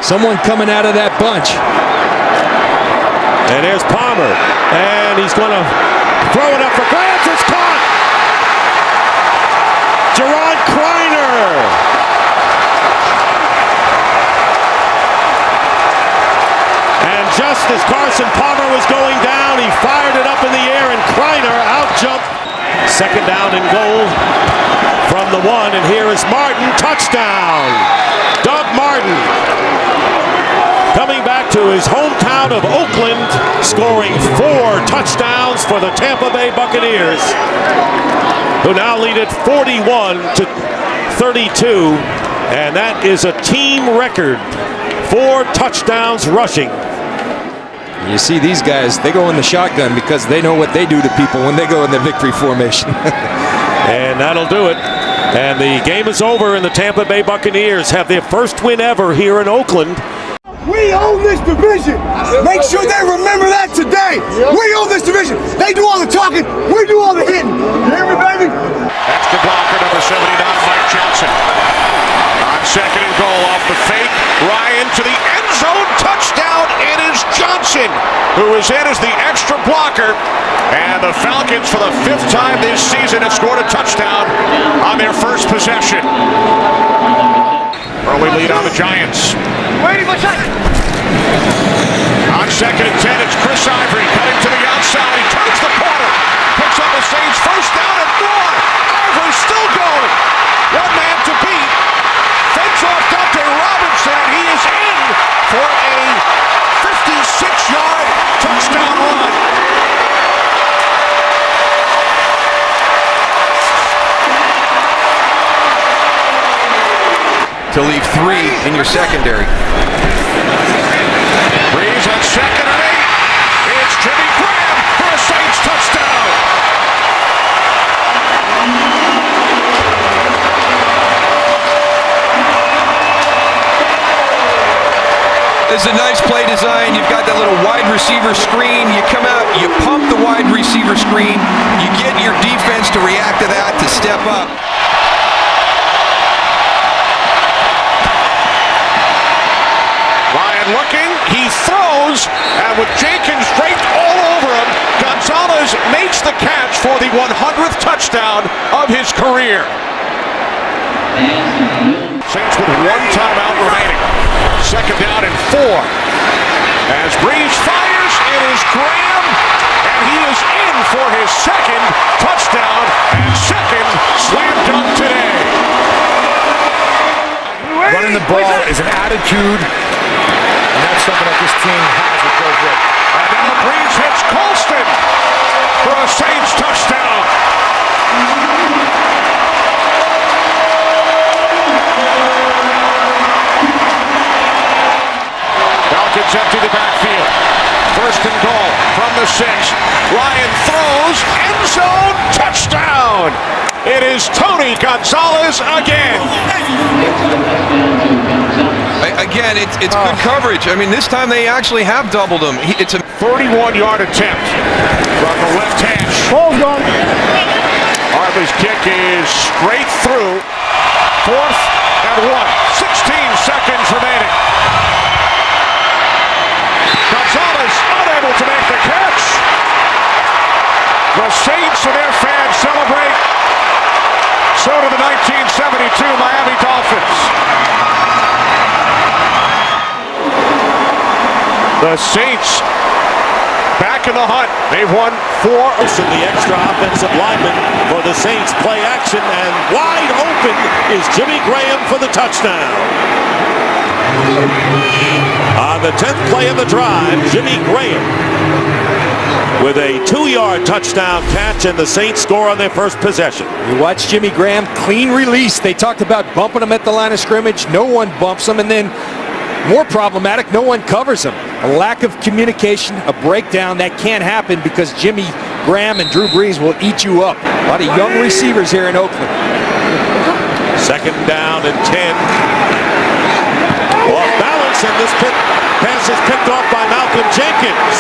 Someone coming out of that bunch. And there's Palmer. And he's going to throw it up for grabs. It's caught. Gerard Kreiner. And just as Carson Palmer was going down, he fired it up in the air, and Kreiner out-jumped. Second down and goal from the 1, and here is Martin. Touchdown! Doug Martin coming back to his hometown of Oakland, scoring 4 touchdowns for the Tampa Bay Buccaneers, who now lead it 41-32, and that is a team record. 4 touchdowns rushing. You see these guys, they go in the shotgun because they know what they do to people when they go in the victory formation. And that'll do it. And the game is over, and the Tampa Bay Buccaneers have their first win ever here in Oakland. We own this division. Make sure they remember that today. We own this division. They do all the talking. We do all the hitting. You hear me, baby? That's the blocker, number 79, Mike Johnson. On second and goal off the fake. Ryan to the end zone. Touchdown. It is Johnson who is in as the extra blocker. And the Falcons, for the 5th time this season, have scored a touchdown on their first possession. Early lead on the Giants. On second and 10, it's Chris Ivory cutting to the outside. He turns the corner. Picks up the Saints first down and more. Ivory still going. One man to beat. Fends off Dante Robinson, and he is in for a 56-yard touchdown run. To leave 3 in your secondary. Breeze on second and 8. It's Jimmy Graham for a Saints touchdown. This is a nice play design. You've got that little wide receiver screen. You come out, you pump the wide receiver screen. You get your defense to react to that, to step up. Ryan looking, he throws, and with Jenkins draped all over him, Gonzalez makes the catch for the 100th touchdown of his career. Saints with 1 timeout remaining. Second down and 4. As Breeze fires, it is Graham, and he is in for his second touchdown and second slam dunk today. Running the ball is an attitude, and that's something that this team has with Joe Brick. And now Breeze hits Colston for a Saints touchdown. Falcons empty the backfield. First and goal from the 6. Ryan throws, end zone, touchdown. It is Tony Gonzalez again. Again, it's good coverage. I mean, this time they actually have doubled him. It's a 31-yard attempt from the left hash. Ball's gone. Hartley's kick is straight through. 4th and 1. 16 seconds remaining. Gonzalez unable to make the catch. The Saints and their fans celebrate. So do the 1972 Miami Dolphins. The Saints back in the hunt. They've won 4. The extra offensive lineman for the Saints. Play action, and wide open is Jimmy Graham for the touchdown. On the 10th play of the drive, Jimmy Graham with a 2-yard touchdown catch, and the Saints score on their first possession. You watch Jimmy Graham, clean release. They talked about bumping him at the line of scrimmage. No one bumps him, and then more problematic, no one covers him. A lack of communication, a breakdown that can't happen because Jimmy Graham and Drew Brees will eat you up. A lot of young receivers here in Oakland. Second down and 10. Off balance, and this pass is picked off by Malcolm Jenkins.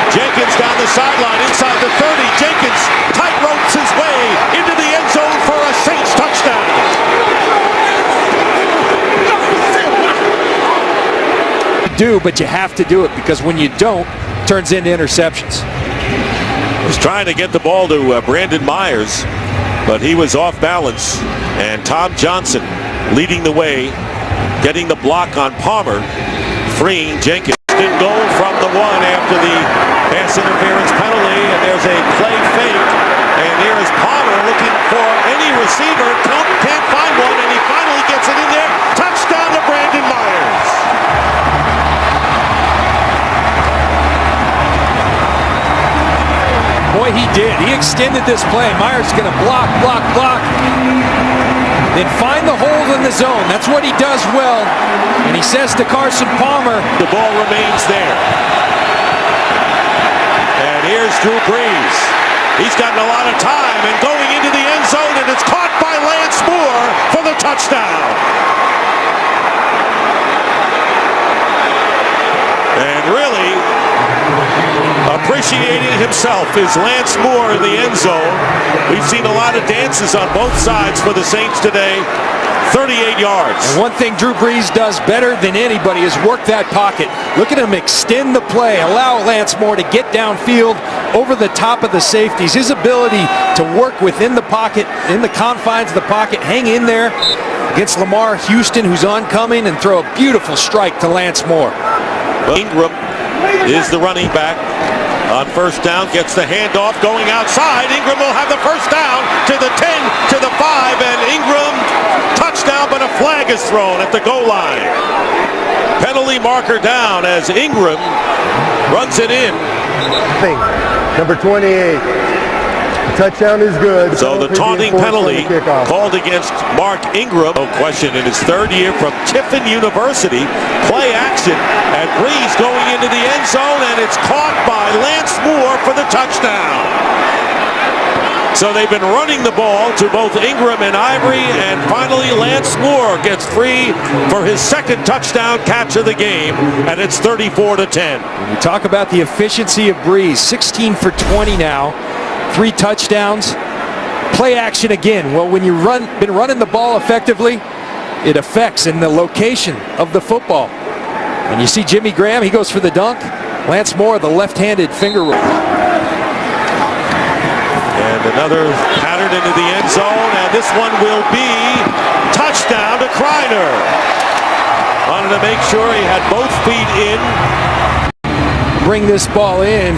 Jenkins down the sideline, inside the 30. Jenkins tight ropes his way into the end zone for a Saints touchdown. do, but you have to do it because when you don't, it turns into interceptions. Was trying to get the ball to Brandon Myers, but he was off balance. And Tom Johnson leading the way, getting the block on Palmer, freeing Jenkins. Good goal from the one after the pass interference penalty, and there's a play fake. And here is Palmer looking for any receiver, can't find one, and he finally gets it in there. Touchdown to Brandon Myers. Boy, he did. He extended this play. Myers going to block, then find the hole in the zone. That's what he does well. And he says to Carson Palmer, the ball remains there. And here's Drew Brees. He's gotten a lot of time and going into the end zone, and it's caught by Lance Moore for the touchdown. And really appreciating himself is Lance Moore in the end zone. We've seen a lot of dances on both sides for the Saints today. 38 yards. And one thing Drew Brees does better than anybody is work that pocket. Look at him extend the play, allow Lance Moore to get downfield over the top of the safeties. His ability to work within the pocket, in the confines of the pocket, hang in there against Lamar Houston, who's oncoming, and throw a beautiful strike to Lance Moore. Ingram is the running back on first down, gets the handoff going outside. Ingram will have the first down to the 10, to the 5, and Ingram touchdown, but a flag is thrown at the goal line. Penalty marker down as Ingram runs it in. Number 28. Touchdown is good. So the taunting penalty called against Mark Ingram. No question, in his third year from Tiffin University. Play action at Brees going into the end zone, and it's caught by Lance Moore for the touchdown. So they've been running the ball to both Ingram and Ivory, and finally Lance Moore gets free for his second touchdown catch of the game, and it's 34-10. When you talk about the efficiency of Brees, 16 for 20 now. 3 touchdowns. Play action again. Well, when you've been running the ball effectively, it affects in the location of the football. And you see Jimmy Graham, he goes for the dunk. Lance Moore, the left-handed finger roll. And another pattern into the end zone, and this one will be touchdown to Kreiner. Wanted to make sure he had both feet in. Bring this ball in.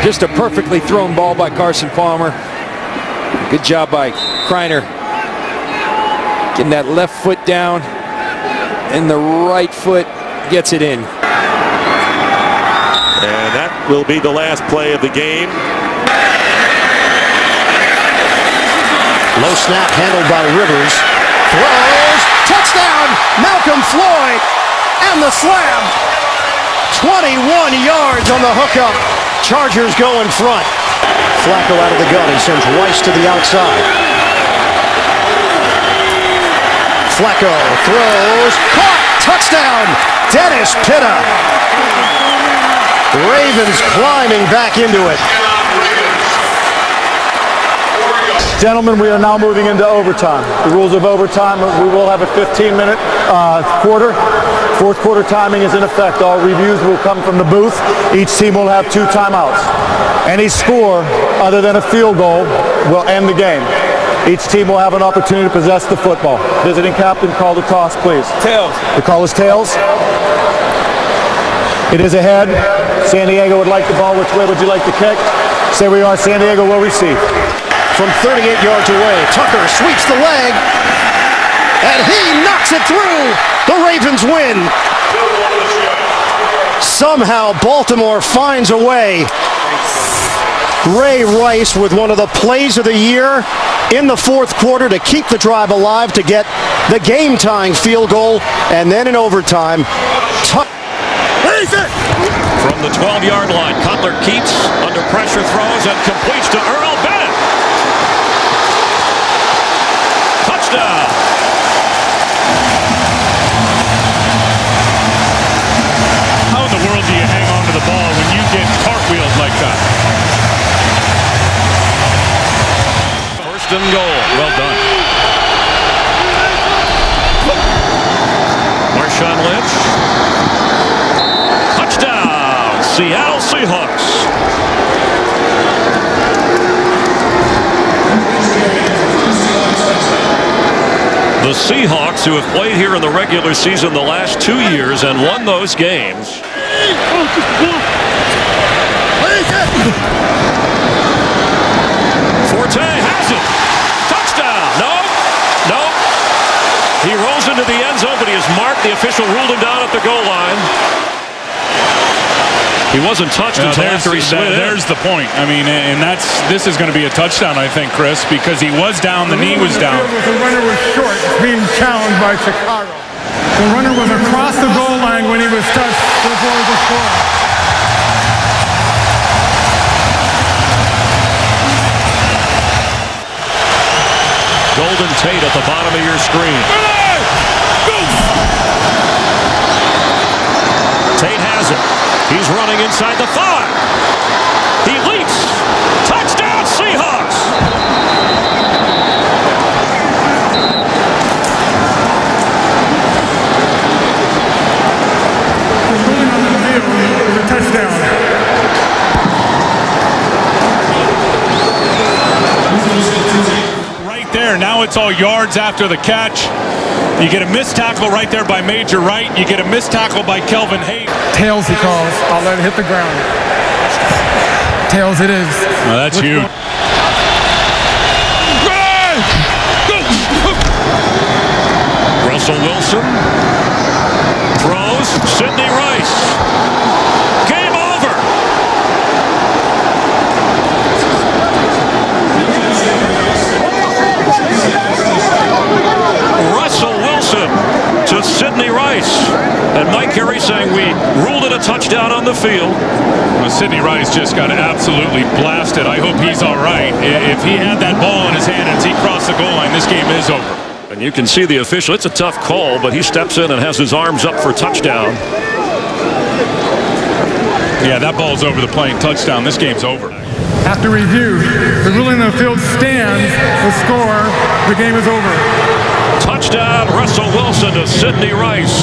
Just a perfectly thrown ball by Carson Palmer. Good job by Kreiner. Getting that left foot down, and the right foot gets it in. And that will be the last play of the game. Low snap handled by Rivers. Throws. Touchdown! Malcolm Floyd. And the slam. 21 yards on the hookup. Chargers go in front. Flacco out of the gun. He sends Rice to the outside. Flacco throws. Caught. Touchdown. Dennis Pitta. Ravens climbing back into it. Gentlemen, we are now moving into overtime. The rules of overtime, we will have a 15-minute quarter. Fourth quarter timing is in effect. All reviews will come from the booth. Each team will have 2 timeouts. Any score other than a field goal will end the game. Each team will have an opportunity to possess the football. Visiting captain, call the toss, please. Tails. The call is tails. It is ahead. San Diego would like the ball. Which way would you like to kick? Say we are. San Diego will receive. From 38 yards away, Tucker sweeps the leg, and he knocks it through. The Ravens win. Somehow Baltimore finds a way. Ray Rice with one of the plays of the year in the fourth quarter to keep the drive alive, to get the game-tying field goal, and then in overtime. From the 12-yard line, Cutler keeps under pressure, throws, and completes to Earl Bennett. Touchdown. How in the world do you hang on to the ball when you get cartwheeled like that? First and goal. Well done. Marshawn Lynch Seattle Seahawks. The Seahawks, who have played here in the regular season the last 2 years and won those games. Forte has it. Touchdown. No. He rolls into the end zone, but he is marked. The official ruled him down at the goal line. He wasn't touched until after he slid in. There's the point. I mean, and this is going to be a touchdown, I think, Chris, because he was down, the knee was down. The runner was short, being challenged by Chicago. The runner was across the goal line when he was touched before the score. Golden Tate at the bottom of your screen. Tate has it. He's running inside the 5. He leaps. Touchdown, Seahawks. A touchdown. Right there. Now it's all yards after the catch. You get a missed tackle right there by Major Wright. You get a missed tackle by Kelvin Hayes. Tails, he calls. I'll let it hit the ground. Tails it is. Oh, that's huge. Russell Wilson throws. Sidney Rice. Game over. Russell Wilson to Sidney Rice. And Mike Carey saying we ruled it a touchdown on the field. Well, Sidney Rice just got absolutely blasted. I hope he's all right. If he had that ball in his hand and he crossed the goal line, this game is over. And you can see the official. It's a tough call, but he steps in and has his arms up for touchdown. Yeah, that ball's over the plane. Touchdown. This game's over. After review, the ruling on the field stands. The score, the game is over. Touchdown, Russell Wilson to Sidney Rice.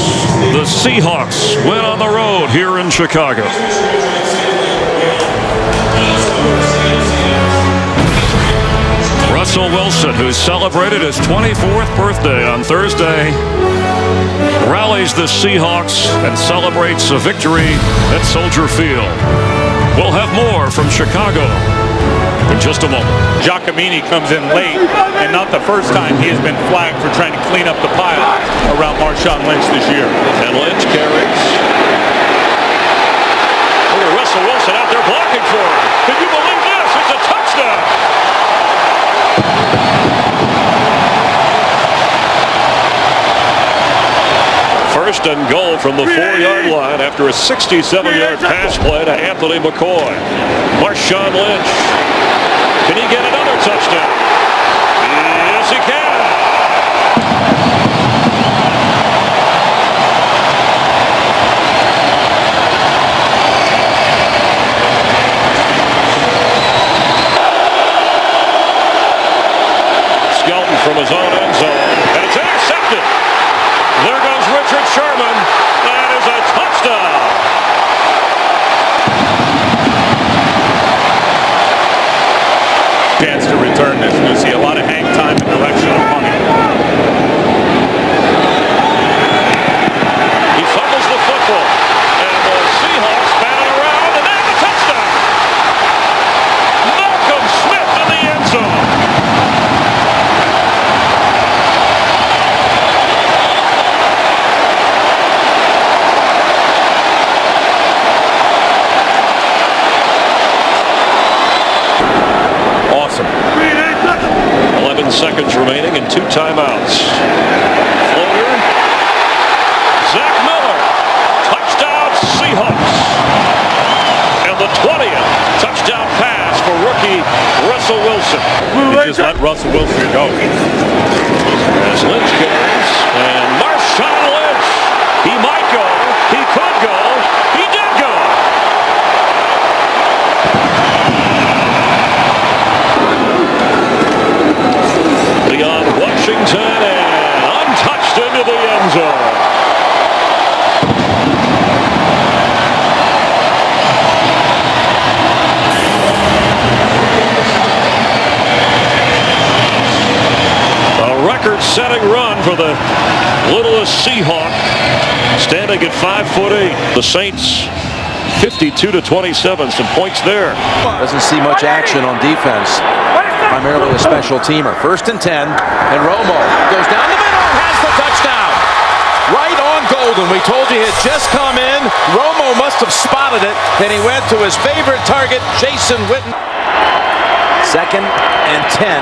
The Seahawks win on the road here in Chicago. Russell Wilson, who celebrated his 24th birthday on Thursday, rallies the Seahawks and celebrates a victory at Soldier Field. We'll have more from Chicago in just a moment. Giacomini comes in late, and not the first time he has been flagged for trying to clean up the pile around Marshawn Lynch this year. And Lynch carries. Look at Russell Wilson out there blocking for him. Can you believe this? It's a touchdown. First and goal from the 4-yard line after a 67-yard pass play to Anthony McCoy. Marshawn Lynch. Can he get another touchdown? Yes, he can. Skelton from his own end zone. And it's intercepted. There goes Richard Sherman. That is a touchdown. Chance to return this. You'll see a lot of hang time and direction of punting. He fumbles the football. And the Seahawks bat it around, and they have a touchdown. Malcolm Smith in the end zone. Awesome. 11 seconds remaining and 2 timeouts. Floater. Zach Miller. Touchdown Seahawks. And the 20th touchdown pass for rookie Russell Wilson. They just let Russell Wilson go. As Lynch carries. And Marshawn Lynch. He might go. He could go. He did go. Beyond Washington and untouched into the end zone. record-setting run for the littlest Seahawk, standing at 5'8". The Saints 52-27. Some points there. Doesn't see much action on defense. Primarily a special teamer. 1st and 10, and Romo goes down the middle and has the touchdown. Right on Golden. We told you he had just come in. Romo must have spotted it. Then he went to his favorite target, Jason Witten. 2nd and 10.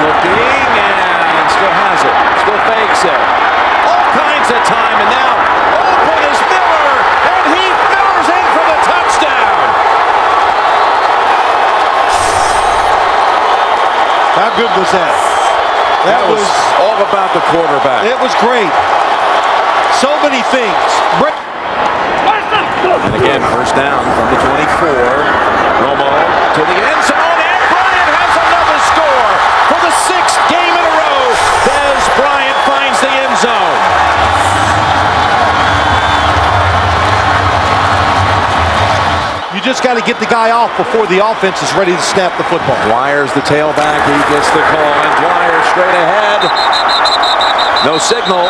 Looking, and still has it. Still fakes it. All kinds of time, and now open is Miller, and he Miller's in for the touchdown. How good was that? That was all about the quarterback. It was great. So many things. And again, 1st down from the 24. Romo to the end zone, and Bryant has another score for the 6th game in a row. Dez Bryant finds the end zone. You just got to get the guy off before the offense is ready to snap the football. Dwyer's the tailback. He gets the call, and Dwyer straight ahead. No signal.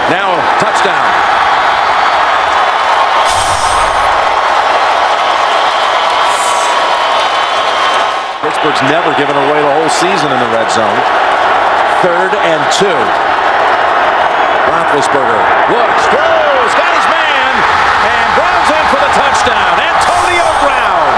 Now, touchdown. Pittsburgh's never given away the whole season in the red zone. 3rd and 2. Roethlisberger looks, throws, got his man, and Brown's in for the touchdown. Antonio Brown.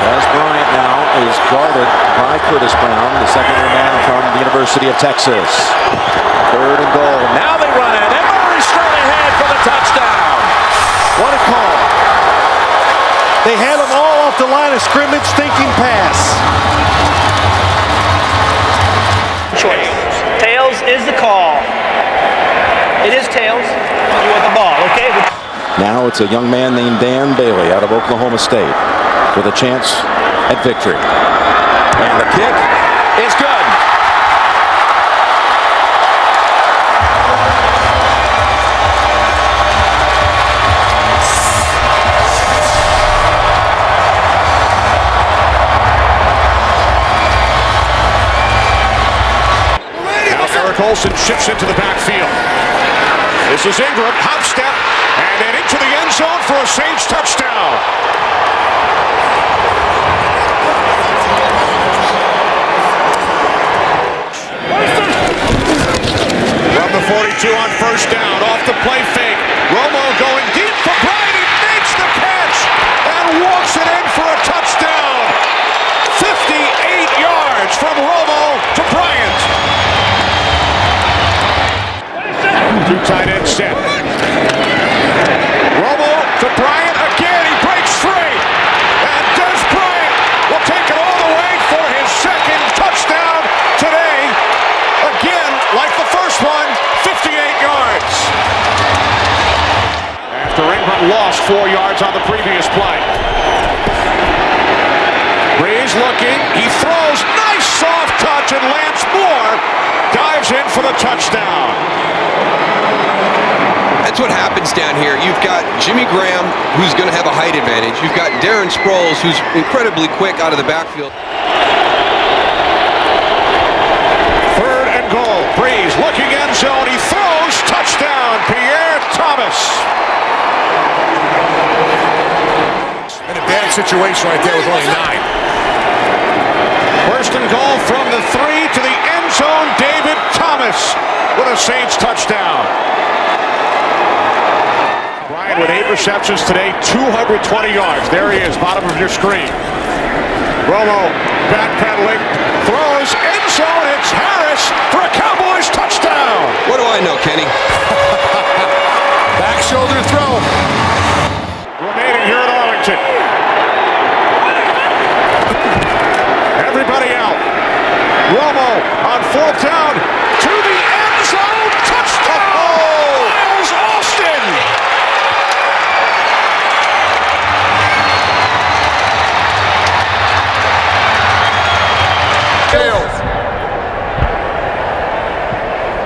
Dez Bryant now is guarded by Curtis Brown, the second-year man from the University of Texas. 3rd and goal. Now they run it, and Murray straight ahead for the touchdown. What a call. They had them all off the line of scrimmage thinking pass. Choice. Tails is the call. It is tails. You want the ball, okay? Now it's a young man named Dan Bailey out of Oklahoma State with a chance at victory. And the kick is good. Olsen shifts into the backfield. This is Ingram, hop step, and then into the end zone for a Saints touchdown. From the 42 on 1st down, off the play fake. Romo going deep for Bryant. He makes the catch and walks it in for a touchdown. 58 yards from Romo to Bryant. 2 tight end set. Romo to Bryant again. He breaks free. And Dez Bryant will take it all the way for his 2nd touchdown today. Again, like the first one, 58 yards. After Ingram lost 4 yards on the previous play. Breeze looking. He throws. Nice soft touch, and Lance Moore dives in for the touchdown. That's what happens down here. You've got Jimmy Graham, who's going to have a height advantage. You've got Darren Sproles, who's incredibly quick out of the backfield. 3rd and goal. Breeze looking end zone. He throws. Touchdown. Pierre Thomas. An advantage situation right there with only 9. 1st and goal from the 3 to the end zone. David Thomas with a Saints touchdown. Bryant with 8 receptions today, 220 yards. There he is, bottom of your screen. Romo backpedaling, throws, end zone. It's Harris for a Cowboys touchdown. What do I know, Kenny? Back shoulder throw. Remaining here at Arlington. Everybody out. Romo on 4th down to the end zone. Touchdown! Miles Austin!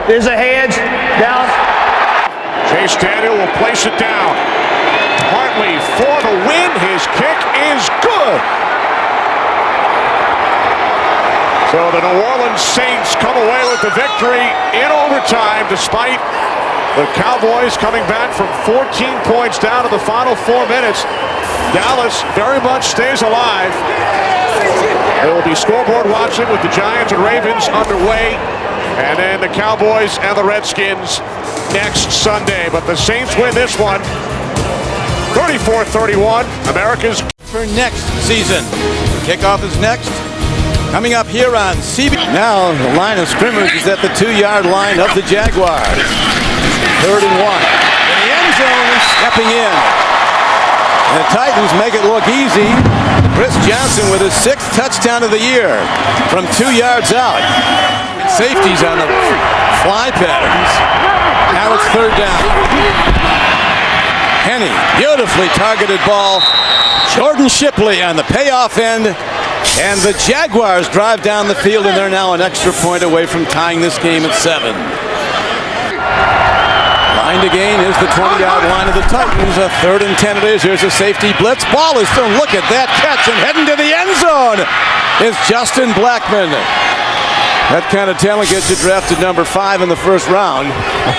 There's a hedge down. Chase Daniel will place it down. Hartley for the win. His kick is good. So the New Orleans Saints come away with the victory in overtime despite the Cowboys coming back from 14 points down to the final 4 minutes. Dallas very much stays alive. There will be scoreboard watching with the Giants and Ravens underway. And then the Cowboys and the Redskins next Sunday. But the Saints win this one 34-31. America's for next season. Kickoff is next. Coming up here on CB. Now the line of scrimmage is at the 2-yard line of the Jaguars. 3rd and 1. In the end zone, stepping in. And the Titans make it look easy. Chris Johnson with his 6th touchdown of the year from 2 yards out. Safeties on the fly patterns. Now it's 3rd down. Henny, beautifully targeted ball. Jordan Shipley on the payoff end. And the Jaguars drive down the field, and they're now an extra point away from tying this game at 7. Line to gain is the 20-yard line of the Titans. A 3rd and 10 it is. Here's a safety blitz. Ball is thrown. Look at that catch, and heading to the end zone is Justin Blackmon. That kind of talent gets you drafted number 5 in the 1st round.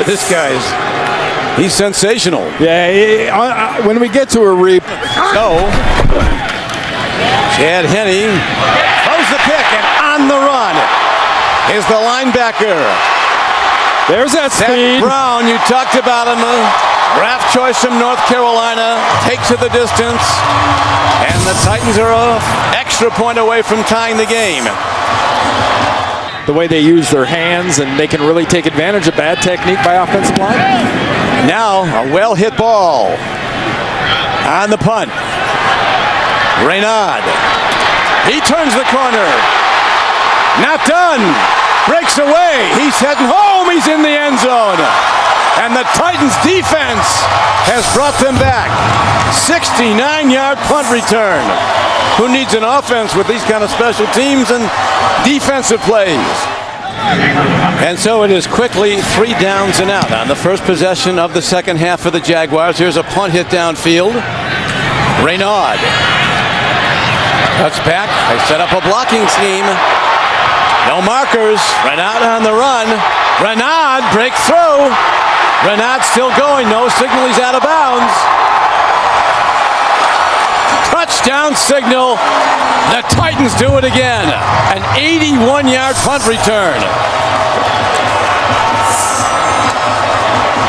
This guy's, he's sensational. Yeah, when we get to a reap. So, Chad Henne throws the pick, and on the run is the linebacker. There's that speed. Zach Brown, you talked about him. Draft choice from North Carolina. Takes it the distance. And the Titans are an extra point away from tying the game. The way they use their hands, and they can really take advantage of bad technique by offensive line. Now, a well-hit ball on the punt. Reynard. He turns the corner. Not done. Breaks away. He's heading home. He's in the end zone. And the Titans defense has brought them back. 69-yard punt return. Who needs an offense with these kind of special teams and defensive plays? And so it is quickly 3 downs and out on the first possession of the second half for the Jaguars. Here's a punt hit downfield. Reynard cuts back. They set up a blocking scheme. No markers. Reynard on the run. Reynard breaks through. Reynard still going. No signal. He's out of bounds. Touchdown signal. The Titans do it again. An 81-yard punt return.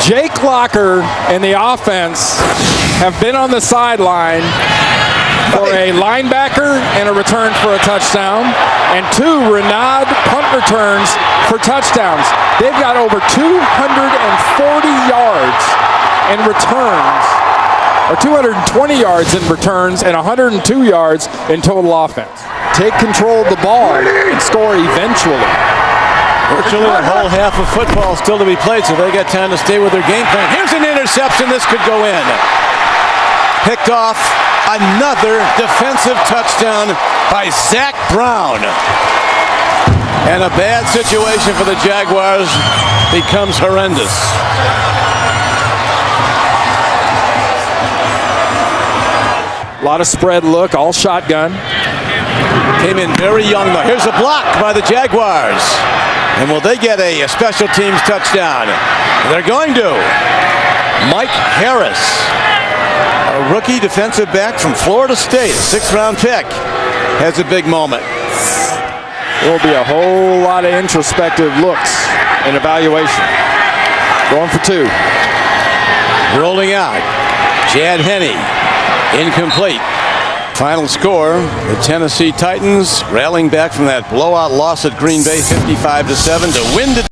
Jake Locker and the offense have been on the sideline for a linebacker and a return for a touchdown, and 2 Reynard punt returns for touchdowns. They've got over 240 yards in returns, or 220 yards in returns, and 102 yards in total offense. Take control of the ball and score eventually. Virtually a whole half of football still to be played, so they got time to stay with their game plan. Here's an interception. This could go in. Picked off. Another defensive touchdown by Zach Brown. And a bad situation for the Jaguars becomes horrendous. A lot of spread look, all shotgun. Came in very young though. Here's a block by the Jaguars. And will they get a special teams touchdown? They're going to. Mike Harris, a rookie defensive back from Florida State, a 6th-round pick, has a big moment. There will be a whole lot of introspective looks and evaluation. Going for 2. Rolling out. Chad Henne, incomplete. Final score, the Tennessee Titans rallying back from that blowout loss at Green Bay, 55-7, to win today.